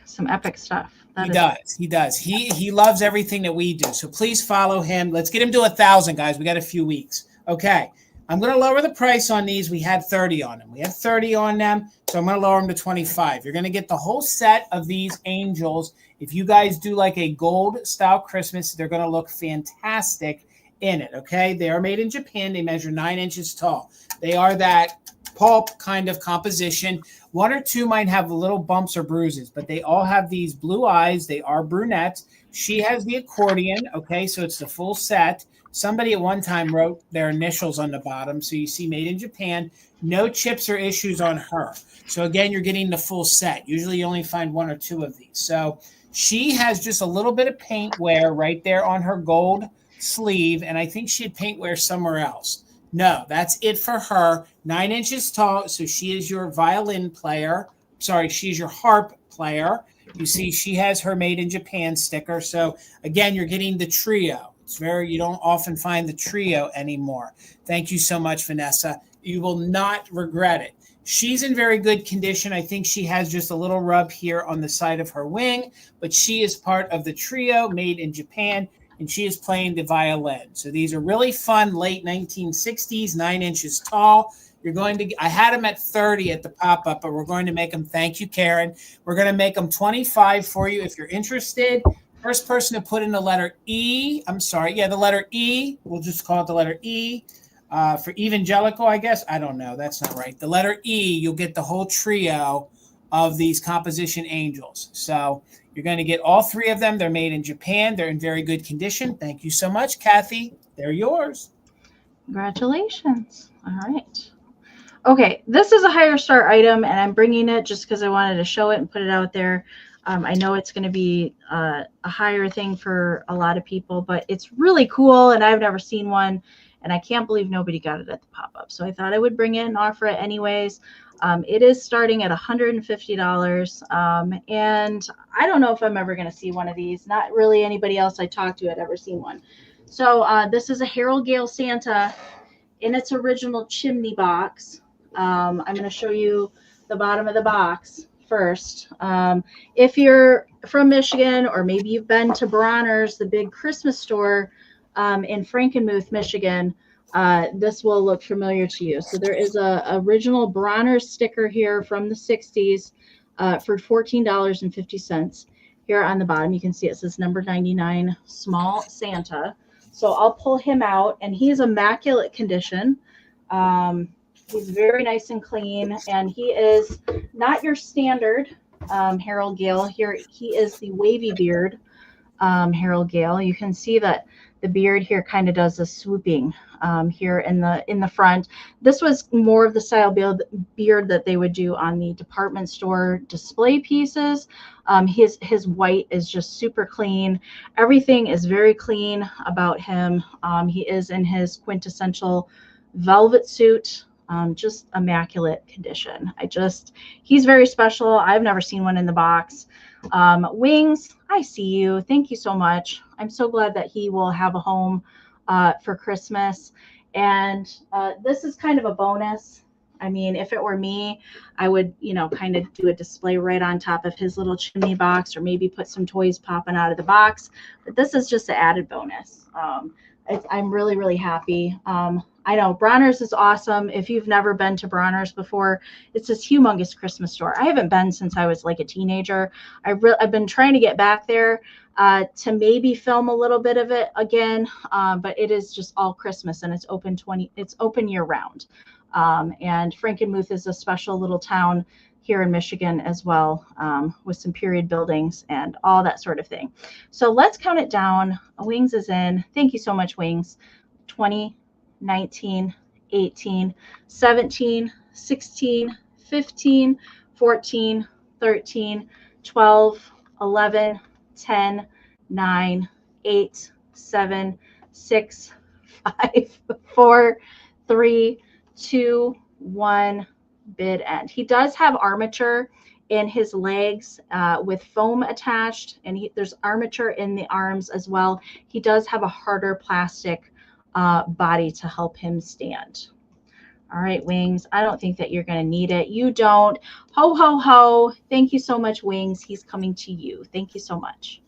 Speaker 2: some epic stuff.
Speaker 1: He does. He loves everything that we do. So please follow him. Let's get him to 1,000, guys. We got a few weeks. Okay. I'm going to lower the price on these. We had 30 on them. We had 30 on them. So I'm going to lower them to 25. You're going to get the whole set of these angels. If you guys do like a gold style Christmas, they're going to look fantastic in it. Okay. They are made in Japan. They measure 9 inches tall. They are that pulp kind of composition. One or two might have little bumps or bruises, but they all have these blue eyes. They are brunettes. She has the accordion. Okay. So it's the full set. Somebody at one time wrote their initials on the bottom. So you see made in Japan, no chips or issues on her. So again, you're getting the full set. Usually you only find one or two of these. So she has just a little bit of paint wear right there on her gold sleeve. And I think she had paint wear somewhere else. No, that's it for her. 9 inches tall. So she is your violin player. Sorry, she's your harp player. You see, she has her made in Japan sticker. So again, you're getting the trio. It's you don't often find the trio anymore. Thank you so much, Vanessa. You will not regret it. She's in very good condition. I think she has just a little rub here on the side of her wing, but she is part of the trio made in Japan, and she is playing the violin. So these are really fun, late 1960s, 9 inches tall. You're going to, I had them at 30 at the pop-up, but we're going to make them, thank you, Karen. We're going to make them 25 for you if you're interested. First person to put in the letter E, the letter E, we'll just call it the letter E. For evangelical, I guess. I don't know. That's not right. The letter E, you'll get the whole trio of these composition angels. So you're going to get all three of them. They're made in Japan. They're in very good condition. Thank you so much, Kathy. They're yours.
Speaker 2: Congratulations. All right. Okay, this is a higher start item, and I'm bringing it just because I wanted to show it and put it out there. I know it's going to be a higher thing for a lot of people, but it's really cool, and I've never seen one, and I can't believe nobody got it at the pop-up. So I thought I would bring it and offer it anyways. It is starting at $150, and I don't know if I'm ever going to see one of these. Not really anybody else I talked to had ever seen one. So this is a Harold Gale Santa in its original chimney box. I'm going to show you the bottom of the box first. If you're from Michigan, or maybe you've been to Bronner's, the big Christmas store in Frankenmuth, Michigan, this will look familiar to you. So there is a original Bronner's sticker here from the 60s for $14.50. Here on the bottom, you can see it says number 99, Small Santa. So I'll pull him out, and he's immaculate condition. He's very nice and clean, and he is not your standard Harold Gale. Here he is the wavy beard Harold Gale. You can see that the beard here kind of does a swooping here in the front. This was more of the style beard that they would do on the department store display pieces. His white is just super clean. Everything is very clean about him. He is in his quintessential velvet suit. Just immaculate condition. He's very special. I've never seen one in the box. Wings, I see you. Thank you so much. I'm so glad that he will have a home for Christmas. And this is kind of a bonus. I mean, if it were me, I would, kind of do a display right on top of his little chimney box, or maybe put some toys popping out of the box. But this is just an added bonus. I'm really, really happy. I know Bronner's is awesome. If you've never been to Bronner's before, it's this humongous Christmas store. I haven't been since I was like a teenager. I've been trying to get back there to maybe film a little bit of it again, but it is just all Christmas, and it's open year round. And Frankenmuth is a special little town here in Michigan as well, with some period buildings and all that sort of thing. So let's count it down. Wings is in. Thank you so much, Wings. 20, 19, 18, 17, 16, 15, 14, 13, 12, 11, 10, 9, 8, 7, 6, 5, 4, 3, 2, 1, bid end. He does have armature in his legs with foam attached, and there's armature in the arms as well. He does have a harder plastic body to help him stand. All right, Wings, I don't think that you're going to need it. You don't. Ho, ho, ho. Thank you so much, Wings. He's coming to you. Thank you so much.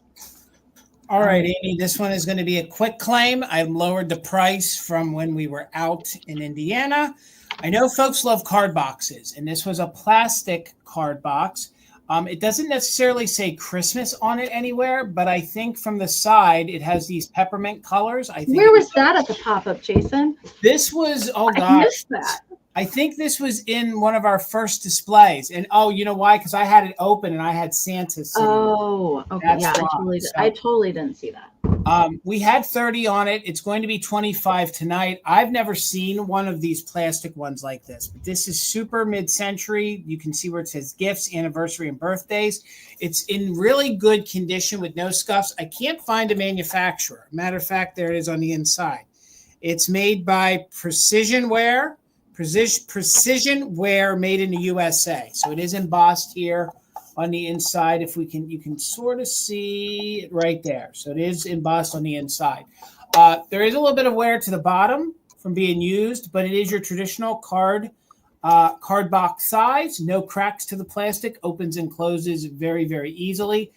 Speaker 1: All right, Amy, this one is going to be a quick claim. I lowered the price from when we were out in Indiana. I know folks love card boxes, and this was a plastic card box. It doesn't necessarily say Christmas on it anywhere, but I think from the side it has these peppermint colors.
Speaker 2: Where was that at the pop-up, Jason?
Speaker 1: This was, oh gosh,
Speaker 2: I missed that.
Speaker 1: I think this was in one of our first displays. And oh, you know why? Because I had it open and I had Santa sitting.
Speaker 2: Oh, okay.
Speaker 1: That's
Speaker 2: yeah,
Speaker 1: why.
Speaker 2: I totally didn't see that.
Speaker 1: We had 30 on it. It's going to be 25 tonight. I've never seen one of these plastic ones like this, but this is super mid-century. You can see where it says gifts, anniversary, and birthdays. It's in really good condition with no scuffs. I can't find a manufacturer. Matter of fact, there it is on the inside. It's made by Precision Wear made in the USA. So it is embossed here on the inside. If we can, you can sort of see it right there. So it is embossed on the inside. There is a little bit of wear to the bottom from being used, but it is your traditional card box size. No cracks to the plastic. Opens and closes very, very easily.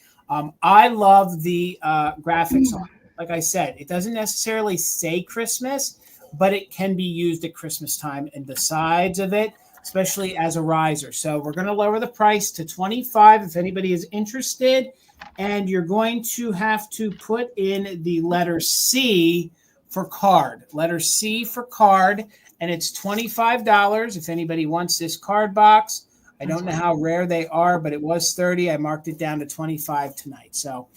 Speaker 1: I love the graphics on it. Like I said, it doesn't necessarily say Christmas, but it can be used at Christmas time, and the sides of it, especially as a riser. So we're going to lower the price to $25 if anybody is interested. And you're going to have to put in the letter C for card. Letter C for card. And it's $25 if anybody wants this card box. I don't know how rare they are, but it was 30. I marked it down to 25 tonight. So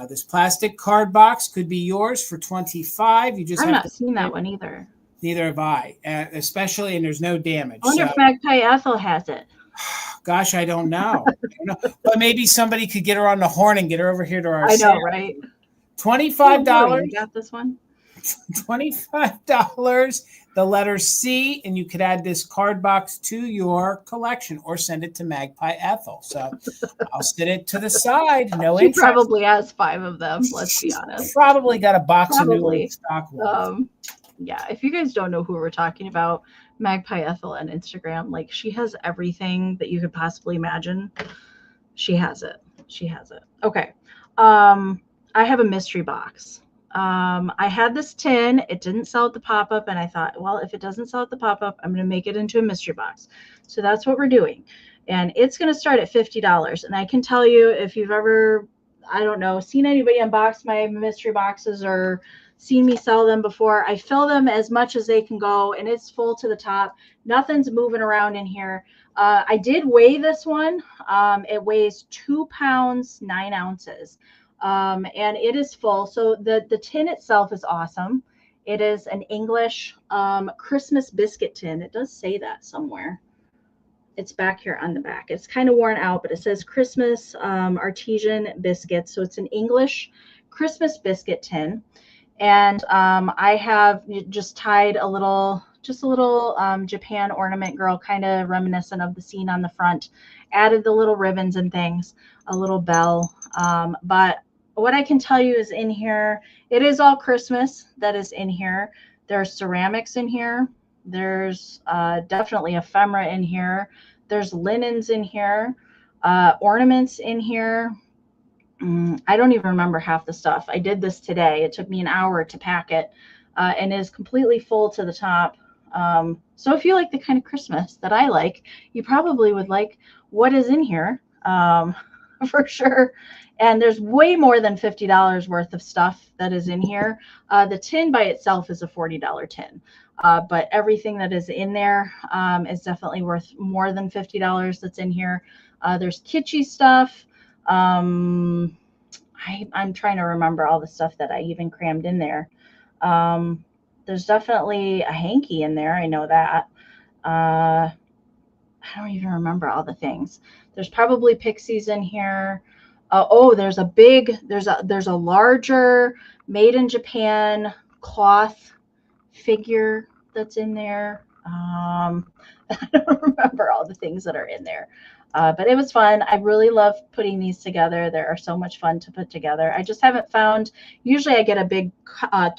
Speaker 1: this plastic card box could be yours for $25. You just
Speaker 2: I've not seen that one either.
Speaker 1: Neither have I, especially, and there's no damage.
Speaker 2: I wonder if Magpie Ethel has it.
Speaker 1: Gosh, I don't know. But maybe somebody could get her on the horn and get her over here to our
Speaker 2: I know, right?
Speaker 1: $25.
Speaker 2: You got this one?
Speaker 1: $25, the letter C, and you could add this card box to your collection or send it to Magpie Ethel. So I'll sit it to the side. No
Speaker 2: She probably has 5 of them, let's be honest.
Speaker 1: Probably got a box of new stock.
Speaker 2: Yeah, if you guys don't know who we're talking about, Magpie Ethel on Instagram, like she has everything that you could possibly imagine. She has it. She has it. Okay. I have a mystery box. I had this tin. It didn't sell at the pop-up, and I thought, well, if it doesn't sell at the pop-up, I'm going to make it into a mystery box. So that's what we're doing. And it's going to start at $50. And I can tell you, if you've ever, I don't know, seen anybody unbox my mystery boxes or seen me sell them before, I fill them as much as they can go, and it's full to the top. Nothing's moving around in here. I did weigh this one. It weighs 2 pounds, 9 ounces. And it is full. So the tin itself is awesome. It is an English Christmas biscuit tin. It does say that somewhere. It's back here on the back. It's kind of worn out, but it says Christmas artisan biscuits. So it's an English Christmas biscuit tin. And I have just tied a little Japan ornament girl, kind of reminiscent of the scene on the front. Added the little ribbons and things, a little bell. But what I can tell you is in here, it is all Christmas that is in here. There's ceramics in here. There's definitely ephemera in here. There's linens in here, ornaments in here. I don't even remember half the stuff. I did this today. It took me an hour to pack it, and it is completely full to the top. So if you like the kind of Christmas that I like, you probably would like what is in here, for sure. And there's way more than $50 worth of stuff that is in here. The tin by itself is a $40 tin, but everything that is in there is definitely worth more than $50 that's in here. There's kitschy stuff. I'm trying to remember all the stuff that I even crammed in there. There's definitely a hanky in there. I know that. I don't even remember all the things. There's probably pixies in here. There's a larger made in Japan cloth figure that's in there. I don't remember all the things that are in there. But it was fun. I really love putting these together. They are so much fun to put together. I just haven't found, usually I get a big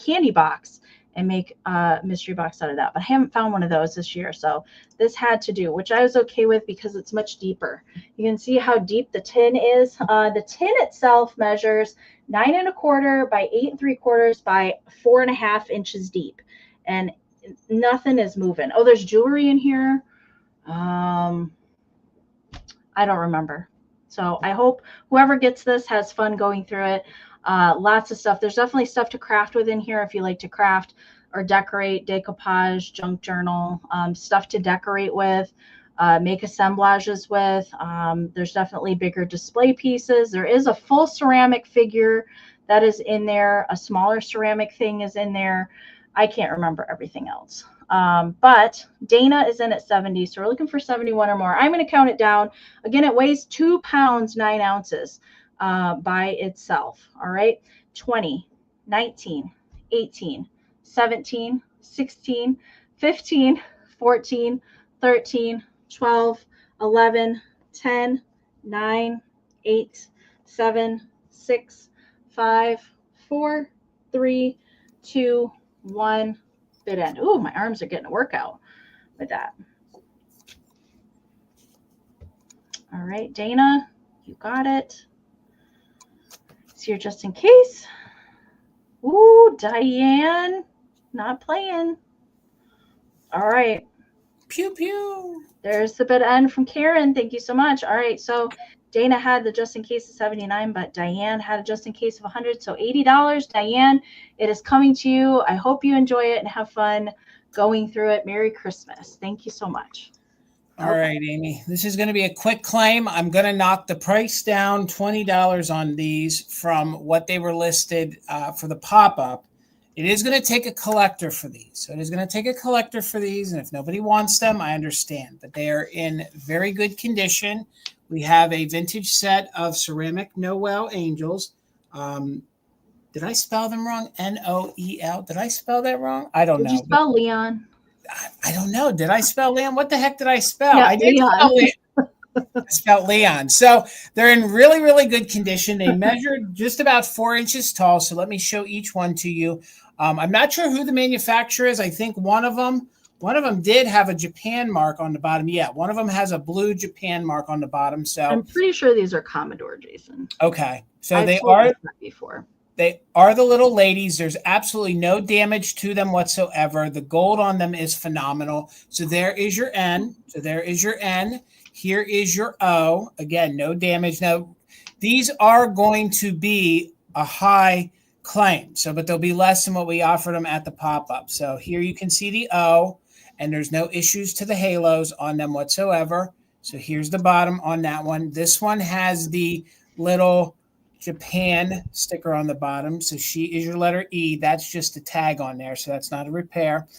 Speaker 2: candy box and make a mystery box out of that, but I haven't found one of those this year. So this had to do, which I was okay with because it's much deeper. You can see how deep the tin is. The tin itself measures 9 1/4 by 8 3/4 by 4.5 inches deep, and nothing is moving. Oh, there's jewelry in here. I don't remember. So I hope whoever gets this has fun going through it. Lots of stuff. There's definitely stuff to craft within here if you like to craft or decorate, decoupage, junk journal, stuff to decorate with, make assemblages with. There's definitely bigger display pieces. There is a full ceramic figure that is in there. A smaller ceramic thing is in there. I can't remember everything else. But Dana is in at 70, so we're looking for 71 or more. I'm going to count it down. Again, it weighs 2 pounds, 9 ounces by itself. All right. 20, 19, 18, 17, 16, 15, 14, 13, 12, 11, 10, 9, 8, 7, 6, 5, 4, 3, 2, 1. Bit end. Ooh, my arms are getting a workout with that. All right, Dana, you got it. It's here just in case. Ooh, Diane, not playing. All right.
Speaker 1: Pew, pew.
Speaker 2: There's the bit end from Karen. Thank you so much. All right, so Dana had the just in case of 79, but Diane had a just in case of 100, so $80. Diane, it is coming to you. I hope you enjoy it and have fun going through it. Merry Christmas. Thank you so much.
Speaker 1: All right, Amy. This is going to be a quick claim. I'm going to knock the price down $20 on these from what they were listed for the pop-up. It is going to take a collector for these. So it is going to take a collector for these. And if nobody wants them, I understand. But they are in very good condition. We have a vintage set of ceramic Noel angels. Did I spell them wrong? Noel. Did I spell that wrong? I don't know.
Speaker 2: Did you spell Leon?
Speaker 1: I don't know. Did I spell Leon? What the heck did I spell?
Speaker 2: Yeah,
Speaker 1: I did spell Leon. I spelled Leon. So they're in really, really good condition. They measured just about 4 inches tall. So let me show each one to you. I'm not sure who the manufacturer is. I think one of them did have a Japan mark on the bottom. Yeah, one of them has a blue Japan mark on the bottom. So
Speaker 2: I'm pretty sure these are Commodore, Jason.
Speaker 1: Okay. So
Speaker 2: I've
Speaker 1: they
Speaker 2: sold
Speaker 1: are
Speaker 2: this before.
Speaker 1: They are the little ladies. There's absolutely no damage to them whatsoever. The gold on them is phenomenal. So there is your N. So there is your N. Here is your O. Again, no damage. Now, these are going to be a high claim. So, but they'll be less than what we offered them at the pop-up. So here you can see the O, and there's no issues to the halos on them whatsoever. So here's the bottom on that one. This one has the little Japan sticker on the bottom. So she is your letter E. That's just a tag on there. So that's not a repair.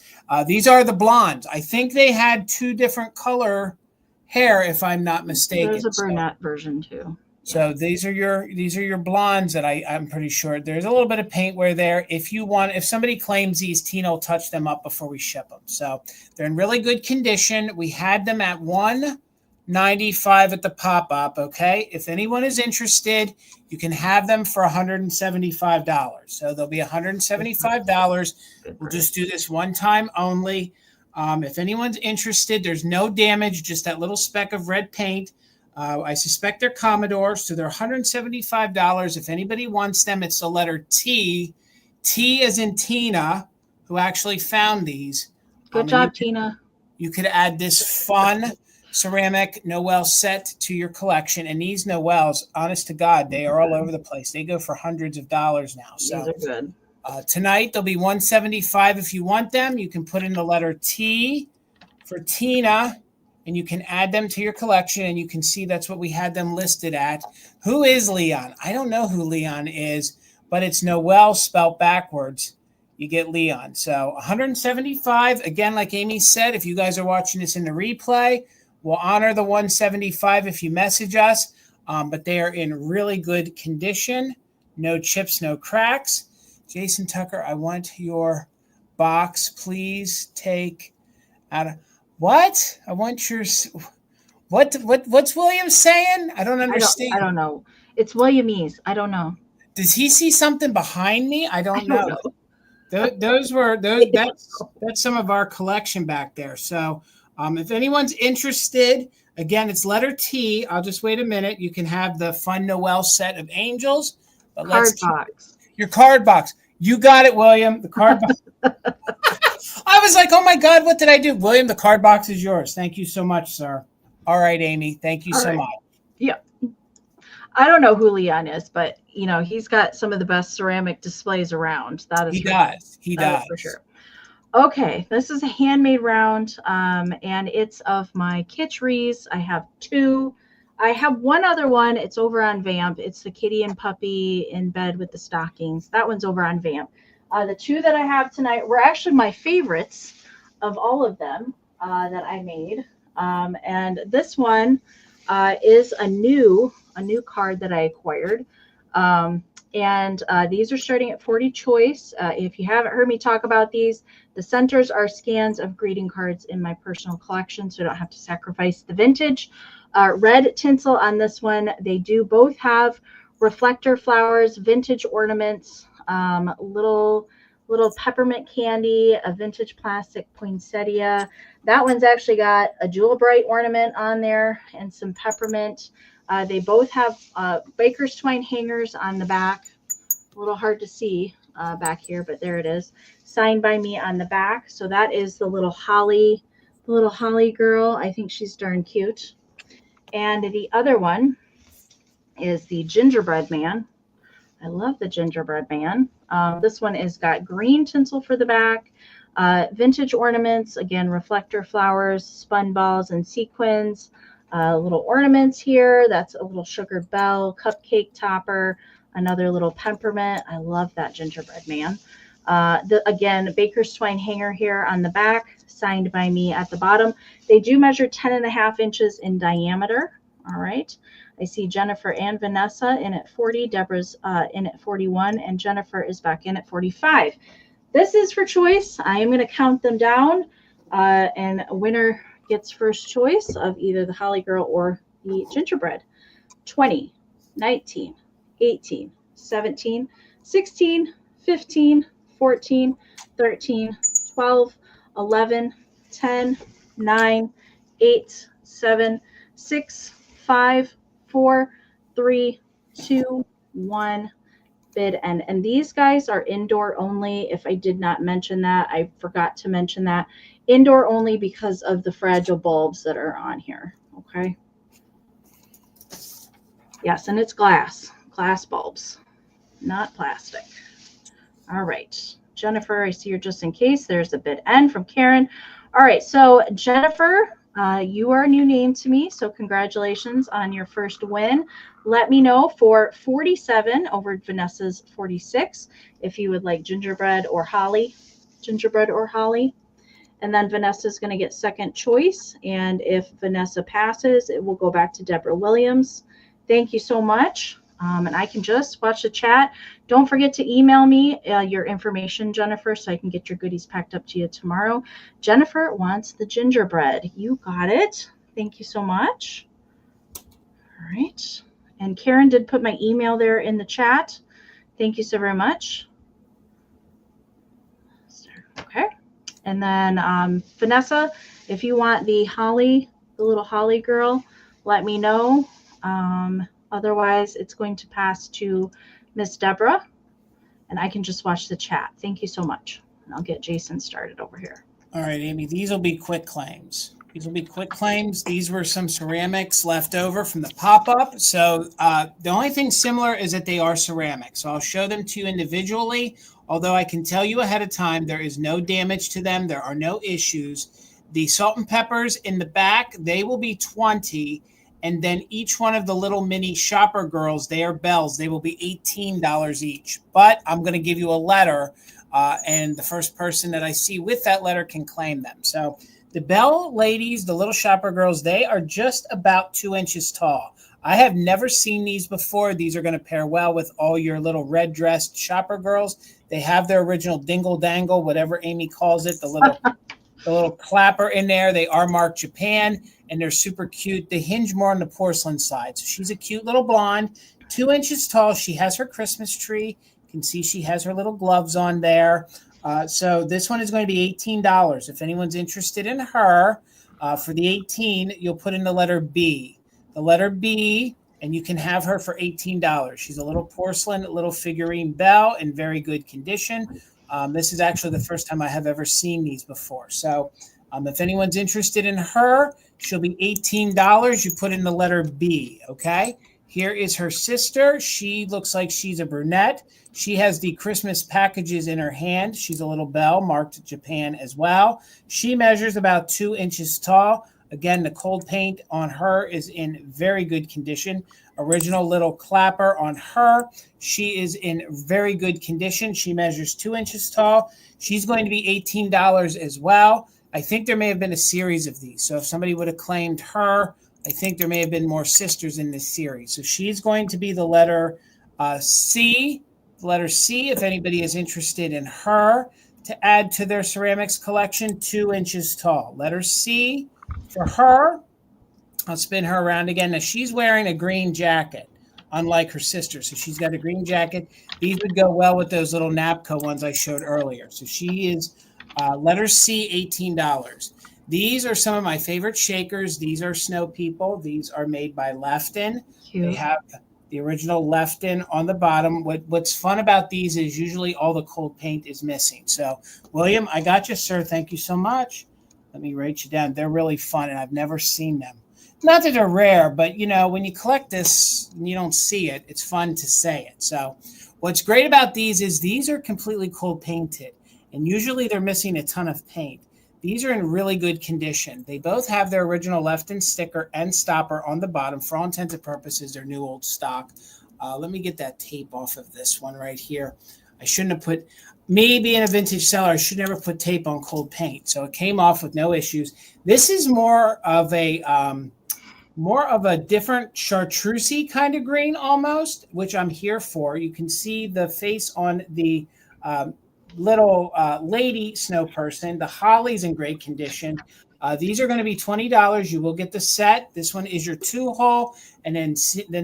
Speaker 1: These are the blondes. I think they had 2 different color hair, if I'm not mistaken.
Speaker 2: There's a brunette version too.
Speaker 1: So these are your blondes that I'm pretty sure. There's a little bit of paint wear there. If somebody claims these, Tina will touch them up before we ship them. So they're in really good condition. We had them at $195 at the pop-up. Okay. If anyone is interested, you can have them for $175. So they'll be $175. We'll just do this one time only. If anyone's interested, there's no damage, just that little speck of red paint. I suspect they're Commodore, so they're $175. If anybody wants them, it's the letter T. T as in Tina, who actually found these.
Speaker 2: Good job, Tina.
Speaker 1: You could add this fun ceramic Noel set to your collection. And these Noels, honest to God, they are all over the place. They go for hundreds of dollars now. So
Speaker 2: these are good.
Speaker 1: Tonight, they'll be $175 if you want them. You can put in the letter T for Tina, and you can add them to your collection, and you can see that's what we had them listed at. Who is Leon? I don't know who Leon is, but it's Noel spelled backwards. You get Leon. So $175. Again, like Amy said, if you guys are watching this in the replay, we'll honor the $175 if you message us, but they are in really good condition. No chips, no cracks. Jason Tucker, I want your box. Please take out of what? I want your what's William saying? I don't understand.
Speaker 2: I don't know. It's Williamese. I don't know.
Speaker 1: Does he see something behind me? I don't know. That's some of our collection back there. So if anyone's interested, again, it's letter T. I'll just wait a minute. You can have the fun Noel set of angels. But
Speaker 2: card box.
Speaker 1: Your card box. You got it, William. The card box. I was like, oh my God, what did I do? William, the card box is yours. Thank you so much, sir. All right, Amy. Thank you so much.
Speaker 2: Yeah. I don't know who Leon is, but he's got some of the best ceramic displays around. He does for sure. Okay, this is a handmade round, and it's of my Kitsch wreaths. I have 2. I have one other one. It's over on Vamp. It's the kitty and puppy in bed with the stockings. That one's over on Vamp. The 2 that I have tonight were actually my favorites of all of them that I made. And this one is a new card that I acquired. And these are starting at 40 choice. If you haven't heard me talk about these, the centers are scans of greeting cards in my personal collection, so I don't have to sacrifice the vintage. Red tinsel on this one. They do both have reflector flowers, vintage ornaments, little peppermint candy, a vintage plastic poinsettia. That one's actually got a jewel bright ornament on there and some peppermint. They both have baker's twine hangers on the back. A little hard to see back here, but there it is. Signed by me on the back. So that is the little holly girl. I think she's darn cute. And the other one is the gingerbread man. I love the gingerbread man. This one is got green tinsel for the back, vintage ornaments, again, reflector flowers, spun balls and sequins, little ornaments here. That's a little sugar bell, cupcake topper, another little peppermint. I love that gingerbread man. Again, baker's twine hanger here on the back, signed by me at the bottom. They do measure 10.5 inches in diameter. All right. I see Jennifer and Vanessa in at 40. Deborah's in at 41, and Jennifer is back in at 45. This is for choice. I am going to count them down, and a winner gets first choice of either the Holly Girl or the gingerbread. 20, 19, 18, 17, 16, 15, 14, 13, 12, 11, 10, 9, 8, 7, 6, 5, 4, 3, 2, 1. Bid end. And these guys are indoor only. If I did not mention that, I forgot to mention that. Indoor only because of the fragile bulbs that are on here. Okay. Yes, and it's glass bulbs, not plastic. All right. Jennifer, I see you're just in case. There's a bid end from Karen. All right. So Jennifer, you are a new name to me. So congratulations on your first win. Let me know for 47 over Vanessa's 46 if you would like gingerbread or holly. And then Vanessa's going to get second choice. And if Vanessa passes, it will go back to Deborah Williams. Thank you so much. And I can just watch the chat. Don't forget to email me your information, Jennifer, so I can get your goodies packed up to you tomorrow. Jennifer wants the gingerbread. You got it. Thank you so much. All right. And Karen did put my email there in the chat. Thank you so very much. Okay. And then Vanessa, if you want the holly, the little holly girl, let me know. Otherwise, it's going to pass to Miss Deborah, and I can just watch the chat. Thank you so much. And I'll get Jason started over here.
Speaker 1: All right, Amy, these will be quick claims. These were some ceramics left over from the pop-up. So the only thing similar is that they are ceramic. So I'll show them to you individually, although I can tell you ahead of time there is no damage to them. There are no issues. The salt and peppers in the back, they will be 20. And then each one of the little mini shopper girls, they are bells. They will be $18 each. But I'm going to give you a letter, and the first person that I see with that letter can claim them. So the bell ladies, the little shopper girls, they are just about 2 inches tall. I have never seen these before. These are going to pair well with all your little red dressed shopper girls. They have their original dingle dangle, whatever Amy calls it, the little clapper in there. They are marked Japan, and they're super cute. They hinge more on the porcelain side. So she's a cute little blonde, 2 inches tall. She has her Christmas tree. You can see she has her little gloves on there. So this one is going to be $18. If anyone's interested in her, for the 18, you'll put in the letter B. The letter B, and you can have her for $18. She's a little porcelain, little figurine belle in very good condition. This is actually the first time I have ever seen these before. So if anyone's interested in her, she'll be $18. You put in the letter B, okay? Here is her sister. She looks like she's a brunette. She has the Christmas packages in her hand. She's a little belle marked Japan as well. She measures about 2 inches tall. Again, the cold paint on her is in very good condition. Original little clapper on her. She is in very good condition. She measures 2 inches tall. She's going to be $18 as well. I think there may have been a series of these. So if somebody would have claimed her, I think there may have been more sisters in this series. So she's going to be the letter C. The letter C, if anybody is interested in her to add to their ceramics collection, 2 inches tall. Letter C for her. I'll spin her around again. Now she's wearing a green jacket, unlike her sister. So she's got a green jacket. These would go well with those little Napco ones I showed earlier. So she is letter C, $18. These are some of my favorite shakers. These are Snow People. These are made by Lefton.
Speaker 2: Cute.
Speaker 1: They have the original Lefton on the bottom. What's fun about these is usually all the cold paint is missing. So, William, I got you, sir. Thank you so much. Let me write you down. They're really fun, and I've never seen them. Not that they're rare, but, you know, when you collect this and you don't see it, it's fun to say it. So what's great about these is these are completely cold painted, and usually they're missing a ton of paint. These are in really good condition. They both have their original Lefton sticker and stopper on the bottom. For all intents and purposes, they're new old stock. Let me get that tape off of this one right here. I shouldn't have put, me being a vintage seller, I should never put tape on cold paint. So it came off with no issues. This is more of a different chartreusey kind of green almost, which I'm here for. You can see the face on the little lady snow person. The holly's in great condition. These are going to be $20. You will get the set. This one is your 2-hole. And then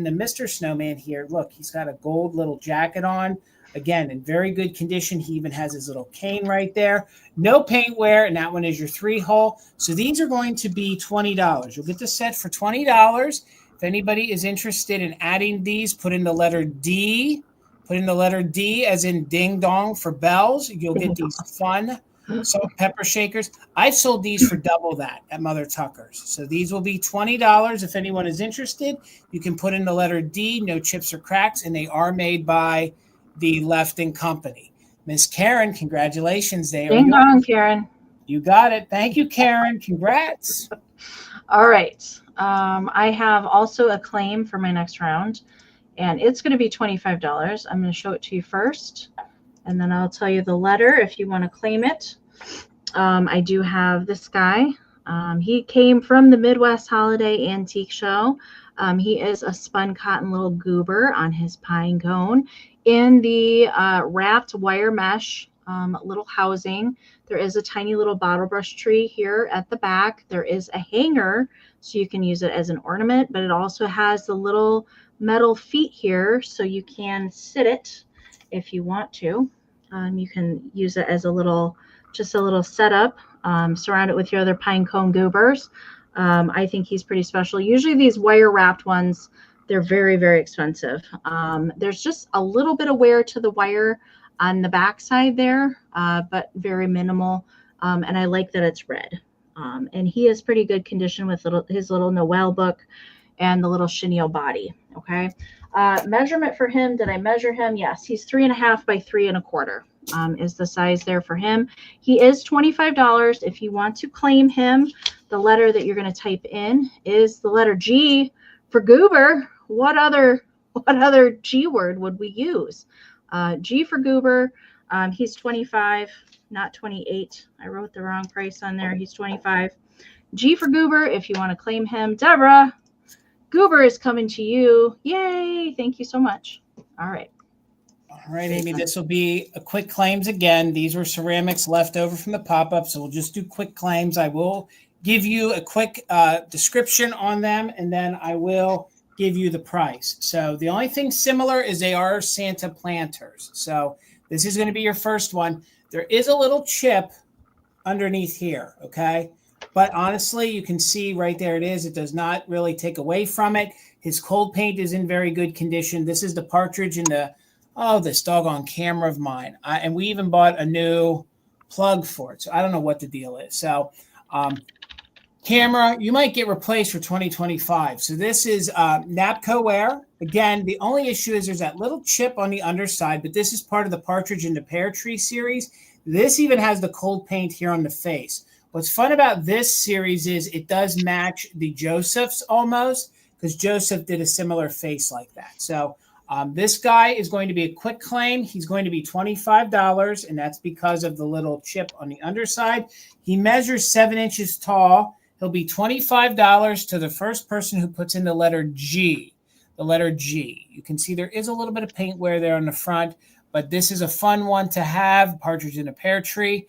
Speaker 1: the Mr. Snowman here, look, he's got a gold little jacket on. Again, in very good condition. He even has his little cane right there. No paint wear, and that one is your 3-hole. So these are going to be $20. You'll get the set for $20. If anybody is interested in adding these, put in the letter D. Put in the letter D as in ding dong for bells. You'll get these fun salt and pepper shakers. I've sold these for double that at Mother Tucker's. So these will be $20. If anyone is interested, you can put in the letter D, no chips or cracks, and they are made by the Lefton company. Miss Karen, congratulations.
Speaker 2: Ding dong, Karen.
Speaker 1: You got it. Thank you, Karen. Congrats.
Speaker 2: All right. I have also a claim for my next round, and it's going to be $25. I'm going to show it to you first, and then I'll tell you the letter if you want to claim it. I do have this guy. He came from the Midwest Holiday Antique Show. He is a spun cotton little goober on his pine cone in the wrapped wire mesh little housing. There is a tiny little bottle brush tree here at the back. There is a hanger, so you can use it as an ornament, but it also has the little metal feet here, so you can sit it if you want to. You can use it as a little, just a little setup. Surround it with your other pine cone goobers. I think he's pretty special. Usually these wire wrapped ones, they're very, very expensive. There's just a little bit of wear to the wire on the back side there, but very minimal. And I like that it's red. And he is pretty good condition with his little Noel book and the little chenille body. Okay. Measurement for him. Did I measure him? Yes. He's 3.5 by 3.25 is the size there for him. He is $25. If you want to claim him, the letter that you're going to type in is the letter G for goober. What other G word would we use? G for goober. He's 25, not 28. I wrote the wrong price on there. He's 25. G for goober. If you want to claim him, Deborah, goober is coming to you. Yay. Thank you so much. All right.
Speaker 1: All right, Amy, this will be a quick claims again. These were ceramics left over from the pop-up, so we'll just do quick claims. I will give you a quick description on them, and then I will give you the price. So the only thing similar is they are Santa planters. So this is going to be your first one. There is a little chip underneath here, okay? But honestly, you can see right there it is. It does not really take away from it. His cold paint is in very good condition. This is the partridge in the, oh, this doggone camera of mine. And we even bought a new plug for it. So I don't know what the deal is. So camera, you might get replaced for 2025. So this is Napco ware. Again, the only issue is there's that little chip on the underside, but this is part of the partridge in the pear tree series. This even has the cold paint here on the face. What's fun about this series is it does match the Joseph's almost, because Joseph did a similar face like that. So this guy is going to be a quick claim. He's going to be $25, and that's because of the little chip on the underside. He measures 7 inches tall. He'll be $25 to the first person who puts in the letter G. The letter G. You can see there is a little bit of paint wear there on the front, but this is a fun one to have. Partridge in a pear tree.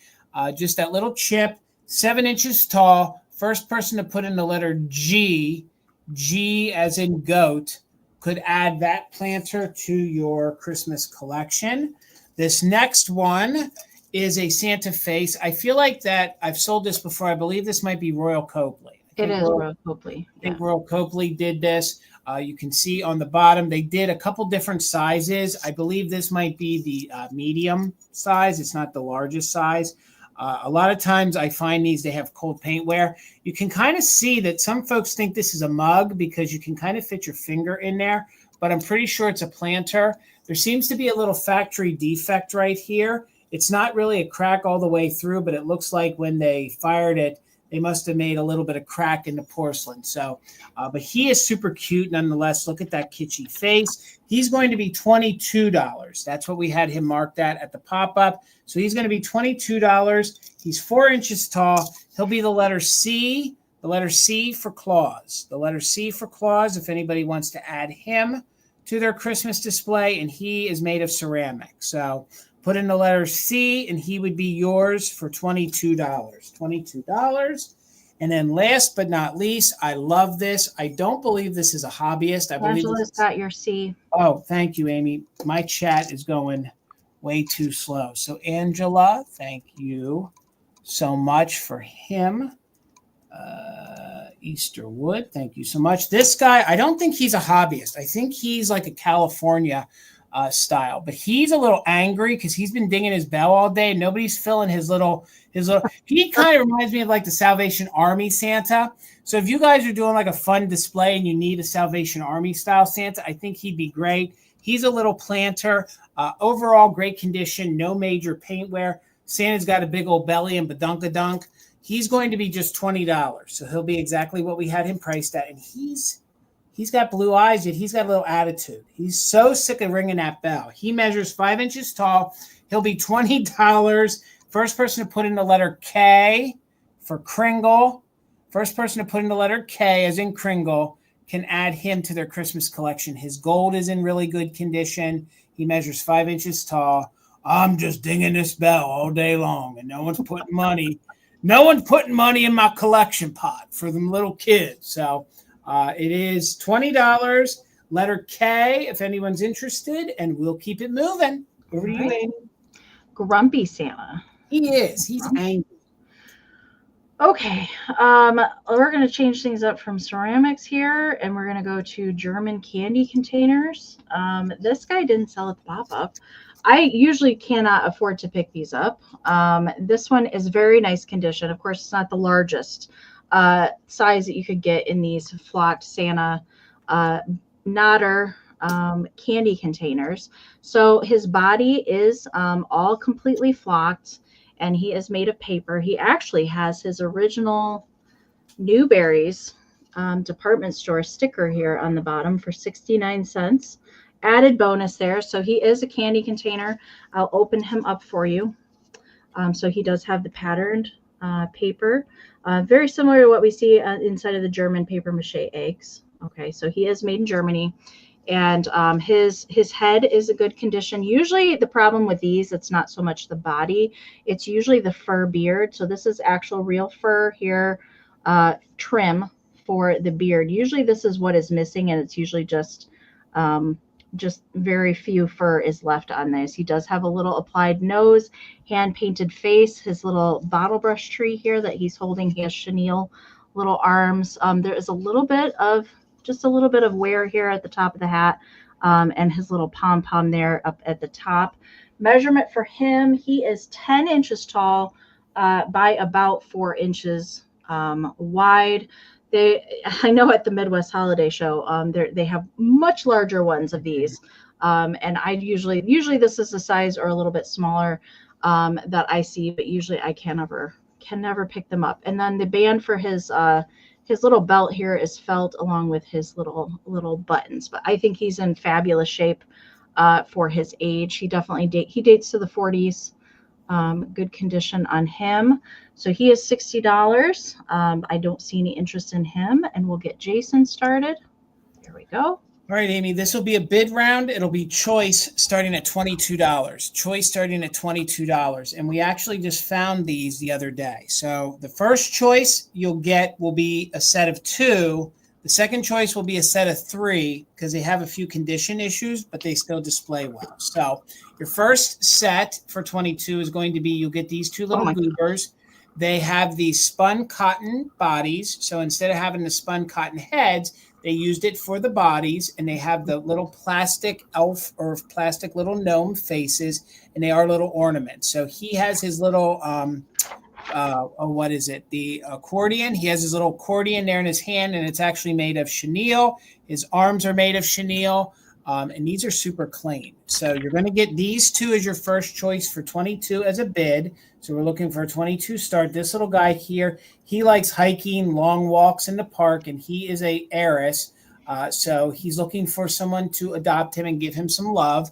Speaker 1: Just that little chip, 7 inches tall. First person to put in the letter G, G as in goat, could add that planter to your Christmas collection. This next one is a Santa face. I feel like that I've sold this before. I believe this might be Royal Copley.
Speaker 2: It is Royal Copley.
Speaker 1: I think Royal Copley did this. You can see on the bottom, they did a couple different sizes. I believe this might be the medium size. It's not the largest size. A lot of times I find these, they have cold paint wear. You can kind of see that some folks think this is a mug because you can kind of fit your finger in there, but I'm pretty sure it's a planter. There seems to be a little factory defect right here. It's not really a crack all the way through, but it looks like when they fired it, they must have made a little bit of crack in the porcelain. So, but he is super cute nonetheless. Look at that kitschy face. He's going to be $22. That's what we had him marked at the pop-up. So he's going to be $22. He's 4 inches tall. He'll be the letter C for claws. The letter C for claws, if anybody wants to add him to their Christmas display, and he is made of ceramic. So put in the letter C, and he would be yours for $22. $22. And then last but not least, I love this. I don't believe this is a hobbyist. I believe
Speaker 2: Angela's got your C.
Speaker 1: Oh, thank you, Amy. My chat is going way too slow. So Angela, thank you so much for him. Easterwood, thank you so much. This guy, I don't think he's a hobbyist. I think he's like a California style, but he's a little angry because he's been dinging his bell all day. Nobody's filling his little. He kind of reminds me of like the Salvation Army Santa. So if you guys are doing like a fun display and you need a Salvation Army style Santa, I think he'd be great. He's a little planter. Overall, great condition. No major paint wear. Santa's got a big old belly and badunkadunk. He's going to be just $20. So he'll be exactly what we had him priced at. And he's got blue eyes, yet he's got a little attitude. He's so sick of ringing that bell. He measures 5 inches tall. He'll be $20. First person to put in the letter K for Kringle. First person to put in the letter K, as in Kringle, can add him to their Christmas collection. His gold is in really good condition. He measures 5 inches tall. I'm just dinging this bell all day long, and no one's putting money. No one's putting money in my collection pot for them little kids. So it is $20, letter K, if anyone's interested, and we'll keep it moving. Over to you, Amy.
Speaker 2: Grumpy Santa.
Speaker 1: He is. He's angry.
Speaker 2: Okay. We're going to change things up from ceramics here, and we're going to go to German candy containers. This guy didn't sell at the pop-up. I usually cannot afford to pick these up. This one is very nice condition. Of course, it's not the largest size that you could get in these flocked Santa Nodder candy containers. So his body is all completely flocked, and he is made of paper. He actually has his original Newberry's department store sticker here on the bottom for 69 cents. Added bonus there. So he is a candy container. I'll open him up for you. So he does have the patterned paper, very similar to what we see inside of the German paper mache eggs. Okay, so he is made in Germany, and his head is a good condition. Usually the problem with these, it's not so much the body, it's usually the fur beard. So this is actual real fur here, trim for the beard. Usually this is what is missing, and it's usually just very few fur is left on this. He does have a little applied nose, hand painted face, his little bottle brush tree here that he's holding. He has chenille little arms. There is just a little bit of wear here at the top of the hat, and his little pom-pom there up at the top. Measurement for him, he is 10 inches tall by about 4 inches wide. I know at the Midwest Holiday Show, they have much larger ones of these, and I usually this is a size or a little bit smaller that I see, but usually I can never pick them up. And then the band for his little belt here is felt along with his little buttons. But I think he's in fabulous shape for his age. He definitely dates to the 40s. Good condition on him. So he is $60. I don't see any interest in him, and we'll get Jason started. There we go.
Speaker 1: All right, Amy, this will be a bid round. It'll be choice starting at $22. Choice starting at $22. And we actually just found these the other day. So the first choice you'll get will be a set of 2. The second choice will be a set of 3 because they have a few condition issues, but they still display well. So your first set for 22 is going to be, you'll get these 2 little goobers. They have these spun cotton bodies. So instead of having the spun cotton heads, they used it for the bodies, and they have the little plastic elf or plastic little gnome faces, and they are little ornaments. So he has his little, what is it? The accordion. He has his little accordion there in his hand, and it's actually made of chenille. His arms are made of chenille, and these are super clean. So you're going to get these 2 as your first choice for 22 as a bid. So we're looking for a 22 start. This little guy here, he likes hiking, long walks in the park, and he is a heiress. So he's looking for someone to adopt him and give him some love.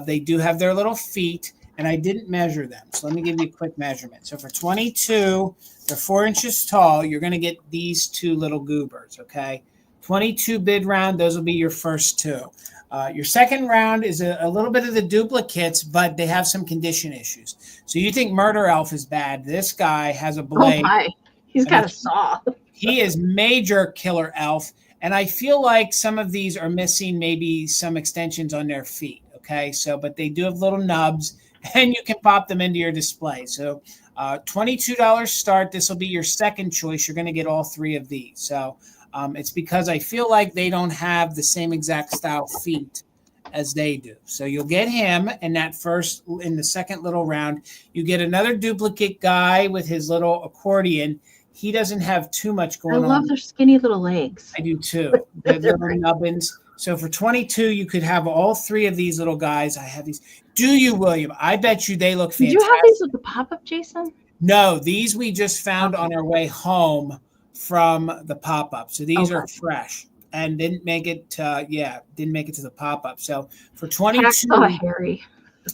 Speaker 1: They do have their little feet, and I didn't measure them. So let me give you a quick measurement. So for 22, they're 4 inches tall. You're going to get these 2 little goobers, okay? 22 bid round, those will be your first 2. Your second round is a little bit of the duplicates, but they have some condition issues. So you think Murder Elf is bad. This guy has a blade.
Speaker 2: Oh my, he's got a saw.
Speaker 1: He is major killer elf. And I feel like some of these are missing maybe some extensions on their feet. Okay, so but they do have little nubs, and you can pop them into your display. So $22 start. This will be your second choice. You're going to get all three of these. So it's because I feel like they don't have the same exact style feet as they do. So you'll get him in the second little round. You get another duplicate guy with his little accordion. He doesn't have too much going on.
Speaker 2: I love their skinny little legs.
Speaker 1: I do too. The little nubbins. So for 22, you could have all three of these little guys. I have these. Do you, William? I bet you they look fantastic.
Speaker 2: Did you have these with the pop-up, Jason?
Speaker 1: No, these we just found on our way home from the pop-up. So these are fresh and didn't make it to the pop-up. So for 22,
Speaker 2: Harry.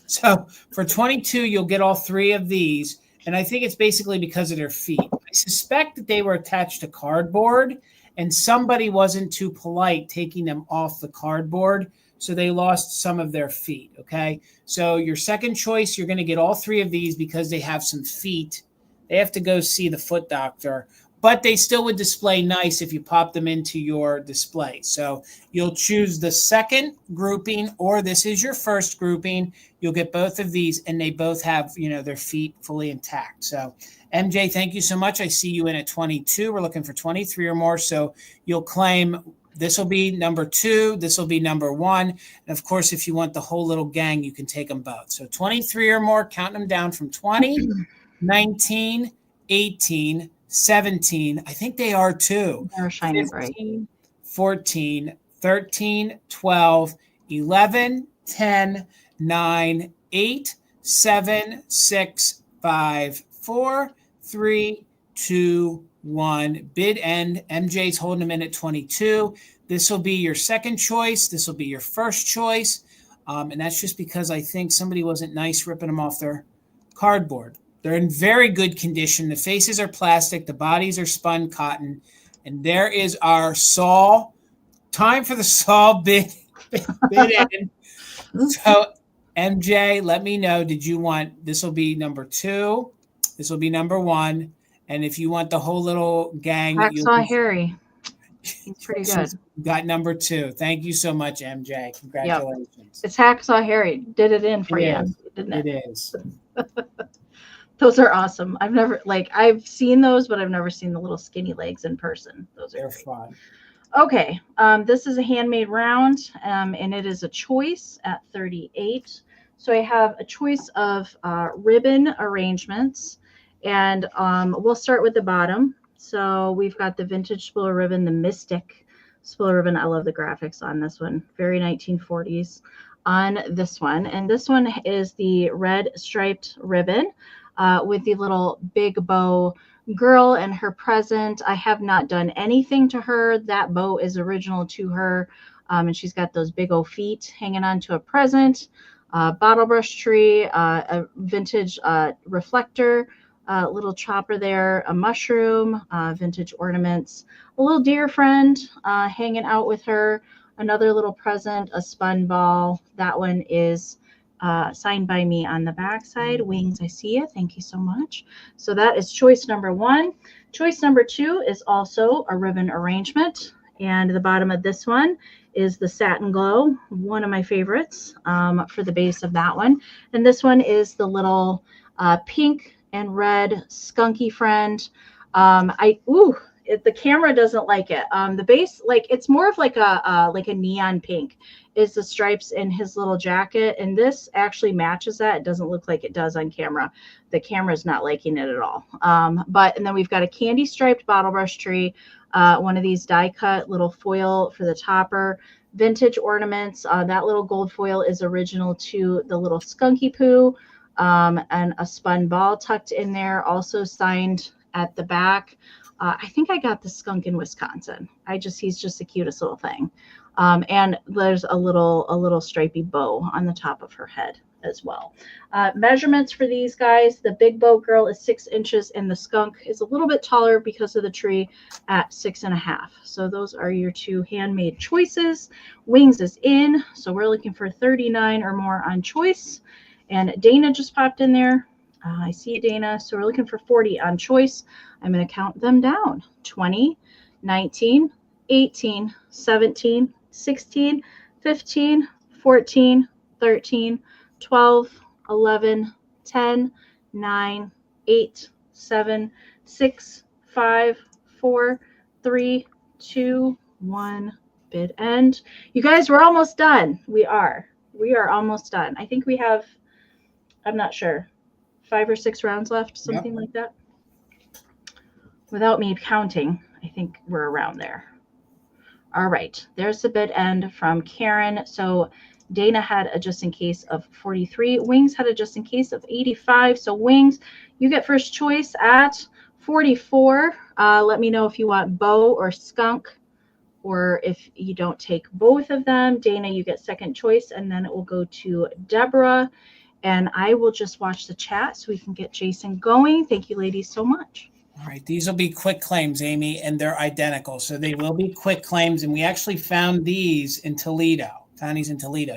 Speaker 1: So for 22, you'll get all three of these. And I think it's basically because of their feet. I suspect that they were attached to cardboard and somebody wasn't too polite taking them off the cardboard. So they lost some of their feet. Okay. So your second choice, you're going to get all three of these because they have some feet. They have to go see the foot doctor, but they still would display nice if you pop them into your display. So you'll choose the second grouping, or this is your first grouping. You'll get both of these, and they both have, their feet fully intact. So MJ, thank you so much. I see you in at 22. We're looking for 23 or more. So you'll claim this will be number 2. This will be number 1. And of course, if you want the whole little gang, you can take them both. So 23 or more, count them down from 20, 19, 18, 17. I think they are too.
Speaker 2: They're shining bright.
Speaker 1: 14, 13, 12, 11, 10, 9, 8, 7, 6, 5, 4, 3, 2, 1. Bid end. MJ's holding them in at 22. This will be your second choice. This will be your first choice. And that's just because I think somebody wasn't nice ripping them off their cardboard. They're in very good condition. The faces are plastic. The bodies are spun cotton. And there is our saw. Time for the saw bid in. So, MJ, let me know. Did you want, this will be number 2. This will be number 1. And if you want the whole little gang.
Speaker 2: Hacksaw Harry. He's pretty good.
Speaker 1: Got number 2. Thank you so much, MJ. Congratulations. Yep.
Speaker 2: It's Hacksaw Harry. Did it in for you, didn't it?
Speaker 1: It is.
Speaker 2: Those are awesome. I've seen those, but I've never seen the little skinny legs in person. They're
Speaker 1: fun.
Speaker 2: Okay. This is a handmade round, and it is a choice at 38. So I have a choice of ribbon arrangements, and we'll start with the bottom. So we've got the vintage spool ribbon, the Mystic spool ribbon. I love the graphics on this one. Very 1940s on this one. And this one is the red striped ribbon with the little big bow girl and her present. I have not done anything to her. That bow is original to her. And she's got those big old feet hanging onto a present, bottle brush tree, a vintage reflector, little chopper there, a mushroom, vintage ornaments, a little deer friend hanging out with her, another little present, a spun ball. That one is signed by me on the back side. Wings, I see you. Thank you so much. So that is choice number 1. Choice number 2 is also a ribbon arrangement. And the bottom of this one is the Satin Glow, one of my favorites for the base of that one. And this one is the little pink and red skunky friend. The camera doesn't like it. The base, it's more of like a neon pink is the stripes in his little jacket. And this actually matches that. It doesn't look like it does on camera. The camera's not liking it at all. And then we've got a candy striped bottle brush tree, one of these die cut little foil for the topper, vintage ornaments. That little gold foil is original to the little skunky poo, and a spun ball tucked in there, also signed at the back. I think I got the skunk in Wisconsin. He's just the cutest little thing. And there's a little stripy bow on the top of her head as well. Measurements for these guys, the big bow girl is 6 inches and the skunk is a little bit taller because of the tree at 6.5. So those are your 2 handmade choices. Wings is in. So we're looking for 39 or more on choice. And Dana just popped in there. I see Dana. So we're looking for 40 on choice. I'm going to count them down. 20, 19, 18, 17, 16, 15, 14, 13, 12, 11, 10, 9, 8, 7, 6, 5, 4, 3, 2, 1. Bid end. You guys, we're almost done. We are almost done. I think we have, I'm not sure, 5 or 6 rounds left, something like that. Without me counting, I think we're around there. All right, there's the bid end from Karen. So Dana had a just in case of 43. Wings had a just in case of 85. So Wings, you get first choice at 44. Let me know if you want bow or skunk, or if you don't take both of them. Dana, you get second choice, and then it will go to Deborah. And I will just watch the chat so we can get Jason going. Thank you, ladies, so much.
Speaker 1: All right, these will be quick claims, Amy, and they're identical. So they will be quick claims, and we actually found these in Toledo.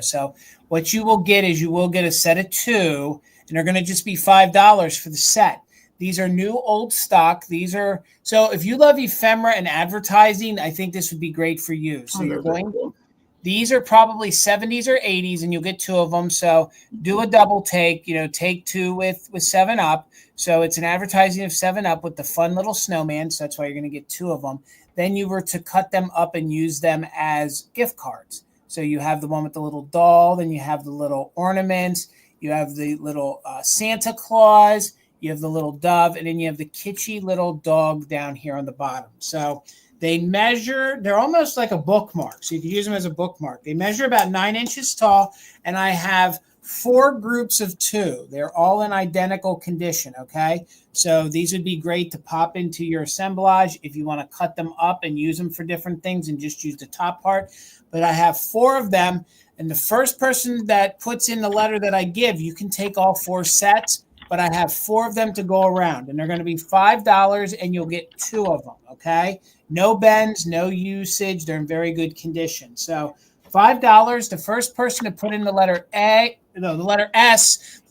Speaker 1: So what you will get is you will get a set of 2, and they're going to just be $5 for the set. These are new old stock. These are, so if you love ephemera and advertising, I think this would be great for you. So you're going, these are probably 70s or 80s, and you'll get 2 of them. So do a double take, take 2 with 7-Up. So it's an advertising of 7-Up with the fun little snowman. So that's why you're going to get 2 of them. Then you were to cut them up and use them as gift cards. So you have the one with the little doll, then you have the little ornaments, you have the little Santa Claus, you have the little dove, and then you have the kitschy little dog down here on the bottom. So they measure, they're almost like a bookmark. So you can use them as a bookmark. They measure about 9 inches tall, and I have 4 groups of 2. They're all in identical condition, okay? So these would be great to pop into your assemblage if you want to cut them up and use them for different things and just use the top part. But I have 4 of them, and the first person that puts in the letter that I give, you can take all 4 sets, but I have 4 of them to go around, and they're going to be $5, and you'll get 2 of them, okay? No bends, no usage. They're in very good condition. So $5, the first person to put in the letter S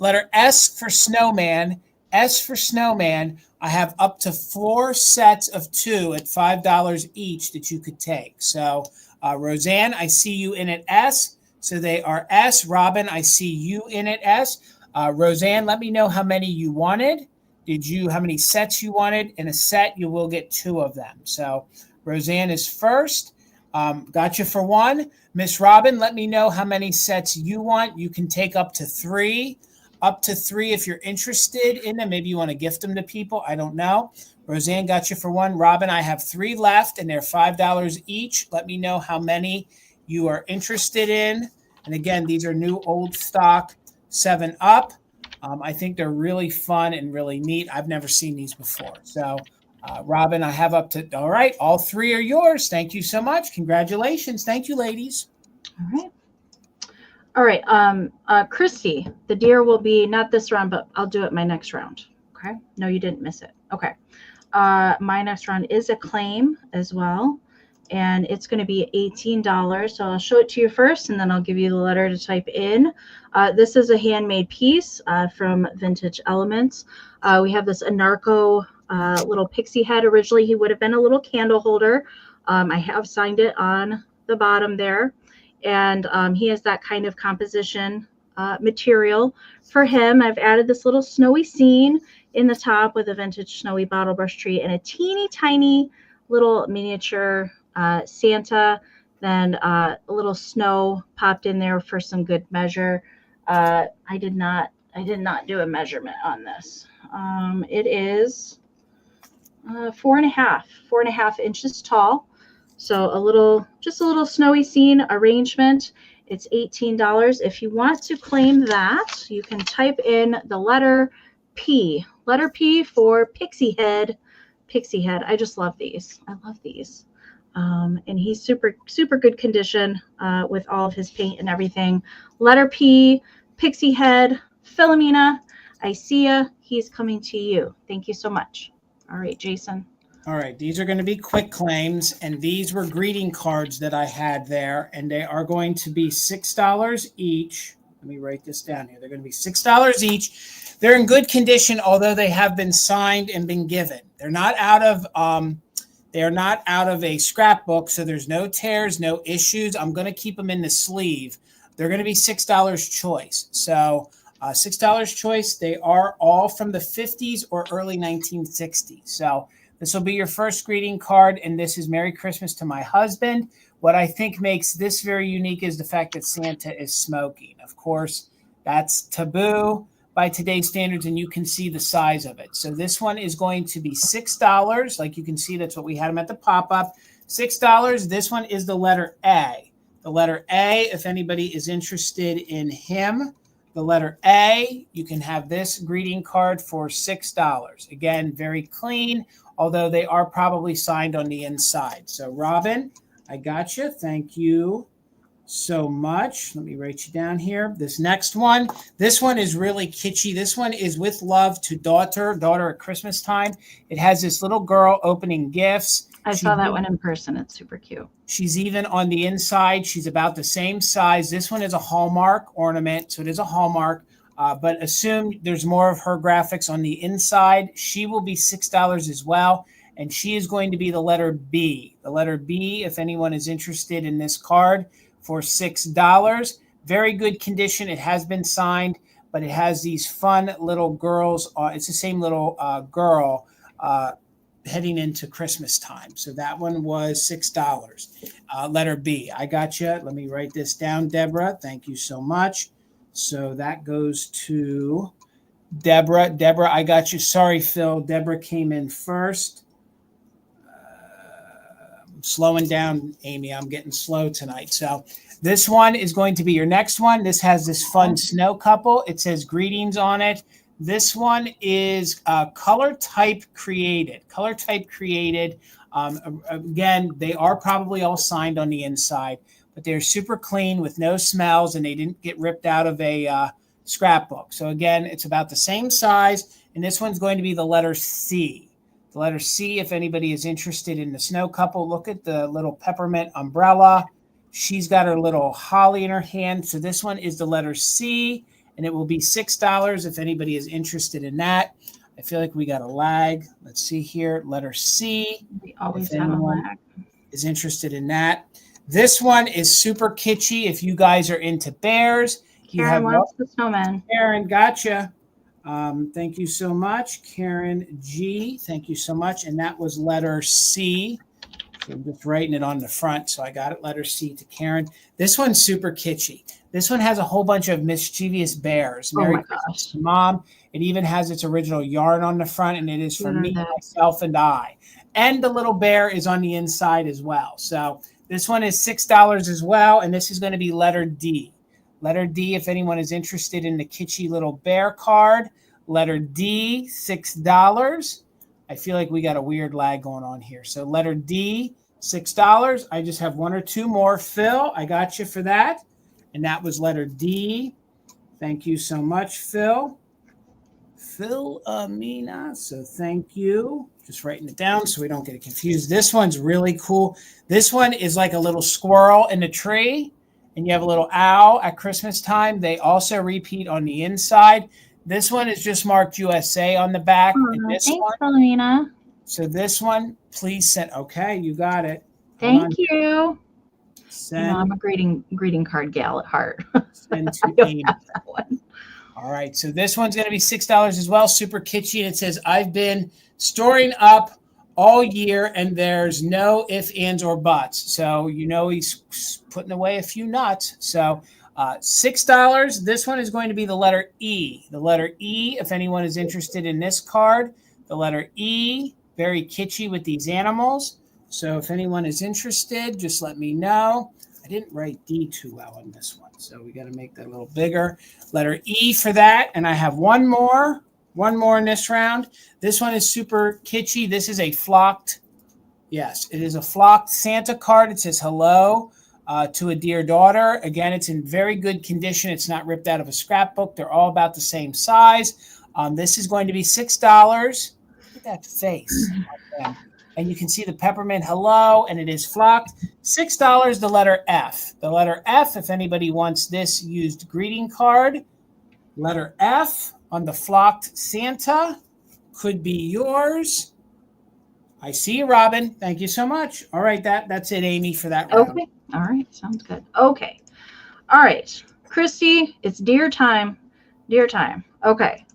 Speaker 1: for snowman, S for snowman, I have up to 4 sets of 2 at $5 each that you could take. So Roseanne, I see you in at S. So they are S. Robin, I see you in at S. Roseanne, let me know how many you wanted. How many sets you wanted? In a set, you will get 2 of them. So Roseanne is first. Got you for 1. Miss Robin, let me know how many sets you want. You can take up to 3. Up to 3 if you're interested in them. Maybe you want to gift them to people. I don't know. Roseanne got you for 1. Robin, I have 3 left, and they're $5 each. Let me know how many you are interested in. And again, these are new old stock 7-Up. I think they're really fun and really neat. I've never seen these before. So, Robin, I have up to, all right, all 3 are yours. Thank you so much. Congratulations. Thank you, ladies.
Speaker 2: All right. Christy, the deer will be not this round, but I'll do it my next round. Okay. No, you didn't miss it. Okay. My next round is a claim as well, and it's going to be $18. So I'll show it to you first, and then I'll give you the letter to type in. This is a handmade piece from Vintage Elements. We have this Narco little pixie head. Originally, he would have been a little candle holder. I have signed it on the bottom there, and he has that kind of composition material for him. I've added this little snowy scene in the top with a vintage snowy bottle brush tree and a teeny tiny little miniature Santa, then a little snow popped in there for some good measure. I did not do a measurement on this. It is 4.5 inches tall. So just a little snowy scene arrangement. It's $18. If you want to claim that, you can type in the letter P for Pixie Head. Pixie Head. I just love these. I love these. And he's super good condition with all of his paint and everything. Letter P, Pixie Head, Philomena, I see ya. He's coming to you. Thank you so much. All right, Jason.
Speaker 1: All right, these are going to be quick claims, and these were greeting cards that I had there, and they are going to be $6 each. Let me write this down here. They're going to be $6 each. They're in good condition, although they have been signed and been given. They're not out of a scrapbook, so there's no tears, no issues. I'm going to keep them in the sleeve, they're going to be $6 choice. So $6 choice. They are all from the 50s or early 1960s. So this will be your first greeting card, and this is Merry Christmas to my husband. What I think makes this very unique is the fact that Santa is smoking. Of course, that's taboo by today's standards, and you can see the size of it. So this one is going to be $6. Like you can see, that's what we had them at the pop-up. $6. This one is the letter A. The letter A, if anybody is interested in him, the letter A, you can have this greeting card for $6. Again, very clean, although they are probably signed on the inside. So Robin, I got you. Thank you so much. Let me write you down here. This next one, this one is really kitschy. This one is with love to daughter at Christmas time. It has this little girl opening gifts.
Speaker 2: I saw that one in person. It's super cute.
Speaker 1: She's even on the inside. She's about the same size. This one is a Hallmark ornament, so it is a Hallmark. But assume there's more of her graphics on the inside. She will be $6 as well, and she is going to be the letter B. The letter B, if anyone is interested in this card, for $6. Very good condition. It has been signed, but it has these fun little girls. It's the same little girl heading into Christmas time. So that one was $6. Letter B. I got you. Let me write this down, Deborah. Thank you so much. So that goes to Deborah. Deborah, I got you. Sorry, Phil. Deborah came in first. I'm slowing down, Amy. I'm getting slow tonight. So this one is going to be your next one. This has this fun snow couple. It says greetings on it. This one is color type created. Color type created. Again, they are probably all signed on the inside, but they're super clean with no smells, and they didn't get ripped out of a scrapbook. So again, it's about the same size, and this one's going to be the letter C. The letter C, if anybody is interested in the snow couple, look at the little peppermint umbrella. She's got her little holly in her hand. So this one is the letter C, and it will be $6 if anybody is interested in that. I feel like we got a lag. Let's see here. Letter C.
Speaker 2: We always have a lag.
Speaker 1: Is interested in that. This one is super kitschy if you guys are into bears.
Speaker 2: Karen wants the snowman.
Speaker 1: Karen, gotcha. Thank you so much. Karen G, thank you so much. And that was letter C. So I'm just writing it on the front. So I got it, letter C to Karen. This one's super kitschy. This one has a whole bunch of mischievous bears. Merry Christmas to Mom. It even has its original yarn on the front, and it is for me, myself, and I. And the little bear is on the inside as well. So this one is $6 as well, and this is going to be letter D. Letter D, if anyone is interested in the kitschy little bear card. Letter D, $6. I feel like we got a weird lag going on here. So letter D, $6. I just have one or two more. Phil, I got you for that. And that was letter D. Thank you so much, Phil. Phil Amina. So thank you. Just writing it down so we don't get it confused. This one's really cool. This one is like a little squirrel in a tree, and you have a little owl at Christmas time. They also repeat on the inside. This one is just marked USA on the back. And this
Speaker 2: thanks,
Speaker 1: one,
Speaker 2: Philomena.
Speaker 1: So this one, please send. Okay, you got it.
Speaker 2: Thank you.
Speaker 1: Send.
Speaker 2: You know, I'm a greeting card gal at heart.
Speaker 1: Send to Amy.
Speaker 2: That one.
Speaker 1: All right, so this one's going to be $6 as well. Super kitschy. And it says, I've been storing up all year, and there's no ifs, ands, or buts. So you know he's putting away a few nuts. So $6. This one is going to be the letter E. The letter E, if anyone is interested in this card, the letter E, very kitschy with these animals. So if anyone is interested, just let me know. I didn't write D too well on this one, so we got to make that a little bigger. Letter E for that, and I have one more in this round. This one is super kitschy. This is a flocked, yes, it is a flocked Santa card. It says hello to a dear daughter. Again, it's in very good condition. It's not ripped out of a scrapbook. They're all about the same size. This is going to be $6. Look at that face. And you can see the peppermint hello, and it is flocked. $6, the letter F. The letter F, if anybody wants this used greeting card, letter F on the flocked Santa could be yours. I see you, Robin. Thank you so much. All right, that's it, Amy, for that round.
Speaker 2: Okay. All right. Sounds good. Okay. All right, Christy, it's dear time. Dear time. Okay.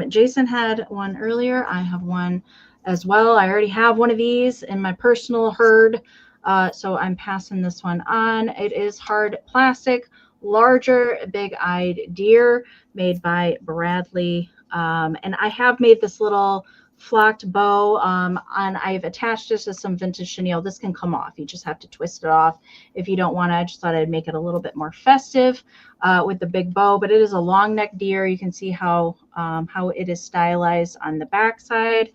Speaker 2: Jason had one earlier. I have one as well. I already have one of these in my personal herd. So I'm passing this one on. It is hard plastic, larger, big-eyed deer made by Bradley. And I have made this little flocked bow and I've attached this to some vintage chenille. This can come off. You just have to twist it off if you don't want to. I just thought I'd make it a little bit more festive with the big bow, but it is a long neck deer. You can see how it is stylized on the back side.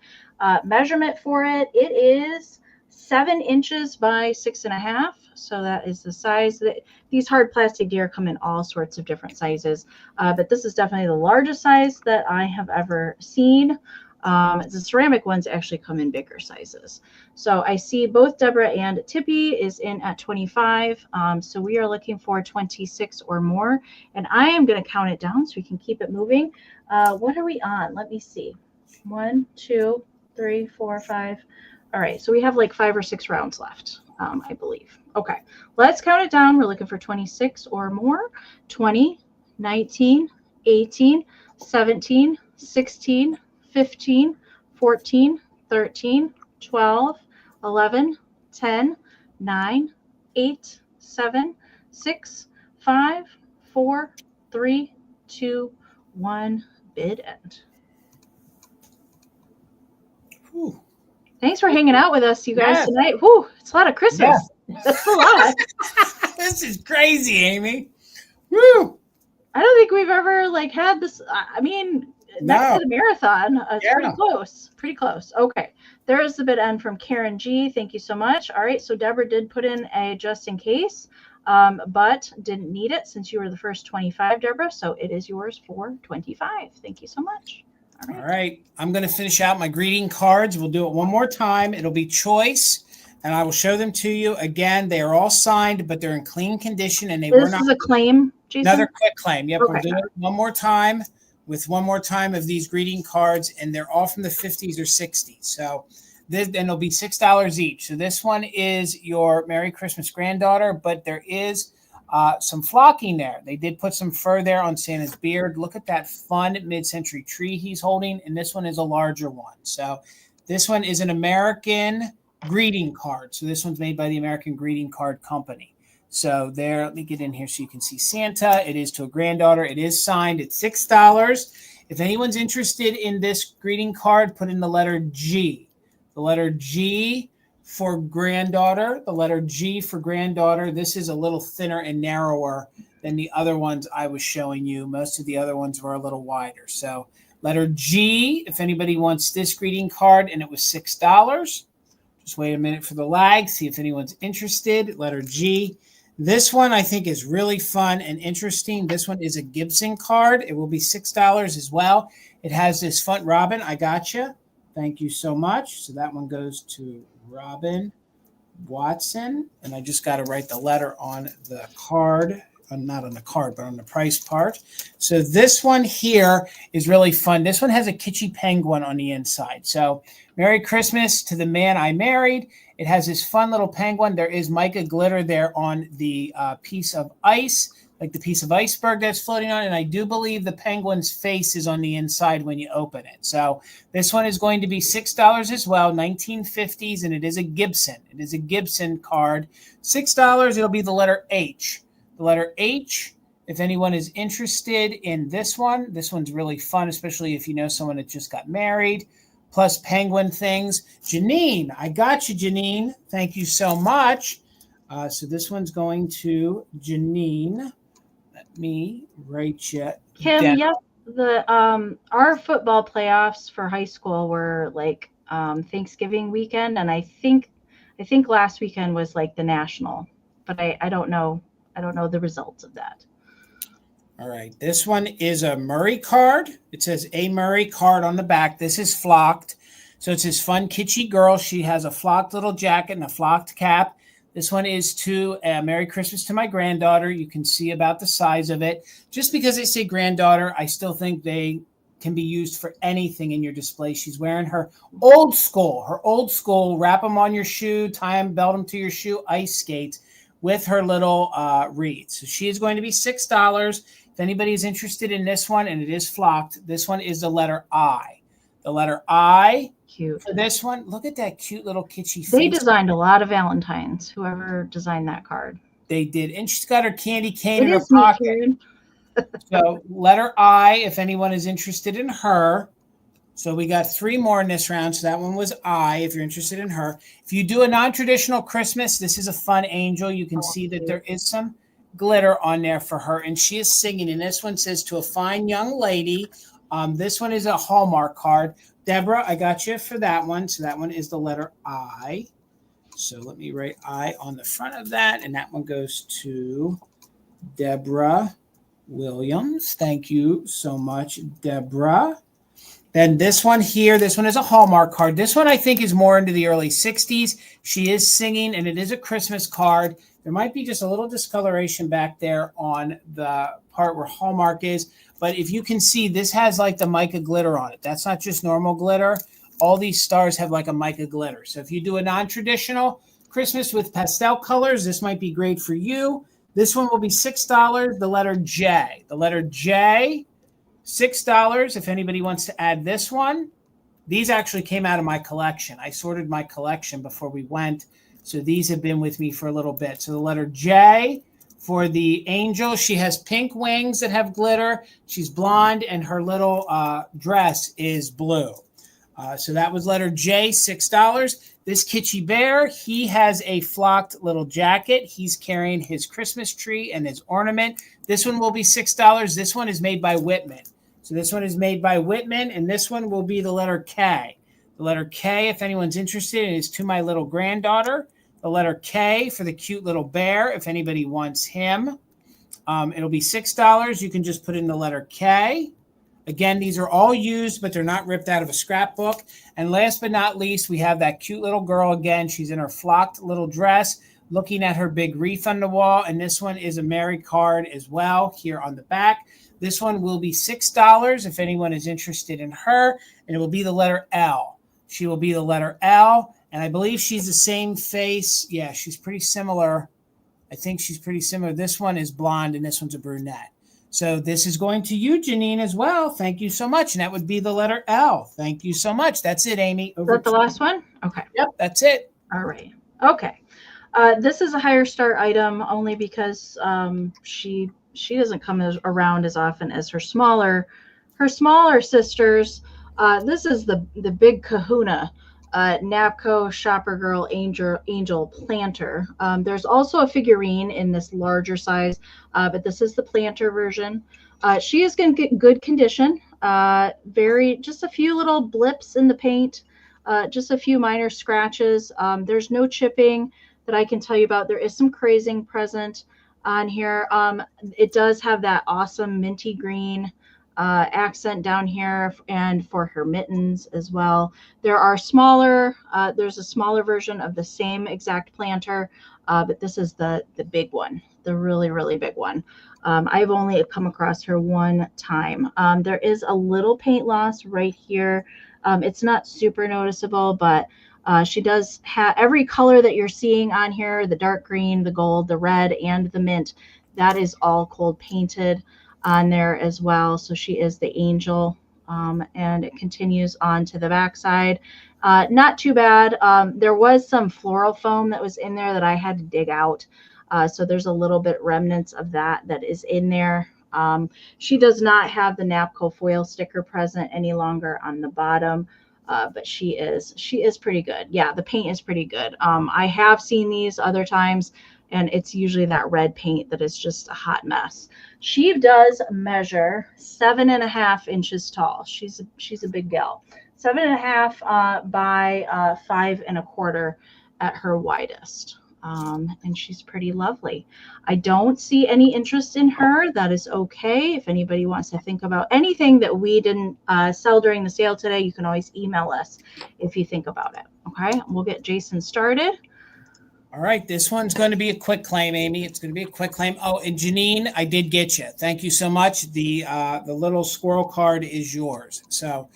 Speaker 2: Measurement for it, it is 7 inches by 6.5. So that is the size. That these hard plastic deer come in all sorts of different sizes, but this is definitely the largest size that I have ever seen. The ceramic ones actually come in bigger sizes. So I see both Deborah and Tippy is in at 25. So we are looking for 26 or more. And I am going to count it down so we can keep it moving. What are we on? Let me see. 1, 2, 3, 4, 5. All right. So we have like 5 or 6 rounds left, I believe. Okay. Let's count it down. We're looking for 26 or more. 20, 19, 18, 17, 16, 15, 14, 13, 12, 11, 10, 9, 8, 7, 6, 5, 4, 3, 2, 1. Bid end.
Speaker 3: Whew.
Speaker 2: Thanks for hanging out with us, you guys, tonight. Whew, it's a lot of Christmas. Yeah. That's a lot.
Speaker 1: This is crazy, Amy. Woo!
Speaker 2: I don't think we've ever had this. I mean, next to the marathon. It's pretty close. Pretty close. Okay. There is the bid end from Karen G. Thank you so much. All right. So Deborah did put in a just in case, but didn't need it since you were the first 25, Deborah. So it is yours for 25. Thank you so much.
Speaker 1: All right. I'm going to finish out my greeting cards. We'll do it one more time. It'll be choice, and I will show them to you again. They are all signed, but they're in clean condition, and
Speaker 2: this is a claim, Jason?
Speaker 1: Another quick claim. Yep.
Speaker 2: Okay.
Speaker 1: We'll do it one more time with one more time of these greeting cards, and they're all from the 50s or 60s. So then it'll be $6 each. So this one is your Merry Christmas granddaughter, but there is some flocking there. They did put some fur there on Santa's beard. Look at that fun mid-century tree he's holding, and this one is a larger one. So this one is an American greeting card. So this one's made by the American Greeting Card Company. So there, let me get in here so you can see Santa. It is to a granddaughter. It is signed. It's $6. If anyone's interested in this greeting card, put in the letter G. The letter G for granddaughter. The letter G for granddaughter. This is a little thinner and narrower than the other ones I was showing you. Most of the other ones were a little wider. So letter G, if anybody wants this greeting card, and it was $6. Just wait a minute for the lag. See if anyone's interested. Letter G. This one I think is really fun and interesting. This one is a Gibson card. It will be $6 as well. It has this fun. Robin, I got you. Thank you so much. So that one goes to Robin Watson. And I just got to write the letter on the card. Not on the card, but on the price part. So this one here is really fun. This one has a kitschy penguin on the inside. So Merry Christmas to the man I married. It has this fun little penguin. There is mica glitter there on the piece of ice, like the piece of iceberg that's floating on. And I do believe the penguin's face is on the inside when you open it. So this one is going to be $6 as well, 1950s, and it is a Gibson. It is a Gibson card. $6, it'll be the letter H. The letter H, if anyone is interested in this one's really fun, especially if you know someone that just got married, plus penguin things. Janine, I got you, Janine. Thank you so much. So this one's going to Janine. Let me write you
Speaker 2: Kim,
Speaker 1: down.
Speaker 2: yes, our football playoffs for high school were like Thanksgiving weekend, and I think last weekend was like the national, but I don't know. I don't know the results of that.
Speaker 1: All right. This one is a Murray card. It says a Murray card on the back. This is flocked. So it's this fun, kitschy girl. She has a flocked little jacket and a flocked cap. This one is to Merry Christmas to my granddaughter. You can see about the size of it. Just because they say granddaughter, I still think they can be used for anything in your display. She's wearing her old school, wrap them on your shoe, tie them, belt them to your shoe, ice skates. with her little wreath. So she is going to be $6. If anybody is interested in this one, and it is flocked, this one is the letter I. The letter I.
Speaker 2: Cute.
Speaker 1: For this one, look at that cute little kitschy face.
Speaker 2: They designed a lot of Valentines, whoever designed that card.
Speaker 1: They did. And she's got her candy cane
Speaker 2: It
Speaker 1: in her
Speaker 2: is neat,
Speaker 1: pocket.
Speaker 2: Karen.
Speaker 1: So letter I, if anyone is interested in her. So we got 3 more in this round. So that one was I, if you're interested in her. If you do a non-traditional Christmas, this is a fun angel. You can see that there is some glitter on there for her. And she is singing. And this one says, to a fine young lady. This one is a Hallmark card. Deborah, I got you for that one. So that one is the letter I. So let me write I on the front of that. And that one goes to Deborah Williams. Thank you so much, Deborah. Then this one here, this one is a Hallmark card. This one I think is more into the early 60s. She is singing, and it is a Christmas card. There might be just a little discoloration back there on the part where Hallmark is. But if you can see, this has like the mica glitter on it. That's not just normal glitter. All these stars have like a mica glitter. So if you do a non-traditional Christmas with pastel colors, this might be great for you. This one will be $6, the letter J. The letter J, $6 if anybody wants to add this one. These actually came out of my collection. I sorted my collection before we went. So these have been with me for a little bit. So the letter J for the angel. She has pink wings that have glitter. She's blonde, and her little dress is blue. So that was letter J, $6. This kitschy bear, he has a flocked little jacket. He's carrying his Christmas tree and his ornament. This one will be $6. This one is made by Whitman. So this one is made by Whitman, and this one will be the letter K. The letter K, if anyone's interested, is to my little granddaughter. The letter K for the cute little bear, if anybody wants him. It'll be $6. You can just put in the letter K. Again, these are all used, but they're not ripped out of a scrapbook. And last but not least, we have that cute little girl again. She's in her flocked little dress, looking at her big wreath on the wall. And this one is a Mary card as well here on the back. This one will be $6 if anyone is interested in her. And it will be the letter L. She will be the letter L. And I believe she's the same face. Yeah, she's pretty similar. I think she's pretty similar. This one is blonde and this one's a brunette. So this is going to you, Janine, as well. Thank you so much. And that would be the letter L. Thank you so much. That's it, Amy.
Speaker 2: Is that the last one? Okay.
Speaker 1: Yep, that's it.
Speaker 2: All right. Okay. This is a higher start item only because she doesn't come around as often as her smaller sisters. This is the big kahuna. Napco Shopper Girl Angel Planter. There's also a figurine in this larger size, but this is the planter version. She is in good condition. Just a few little blips in the paint, just a few minor scratches. There's no chipping that I can tell you about. There is some crazing present on here. It does have that awesome minty green accent down here, and for her mittens as well. There's a smaller version of the same exact planter, but this is the big one, the really, really big one. I've only come across her one time. There is a little paint loss right here. It's not super noticeable, but she does have every color that you're seeing on here, the dark green, the gold, the red, and the mint. That is all cold painted on there as well. So she is the angel, and it continues on to the backside. Not too bad. There was some floral foam that was in there that I had to dig out. So there's a little bit remnants of that is in there. She does not have the Napco foil sticker present any longer on the bottom, but she is pretty good. Yeah, the paint is pretty good. I have seen these other times, and it's usually that red paint that is just a hot mess. She does measure 7.5 inches tall. She's a big gal. 7.5 by 5 1/4 at her widest. And she's pretty lovely. I don't see any interest in her. That is okay. If anybody wants to think about anything that we didn't sell during the sale today, you can always email us if you think about it. Okay, we'll get Jason started.
Speaker 1: All right, this one's going to be a quick claim, Amy. It's going to be a quick claim. Oh, and Janine, I did get you. Thank you so much. The little squirrel card is yours. So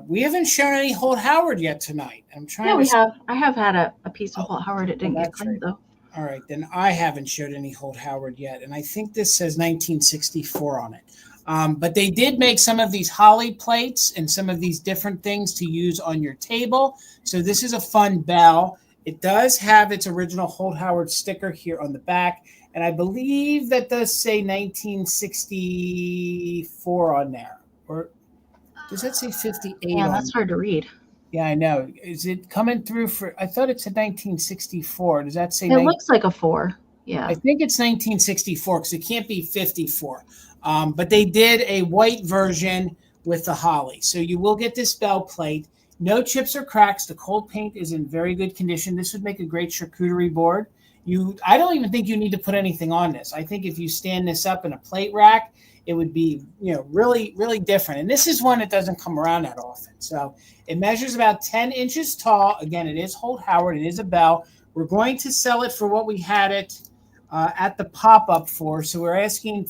Speaker 1: we haven't shown any Holt Howard yet tonight. I'm trying.
Speaker 2: Yeah, we have. I have had a piece of Holt Howard. It didn't get claimed though.
Speaker 1: All right, then I haven't showed any Holt Howard yet, and I think this says 1964 on it. But they did make some of these holly plates and some of these different things to use on your table. So this is a fun bell. It does have its original Holt Howard sticker here on the back, and I believe that does say 1964 on there. Or does that say 58
Speaker 2: Yeah,
Speaker 1: on
Speaker 2: that's hard to read.
Speaker 1: Yeah, I know. Is it coming through for? I thought it said 1964. Does that say?
Speaker 2: It looks like a 4. Yeah.
Speaker 1: I think it's 1964 because it can't be 54. But they did a white version with the holly. So you will get this bell plate. No chips or cracks. The cold paint is in very good condition. This would make a great charcuterie board. I don't even think you need to put anything on this. I think if you stand this up in a plate rack, it would be, really, really different. And this is one that doesn't come around that often. So it measures about 10 inches tall. Again, it is Holt Howard. It is a bell. We're going to sell it for what we had it at the pop-up for. So we're asking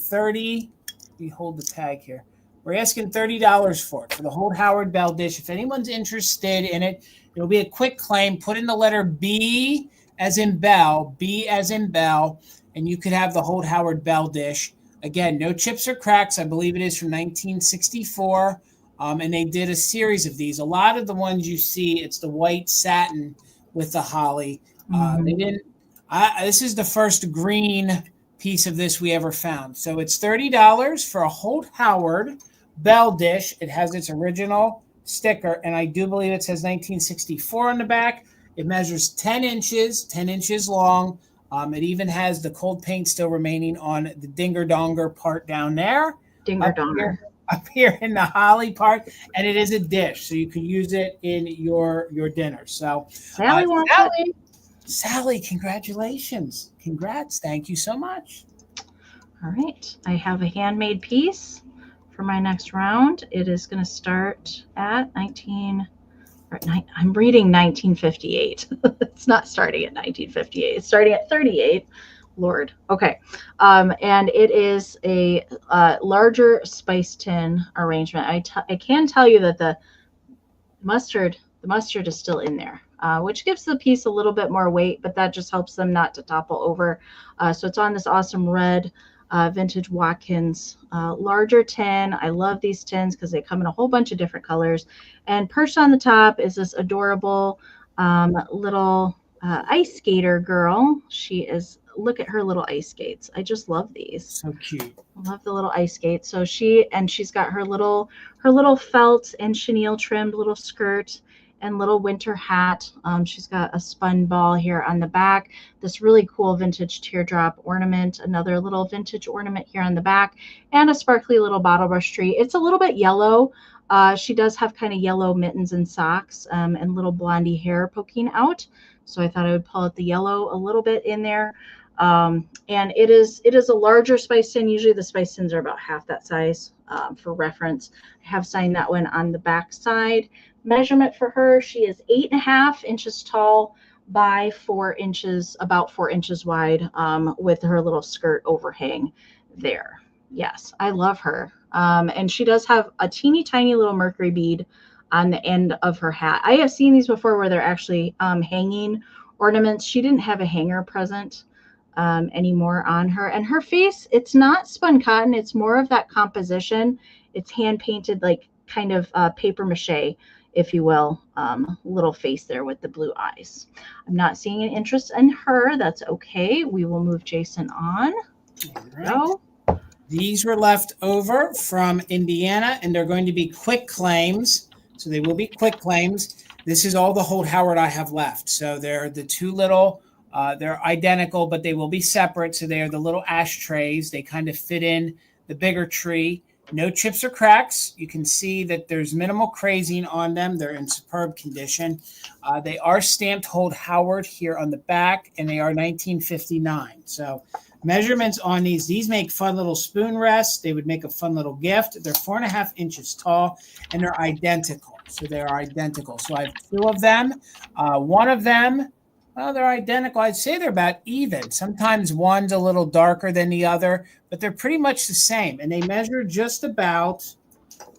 Speaker 1: we hold the tag here. We're asking $30 for it, for the Holt Howard bell dish. If anyone's interested in it, it'll be a quick claim. Put in the letter B as in bell, B as in bell, and you could have the Holt Howard bell dish. Again, no chips or cracks. I believe it is from 1964. And they did a series of these. A lot of the ones you see, it's the white satin with the holly. This is the first green piece of this we ever found. So it's $30 for a Holt Howard bell dish. It has its original sticker, and I do believe it says 1964 on the back. It measures 10 inches long. It even has the cold paint still remaining on the dinger-donger part down there.
Speaker 2: Dinger-donger.
Speaker 1: Up here in the holly part, and it is a dish, so you can use it in your dinner. So Sally, congratulations. Congrats. Thank you so much.
Speaker 2: All right. I have a handmade piece for my next round. It is going to start at I'm reading 1958. It's not starting at 1958. It's starting at 38. Lord. Okay. And it is a larger spice tin arrangement. I can tell you that the mustard is still in there, which gives the piece a little bit more weight, but that just helps them not to topple over. So it's on this awesome red vintage Watkins larger tin. I love these tins because they come in a whole bunch of different colors. And perched on the top is this adorable little ice skater girl. Look at her little ice skates. I just love these.
Speaker 1: So cute.
Speaker 2: I love the little ice skates. So she's got her little felt and chenille trimmed little skirt and little winter hat. She's got a spun ball here on the back. This really cool vintage teardrop ornament. Another little vintage ornament here on the back, and a sparkly little bottle brush tree. It's a little bit yellow. She does have kind of yellow mittens and socks and little blondie hair poking out. So I thought I would pull out the yellow a little bit in there. And it is a larger spice tin. Usually the spice tins are about half that size for reference. I have signed that one on the back side. Measurement for her, she is 8.5 inches tall by 4 inches, about 4 inches wide, with her little skirt overhang there. Yes, I love her. And she does have a teeny tiny little mercury bead on the end of her hat. I have seen these before where they're actually hanging ornaments. She didn't have a hanger present anymore on her. And her face, it's not spun cotton. It's more of that composition. It's hand painted, like kind of paper mache, if you will, little face there with the blue eyes. I'm not seeing an interest in her. That's okay. We will move Jason on.
Speaker 1: All right. So, these were left over from Indiana, and they're going to be quick claims. So they will be quick claims. This is all the Holt Howard I have left. So they're the two little, they're identical, but they will be separate. So they are the little ashtrays. They kind of fit in the bigger tree. No chips or cracks. You can see that there's minimal crazing on them. They're in superb condition. They are stamped Holt Howard here on the back, and they are 1959. So measurements on these make fun little spoon rests. They would make a fun little gift. They're 4.5 inches tall, and they're identical. So they are identical. So I have two of them. One of them, well, they're identical. I'd say they're about even. Sometimes one's a little darker than the other, but they're pretty much the same. And they measure just about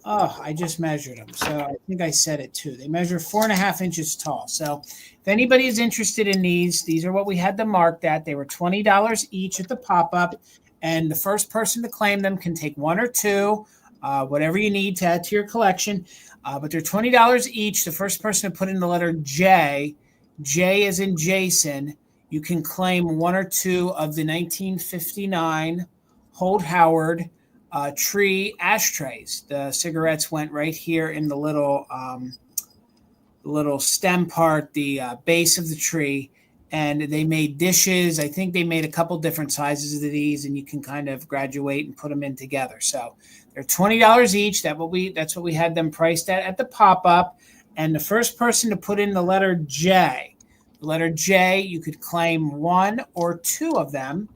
Speaker 1: Oh, I just measured them. So I think I said it too. They measure 4.5 inches tall. So if anybody is interested in these are what we had them marked at. They were $20 each at the pop-up. And the first person to claim them can take one or two, whatever you need to add to your collection. But they're $20 each. The first person to put in the letter J, J as in Jason, you can claim one or two of the 1959 Holt Howard tree ashtrays. The cigarettes went right here in the little stem part, the base of the tree, and they made dishes. I think they made a couple different sizes of these, and you can kind of graduate and put them in together. So they're $20 each. That's what we had them priced at the pop-up. And the first person to put in the letter J, you could claim one or two of them.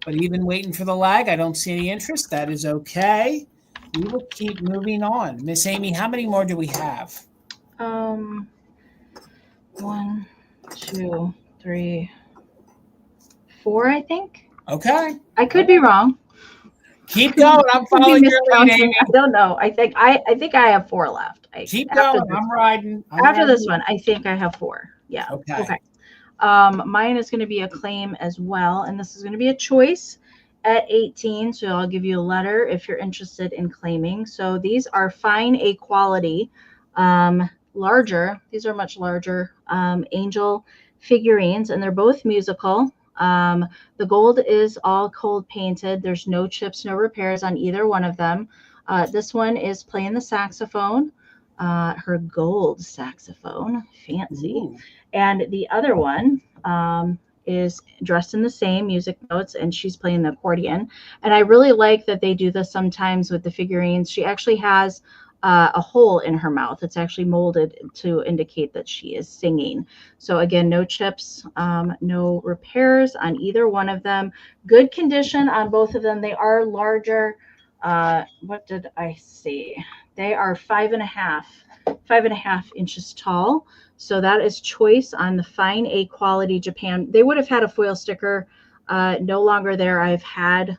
Speaker 1: But even waiting for the lag, I don't see any interest. That is okay. We will keep moving on. Miss Amie, how many more do we have?
Speaker 2: 1, 2, 3, 4, I think.
Speaker 1: Okay.
Speaker 2: I could be wrong.
Speaker 1: Keep going. I'm following your lead, Amie.
Speaker 2: I don't know. I think I have 4 left.
Speaker 1: Keep going. I'm riding.
Speaker 2: After this one, I think I have 4. Yeah. Okay. Mine is going to be a claim as well, and this is going to be a choice at 18. So I'll give you a letter if you're interested in claiming. So these are fine A quality, larger. These are much larger angel figurines, and they're both musical. The gold is all cold painted. There's no chips, no repairs on either one of them. This one is playing the saxophone, her gold saxophone, fancy. Ooh. And the other one is dressed in the same music notes, and she's playing the accordion. And I really like that they do this sometimes with the figurines. She actually has a hole in her mouth. It's actually molded to indicate that she is singing. So again, no chips, no repairs on either one of them. Good condition on both of them. They are larger. What did I say? They are 5.5 inches tall. So that is choice on the fine A quality Japan. They would have had a foil sticker, no longer there. I've had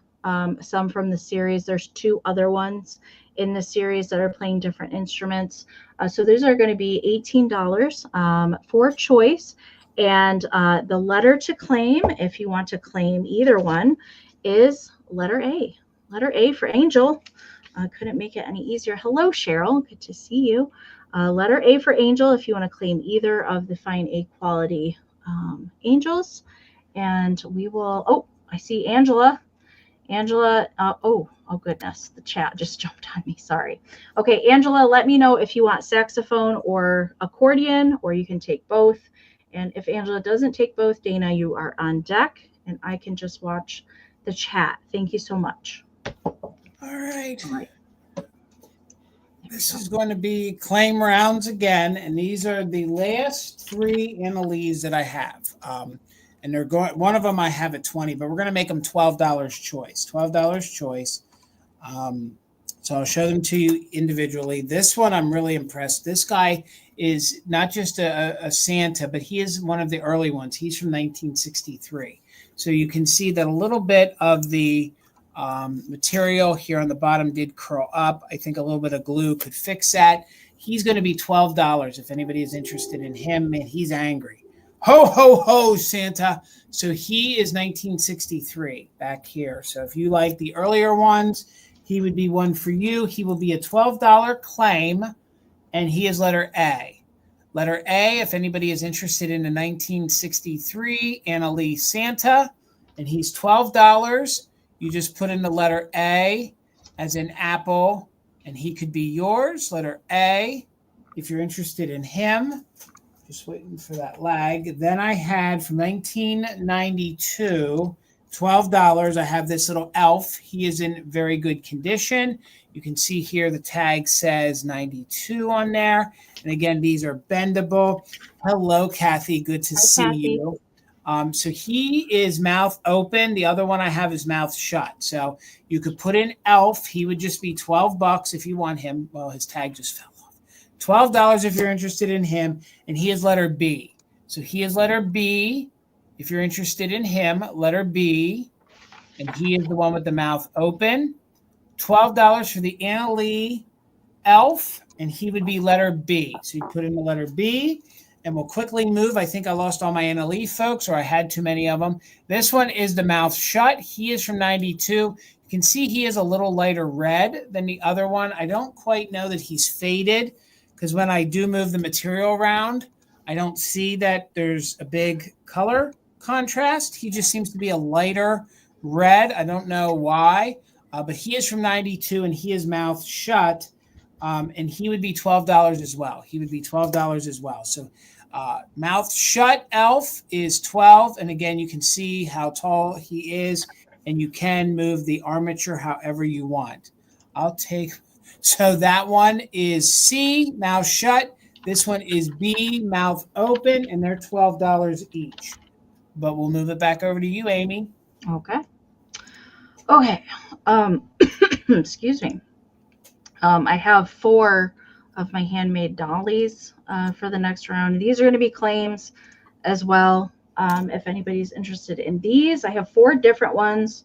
Speaker 2: some from the series. There's 2 other ones in the series that are playing different instruments. So those are going to be $18 for choice. And the letter to claim, if you want to claim either one, is letter A. Letter A for Angel. Couldn't make it any easier. Hello, Cheryl. Good to see you. Letter A for Angel if you want to claim either of the fine A quality angels. And we will, oh, I see Angela. Angela, oh goodness, the chat just jumped on me. Sorry. Okay, Angela, let me know if you want saxophone or accordion, or you can take both. And if Angela doesn't take both, Dana, you are on deck, and I can just watch the chat. Thank you so much.
Speaker 1: All right. This is going to be claim rounds again, and these are the last 3 Annalees that I have. And they're going. One of them I have at 20, but we're going to make them $12 choice. $12 choice. So I'll show them to you individually. This one I'm really impressed. This guy is not just a Santa, but he is one of the early ones. He's from 1963. So you can see that a little bit of the material here on the bottom did curl up. I think a little bit of glue could fix that. He's going to be $12 if anybody is interested in him, and he's angry. Ho, ho, ho, Santa. So he is 1963 back here. So if you like the earlier ones, he would be one for you. He will be a $12 claim, and he is letter A. Letter A, if anybody is interested in a 1963 Annalee Santa, and he's $12. You just put in the letter A as in apple, and he could be yours. Letter A, if you're interested in him. Just waiting for that lag. Then I had from 1992, $12. I have this little elf. He is in very good condition. You can see here the tag says 92 on there. And again, these are bendable. Hello, Kathy. Good to see
Speaker 2: Kathy.
Speaker 1: you. So he is mouth open. The other one I have is mouth shut. So you could put in elf. He would just be $12 if you want him. Well, his tag just fell off. $12 if you're interested in him. And he is letter B. So he is letter B. If you're interested in him, letter B. And he is the one with the mouth open. $12 for the Annalee elf, and he would be letter B. So you put in the letter B, and we'll quickly move. I think I lost all my Annalee folks, or I had too many of them. This one is the mouth shut. He is from 92. You can see he is a little lighter red than the other one. I don't quite know that he's faded, because when I do move the material around, I don't see that there's a big color contrast. He just seems to be a lighter red. I don't know why, but he is from 92, and he is mouth shut, and he would be $12 as well. He would be $12 as well. So mouth shut elf is 12, and again, you can see how tall he is, and you can move the armature however you want. So that one is C, mouth shut. This one is B, mouth open, and they're $12 each. But we'll move it back over to you, Amie.
Speaker 2: Okay. Excuse me. I have 4 of my handmade dollies for the next round. These are going to be claims as well. If anybody's interested in these, I have 4 different ones.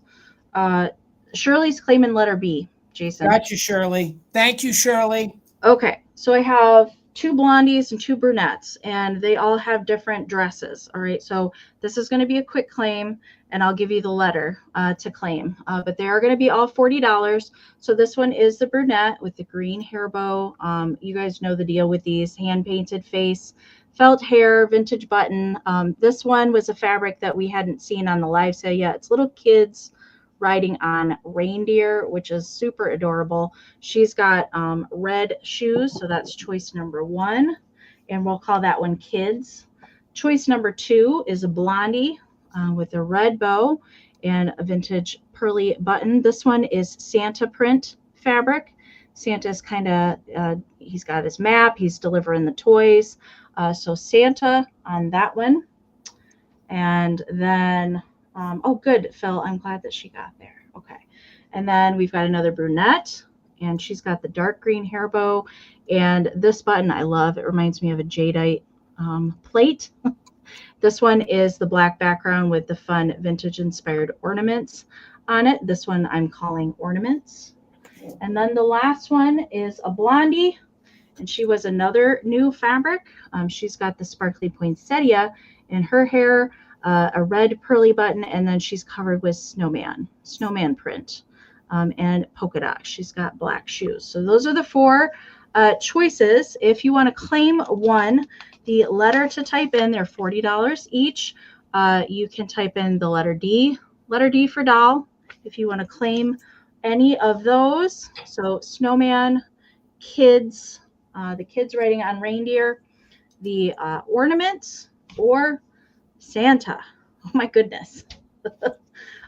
Speaker 2: Shirley's claiming letter B, Jason.
Speaker 1: Got you, Shirley. Thank you, Shirley.
Speaker 2: Okay, so I have 2 blondies and 2 brunettes, and they all have different dresses. All right, so this is going to be a quick claim, and I'll give you the letter to claim. But they are going to be all $40. So this one is the brunette with the green hair bow. You guys know the deal with these: hand-painted face, felt hair, vintage button. This one was a fabric that we hadn't seen on the live sale yet. It's little kids riding on reindeer, which is super adorable. She's got red shoes, so that's choice number 1, and we'll call that one kids. Choice number 2 is a blondie with a red bow and a vintage pearly button. This one is Santa print fabric. Santa's kind of, he's got his map, he's delivering the toys. So Santa on that one. And then oh, good, Phil. I'm glad that she got there. Okay. And then we've got another brunette, and she's got the dark green hair bow. And this button I love. It reminds me of a jadeite plate. This one is the black background with the fun vintage inspired ornaments on it. This one I'm calling ornaments. And then the last one is a blondie, and she was another new fabric. She's got the sparkly poinsettia in her hair, a red pearly button, and then she's covered with snowman print, and polka dot. She's got black shoes. So those are the 4 choices. If you want to claim one, the letter to type in, they're $40 each. You can type in the letter D for doll, if you want to claim any of those. So snowman, kids, the kids riding on reindeer, the ornaments, or Santa. Oh my goodness.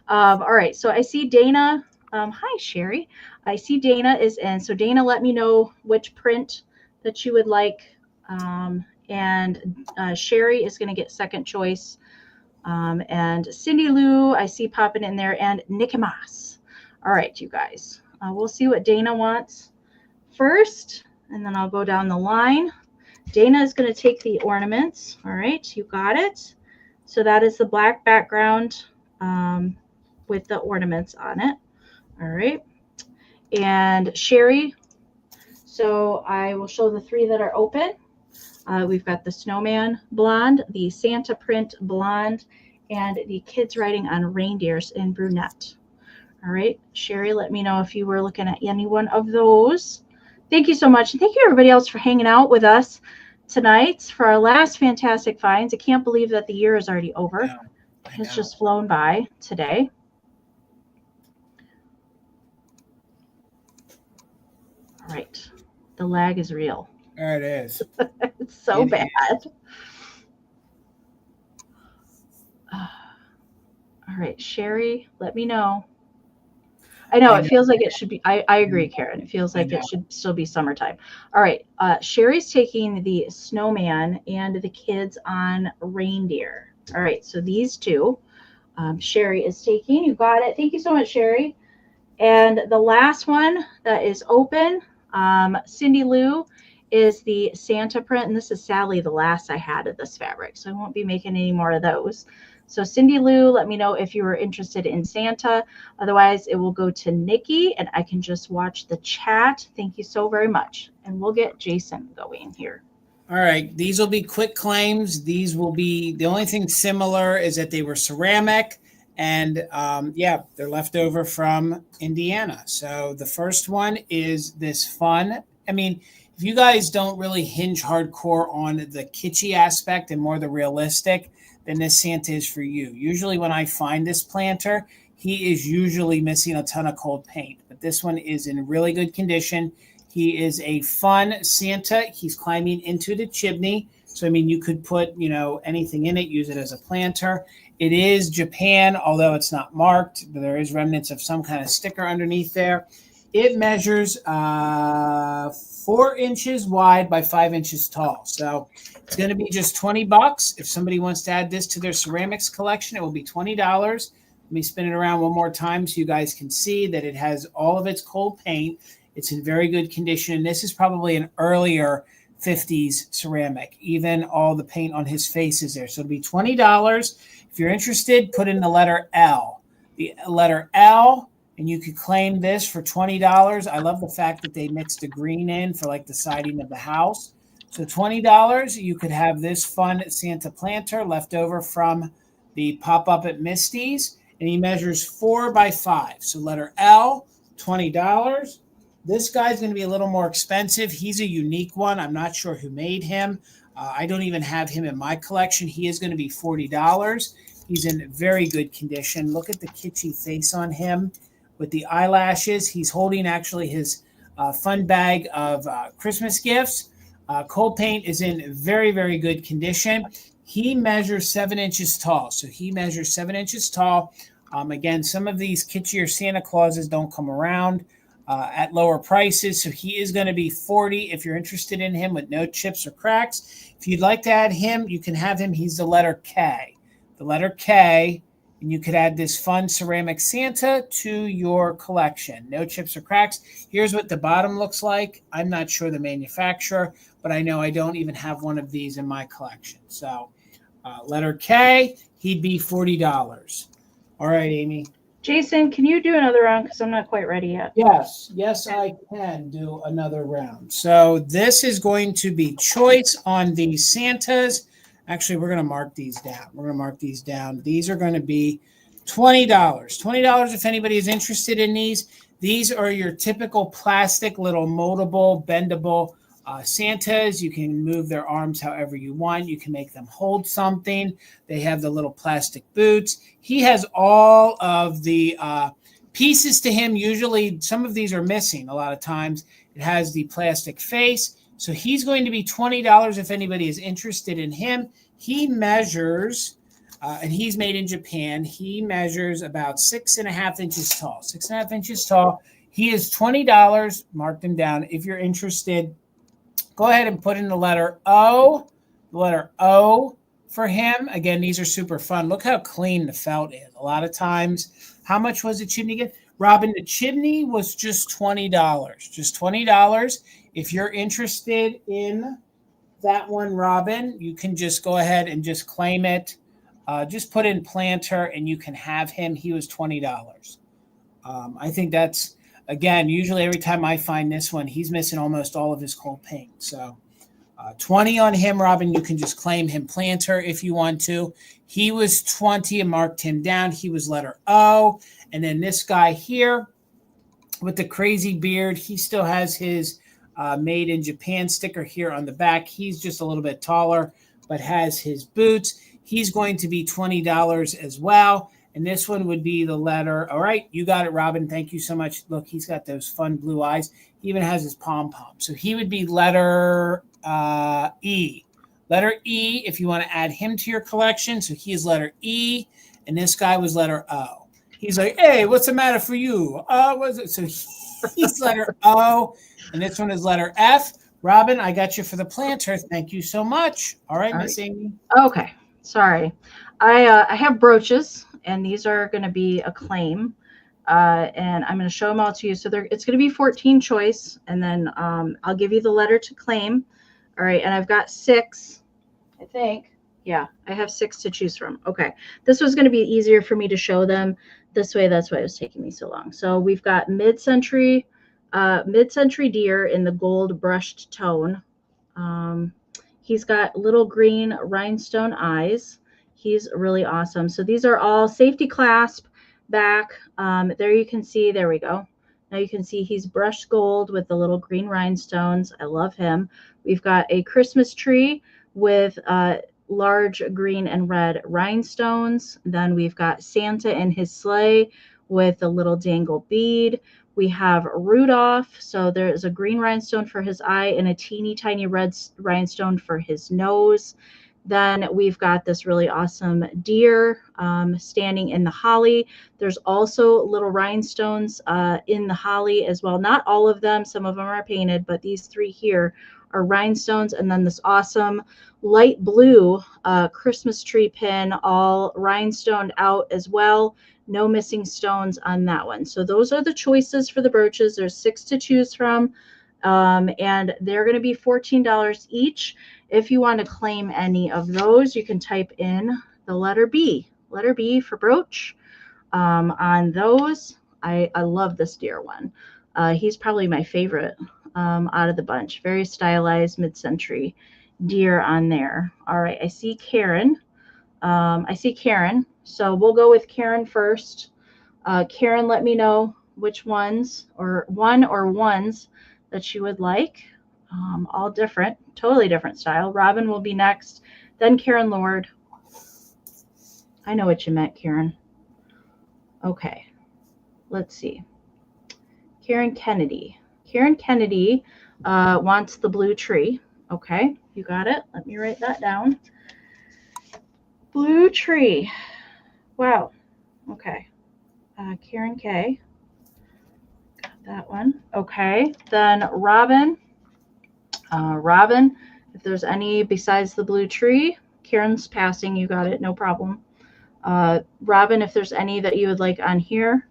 Speaker 2: All right, so I see Dana. Hi, Sherry. I see Dana is in. So Dana, let me know which print that you would like. And Sherry is going to get second choice. And Cindy Lou, I see popping in there, and Nicomas. All right, you guys. We'll see what Dana wants first, and then I'll go down the line. Dana is going to take the ornaments. All right, you got it. So that is the black background with the ornaments on it. All right. And Sherry, so I will show the 3 that are open. We've got the snowman blonde, the Santa print blonde, and the kids riding on reindeers in brunette. All right, Sherry, let me know if you were looking at any one of those. Thank you so much. And thank you everybody else for hanging out with us tonight for our last fantastic finds. I can't believe that the year is already over. It's just flown by today. All right. The lag is real.
Speaker 1: There it is.
Speaker 2: It's so bad. All right, Sherry, let me know. I know it feels like it should be. I agree, Karen. It feels like it should still be summertime. All right. Sherry's taking the snowman and the kids on reindeer. All right. So these 2, Sherry is taking. You got it. Thank you so much, Sherry. And the last one that is open, Cindy Lou, is the Santa print. And this is sadly the last I had of this fabric, so I won't be making any more of those. So Cindy Lou, let me know if you were interested in Santa. Otherwise, it will go to Nikki, and I can just watch the chat. Thank you so very much. And we'll get Jason going here.
Speaker 1: All right. These will be quick claims. These will be, the only thing similar is that they were ceramic. And yeah, they're left over from Indiana. So the first one is this fun. I mean, if you guys don't really hinge hardcore on the kitschy aspect and more the realistic, then this Santa is for you. Usually when I find this planter, he is usually missing a ton of cold paint. But this one is in really good condition. He is a fun Santa. He's climbing into the chimney. So, I mean, you could put, you know, anything in it, use it as a planter. It is Japan, although it's not marked, but there is remnants of some kind of sticker underneath there. It measures 4 inches wide by 5 inches tall. So it's going to be just $20. If somebody wants to add this to their ceramics collection, it will be $20. Let me spin it around one more time so you guys can see that it has all of its cold paint. It's in very good condition. This is probably an earlier 50s ceramic. Even all the paint on his face is there. So it'll be $20. If you're interested, put in the letter L. The letter L, and you could claim this for $20. I love the fact that they mixed the green in for like the siding of the house. So $20, you could have this fun Santa planter left over from the pop-up at Misty's. And he measures 4 by 5. So letter L, $20. This guy's going to be a little more expensive. He's a unique one. I'm not sure who made him. I don't even have him in my collection. He is going to be $40. He's in very good condition. Look at the kitschy face on him with the eyelashes. He's holding actually his fun bag of Christmas gifts. Cold paint is in very, very good condition. He measures 7 inches tall. So he measures 7 inches tall. Again, some of these kitschier Santa Clauses don't come around at lower prices. So he is going to be $40 if you're interested in him with no chips or cracks. If you'd like to add him, you can have him. He's the letter K. The letter K, and you could add this fun ceramic Santa to your collection. No chips or cracks. Here's what the bottom looks like. I'm not sure the manufacturer, but I know I don't even have one of these in my collection. So letter K, he'd be $40. All right, Amy.
Speaker 2: Jason, can you do another round? Because I'm not quite ready yet.
Speaker 1: Yes, I can do another round. So this is going to be choice on these Santas. Actually, we're going to mark these down. These are going to be $20. $20 if anybody is interested in these. These are your typical plastic, little moldable, bendable Santas. You can move their arms however you want. You can make them hold something. They have the little plastic boots. He has all of the pieces to him. Usually, some of these are missing a lot of times. It has the plastic face. So he's going to be $20 if anybody is interested in him. He measures, and he's made in Japan, he measures about 6.5 inches tall. 6.5 inches tall. He is $20. Mark them down. If you're interested, go ahead and put in the letter O. The letter O for him. Again, these are super fun. Look how clean the felt is. A lot of times, how much was the chimney again? Robin, the chimney was just $20. Just $20. If you're interested in that one, Robin, you can just go ahead and just claim it. Just put in planter and you can have him. He was $20. I think that's, again, usually every time I find this one, he's missing almost all of his cold paint. So 20 on him, Robin. You can just claim him planter if you want to. He was 20 and marked him down. He was letter O. And then this guy here with the crazy beard, he still has his made in Japan sticker here on the back. He's just a little bit taller, but has his boots. He's going to be $20 as well. And this one would be the letter. All right, you got it, Robin. Thank you so much. Look, he's got those fun blue eyes. He even has his pom-pom. So he would be letter E. Letter E, if you want to add him to your collection. So he is letter E, and this guy was letter O. He's like, hey, what's the matter for you? What's it? So he's letter O, and this one is letter F. Robin, I got you for the planter. Thank you so much. All right, Miss Amy.
Speaker 2: Okay, sorry. I have brooches, and these are going to be a claim, and I'm going to show them all to you. So it's going to be 14 choice, and then I'll give you the letter to claim. All right, and I've got 6, I think. Yeah, I have 6 to choose from. Okay. This was going to be easier for me to show them this way. That's why it was taking me so long. So we've got mid-century deer in the gold brushed tone. He's got little green rhinestone eyes. He's really awesome. So these are all safety clasp back. There you can see, there we go. Now you can see he's brushed gold with the little green rhinestones. I love him. We've got a Christmas tree with large green and red rhinestones. Then we've got Santa in his sleigh with a little dangle bead. We have Rudolph. So there is a green rhinestone for his eye and a teeny tiny red rhinestone for his nose. Then we've got this really awesome deer standing in the holly. There's also little rhinestones in the holly as well. Not all of them. Some of them are painted, but these 3 here are rhinestones. And then this awesome light blue Christmas tree pin, all rhinestoned out as well. No missing stones on that one. So those are the choices for the brooches. There's 6 to choose from. And they're going to be $14 each. If you want to claim any of those, you can type in the letter B for brooch on those. I love this deer one. He's probably my favorite out of the bunch. Very stylized mid-century deer on there. All right, I see Karen. So we'll go with Karen first. Karen, let me know which ones or ones that you would like. All different, totally different style. Robin will be next, then Karen Lord. I know what you meant, Karen. Okay, let's see. Karen Kennedy. Karen Kennedy wants the blue tree. Okay, you got it. Let me write that down. Blue tree. Wow. Okay. Karen K. Got that one. Okay. Then Robin. Robin, if there's any besides the blue tree, Karen's passing. You got it. No problem. Robin, if there's any that you would like on here,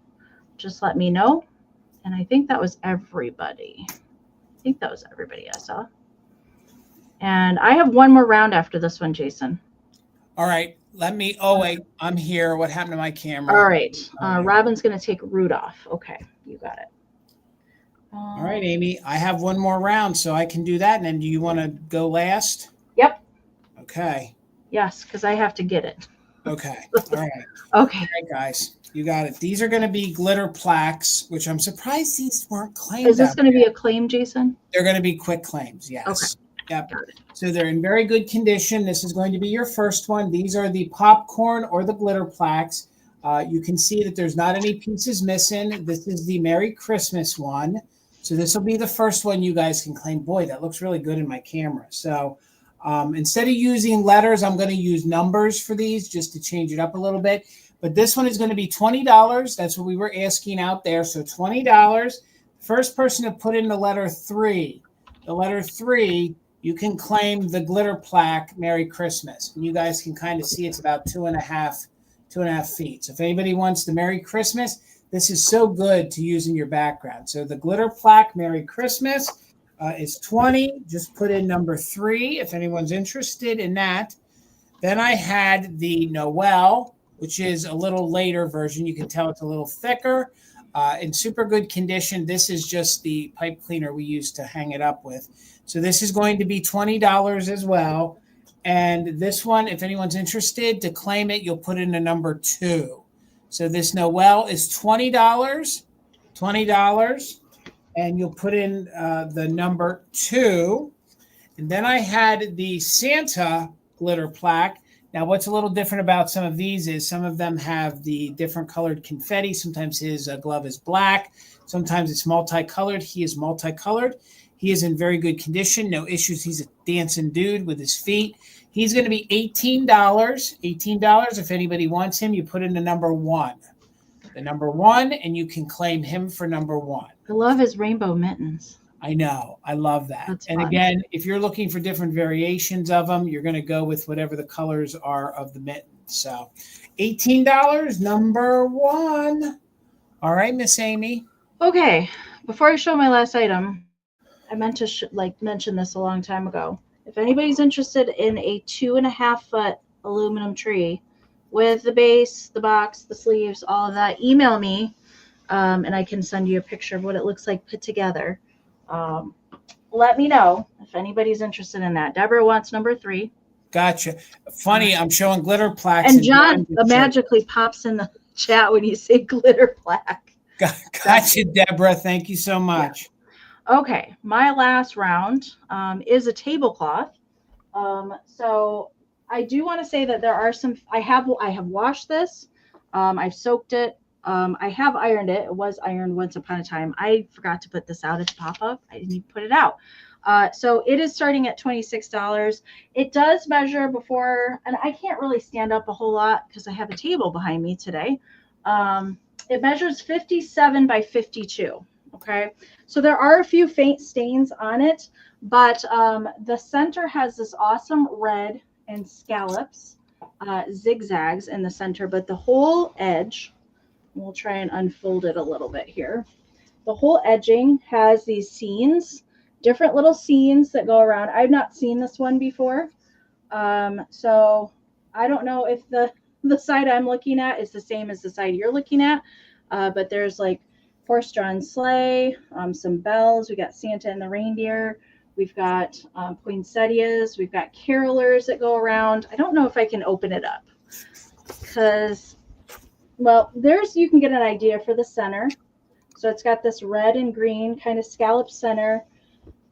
Speaker 2: just let me know. And I think that was everybody. I saw. And I have one more round after this one, Jason.
Speaker 1: All right. Wait, I'm here. What happened to my camera?
Speaker 2: All right. Robin's going to take Rudolph. Okay. You got it.
Speaker 1: All right, Amy. I have one more round, so I can do that. And then do you want to go last?
Speaker 2: Yep.
Speaker 1: Okay.
Speaker 2: Yes, because I have to get it.
Speaker 1: Okay. All right.
Speaker 2: Okay.
Speaker 1: All right, guys. You got it. These are going to be glitter plaques, which I'm surprised these weren't claimed.
Speaker 2: Is this going to be a claim, Jason?
Speaker 1: They're going to be quick claims, yes.
Speaker 2: Okay.
Speaker 1: Yep. So they're in very good condition. This is going to be your first one. These are the popcorn or the glitter plaques. You can see that there's not any pieces missing. This is the Merry Christmas one. So this will be the first one you guys can claim. Boy, that looks really good in my camera. So instead of using letters, I'm going to use numbers for these just to change it up a little bit. But this one is going to be $20. That's what we were asking out there. So $20. First person to put in the letter 3. The letter 3, you can claim the glitter plaque Merry Christmas. And you guys can kind of see it's about 2.5 feet. So if anybody wants the Merry Christmas, this is so good to use in your background. So the glitter plaque Merry Christmas is 20. Just put in number 3 if anyone's interested in that. Then I had the Noel, which is a little later version. You can tell it's a little thicker. In super good condition. This is just the pipe cleaner we used to hang it up with. So this is going to be $20 as well. And this one, if anyone's interested to claim it, you'll put in a number 2. So this Noel is $20, and you'll put in the number 2. And then I had the Santa glitter plaque. Now, what's a little different about some of these is some of them have the different colored confetti. Sometimes his glove is black. Sometimes it's multicolored. He is multicolored. He is in very good condition. No issues. He's a dancing dude with his feet. He's going to be $18. $18. If anybody wants him, you put in the number 1. The number 1, and you can claim him for number 1.
Speaker 2: I love his rainbow mittens.
Speaker 1: I know. I love that.
Speaker 2: That's
Speaker 1: and
Speaker 2: fun.
Speaker 1: Again, if you're looking for different variations of them, you're going to go with whatever the colors are of the mitten. So $18, number 1. All right, Miss Amy.
Speaker 2: Okay. Before I show my last item, I meant to mention this a long time ago. if anybody's interested in a 2.5 foot aluminum tree with the base, the box, the sleeves, all of that, email me, and I can send you a picture of what it looks like put together. Let me know if anybody's interested in that. Deborah wants number 3.
Speaker 1: Gotcha. Funny, I'm showing glitter plaques.
Speaker 2: And John magically pops in the chat when you say glitter plaque.
Speaker 1: Gotcha, Deborah. Thank you so much.
Speaker 2: Yeah. Okay, my last round is a tablecloth. So I do want to say that there are some. I have washed this. I've soaked it. I have ironed it. It was ironed once upon a time. I forgot to put this out as a pop-up. I didn't even put it out. So it is starting at $26. It does measure before, and I can't really stand up a whole lot because I have a table behind me today. It measures 57 by 52. Okay. So there are a few faint stains on it, but the center has this awesome red and scallops, zigzags in the center, but the whole edge, we'll try and unfold it a little bit here. The whole edging has these scenes, different little scenes that go around. I've not seen this one before. So I don't know if the side I'm looking at is the same as the side you're looking at, but there's like horse-drawn sleigh, some bells. We got Santa and the reindeer. We've got poinsettias. We've got carolers that go around. I don't know if I can open it up because, well, you can get an idea for the center. So it's got this red and green kind of scallop center,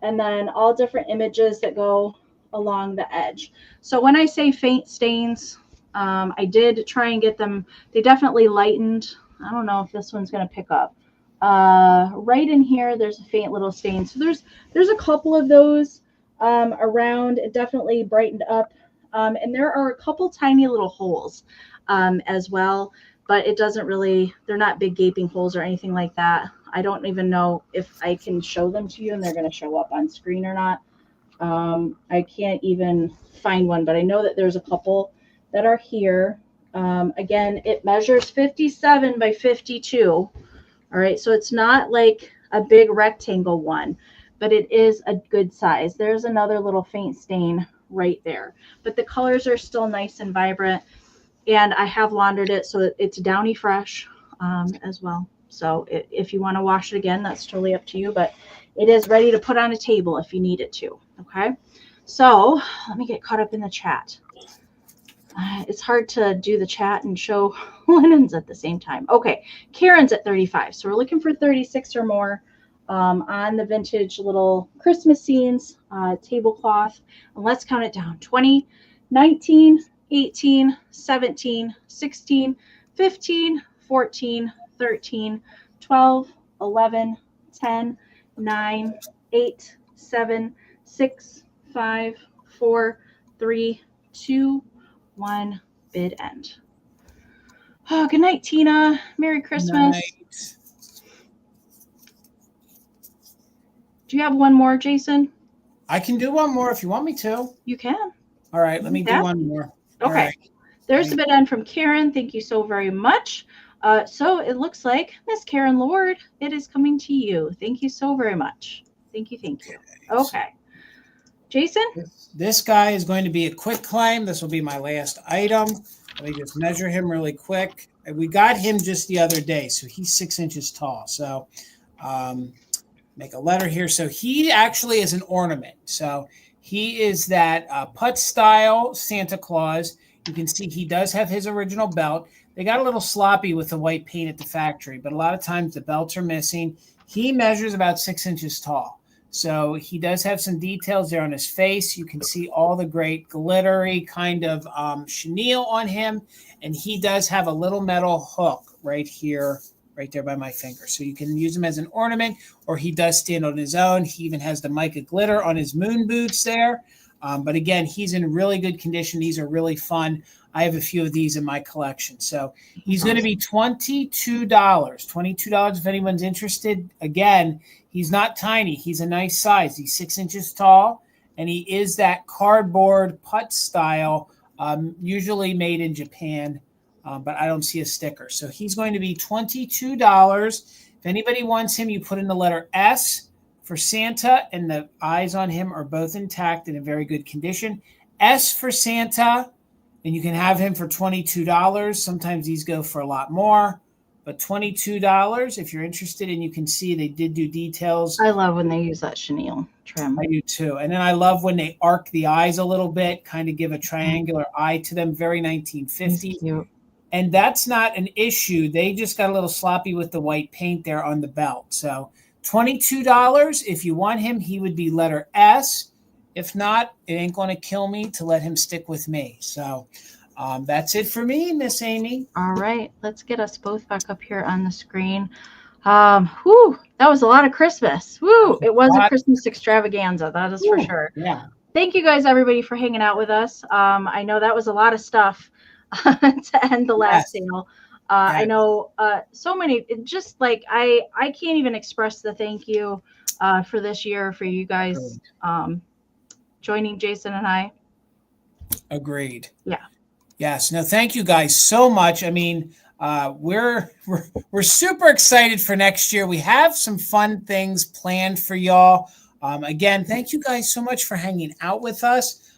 Speaker 2: and then all different images that go along the edge. So when I say faint stains, I did try and get them. They definitely lightened. I don't know if this one's going to pick up. Right in here, there's a faint little stain. So there's a couple of those around. It definitely brightened up. And there are a couple tiny little holes as well, but it doesn't really, they're not big gaping holes or anything like that. I don't even know if I can show them to you and they're going to show up on screen or not. I can't even find one, but I know that there's a couple that are here. Again, it measures 57 by 52. All right, so it's not like a big rectangle one, but it is a good size. There's another little faint stain right there, but the colors are still nice and vibrant, and I have laundered it so it's downy fresh as well. So if you want to wash it again, that's totally up to you, but it is ready to put on a table if you need it to. Okay, so let me get caught up in the chat. It's hard to do the chat and show linens at the same time. Okay, Karen's at 35. So we're looking for 36 or more on the vintage little Christmas scenes tablecloth. And let's count it down. 20, 19, 18, 17, 16, 15, 14, 13, 12, 11, 10, 9, 8, 7, 6, 5, 4, 3, 2, 1, bid end. Oh, good night, Tina. Merry Christmas.
Speaker 1: Night.
Speaker 2: Do you have one more, Jason?
Speaker 1: I can do one more if you want me to.
Speaker 2: You can.
Speaker 1: All right, let me do one more.
Speaker 2: Okay. Right. There's the bid end from Karen. Thank you so very much. So it looks like Miss Karen Lord, it is coming to you. Thank you so very much. Thank you. Thank you. Okay. Jason?
Speaker 1: This guy is going to be a quick claim. This will be my last item. Let me just measure him really quick. We got him just the other day, so he's 6 inches tall. So make a letter here. So he actually is an ornament. So he is that putt style Santa Claus. You can see he does have his original belt. They got a little sloppy with the white paint at the factory, but a lot of times the belts are missing. He measures about 6 inches tall. So he does have some details there on his face. You can see all the great glittery kind of chenille on him. And he does have a little metal hook right here, right there by my finger. So you can use him as an ornament, or he does stand on his own. He even has the mica glitter on his moon boots there. But again, he's in really good condition. These are really fun. I have a few of these in my collection. So he's going to be $22. $22 if anyone's interested. Again, he's not tiny. He's a nice size. He's 6 inches tall, and he is that cardboard putt style, usually made in Japan, but I don't see a sticker. So he's going to be $22. If anybody wants him, you put in the letter S for Santa, and the eyes on him are both intact and in very good condition. S for Santa, and you can have him for $22. Sometimes these go for a lot more, but $22 if you're interested. And you can see they did do details.
Speaker 2: I love when they use that chenille trim.
Speaker 1: I do too. And then I love when they arc the eyes a little bit, kind of give a triangular eye to them. Very 1950s. And that's not an issue. They just got a little sloppy with the white paint there on the belt. So $22. If you want him, he would be letter S. If not, it ain't going to kill me to let him stick with me. So that's it for me, Miss Amie.
Speaker 2: All right. Let's get us both back up here on the screen. Whew, that was a lot of Christmas. Woo, it was a Christmas extravaganza. That is for sure.
Speaker 1: Yeah.
Speaker 2: Thank you guys, everybody, for hanging out with us. I know that was a lot of stuff to end the last sale. I know so many, just like I can't even express the thank you for this year for you guys joining Jason and I.
Speaker 1: Agreed.
Speaker 2: Yeah.
Speaker 1: Yes. No, thank you guys so much. I mean, we're super excited for next year. We have some fun things planned for y'all. Again, thank you guys so much for hanging out with us.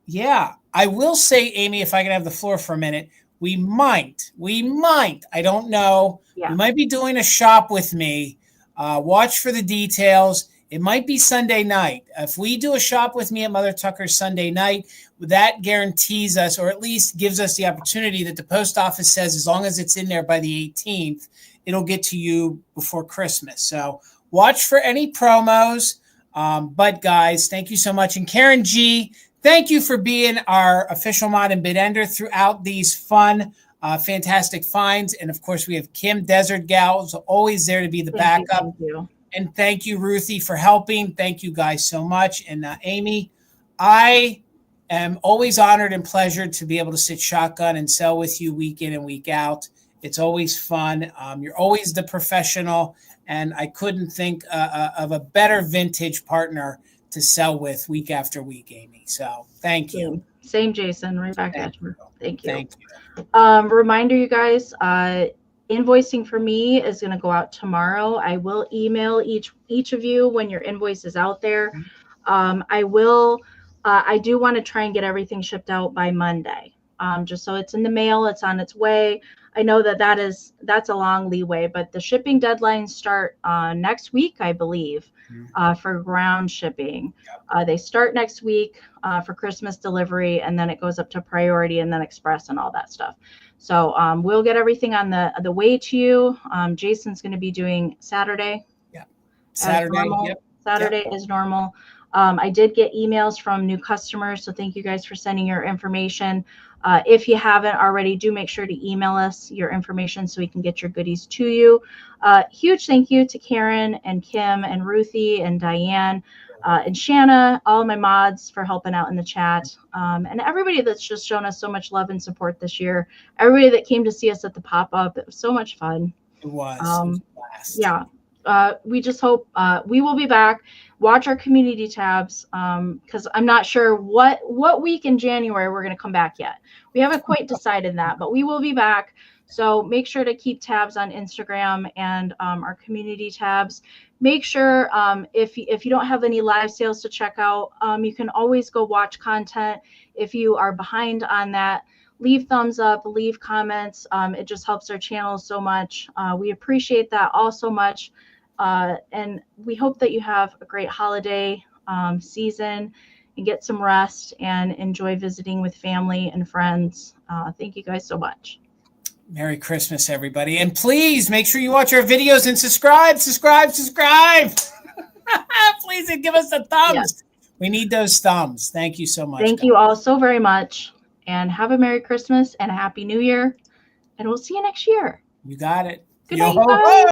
Speaker 1: Yeah, I will say, Amie, if I can have the floor for a minute, we might, I don't know.
Speaker 2: Yeah.
Speaker 1: We might be doing a shop with me. Watch for the details. It might be Sunday night. If we do a shop with me at Mother Tucker's Sunday night, that guarantees us, or at least gives us the opportunity that the post office says, as long as it's in there by the 18th, it'll get to you before Christmas. So watch for any promos. But guys, thank you so much. And Karen G, thank you for being our official mod and bid ender throughout these fun, fantastic finds. And of course, we have Kim Desert Gal, who's always there to be the backup.
Speaker 2: Thank you.
Speaker 1: And thank you, Ruthie, for helping. Thank you guys so much. And Amie, I am always honored and pleasured to be able to sit shotgun and sell with you week in and week out. It's always fun. You're always the professional, and I couldn't think of a better vintage partner to sell with week after week, Amie. So thank you.
Speaker 2: Same, Jason. Right back at you. Thank you.
Speaker 1: Thank you.
Speaker 2: Reminder, you guys, invoicing for me is going to go out tomorrow. I will email each of you when your invoice is out there. I do want to try and get everything shipped out by Monday, just so it's in the mail, it's on its way. I know that's a long leeway, but the shipping deadlines start next week, I believe, for ground shipping. They start next week for Christmas delivery, and then it goes up to priority and then express and all that stuff. So we'll get everything on the way to you. Jason's going to be doing Saturday.
Speaker 1: Yeah. Saturday. Yep.
Speaker 2: Saturday is normal. I did get emails from new customers, so thank you guys for sending your information. If you haven't already, do make sure to email us your information so we can get your goodies to you. Huge thank you to Karen and Kim and Ruthie and Diane and Shanna, all my mods for helping out in the chat, and everybody that's just shown us so much love and support this year. Everybody that came to see us at the pop-up, it was so much fun.
Speaker 1: It was. It was a blast.
Speaker 2: Yeah. We just hope we will be back. Watch our community tabs because I'm not sure what week in January we're going to come back yet. We haven't quite decided that, but we will be back. So make sure to keep tabs on Instagram and our community tabs. Make sure if you don't have any live sales to check out, you can always go watch content. If you are behind on that, leave thumbs up, leave comments. It just helps our channel so much. We appreciate that all so much. And we hope that you have a great holiday season and get some rest and enjoy visiting with family and friends. Thank you guys so much.
Speaker 1: Merry Christmas, everybody. And please make sure you watch our videos and subscribe. Please, and give us the thumbs. Yes. We need those thumbs. Thank you so much.
Speaker 2: Thank you all so very much. And have a Merry Christmas and a Happy New Year. And we'll see you next year.
Speaker 1: You got it.
Speaker 2: Good night.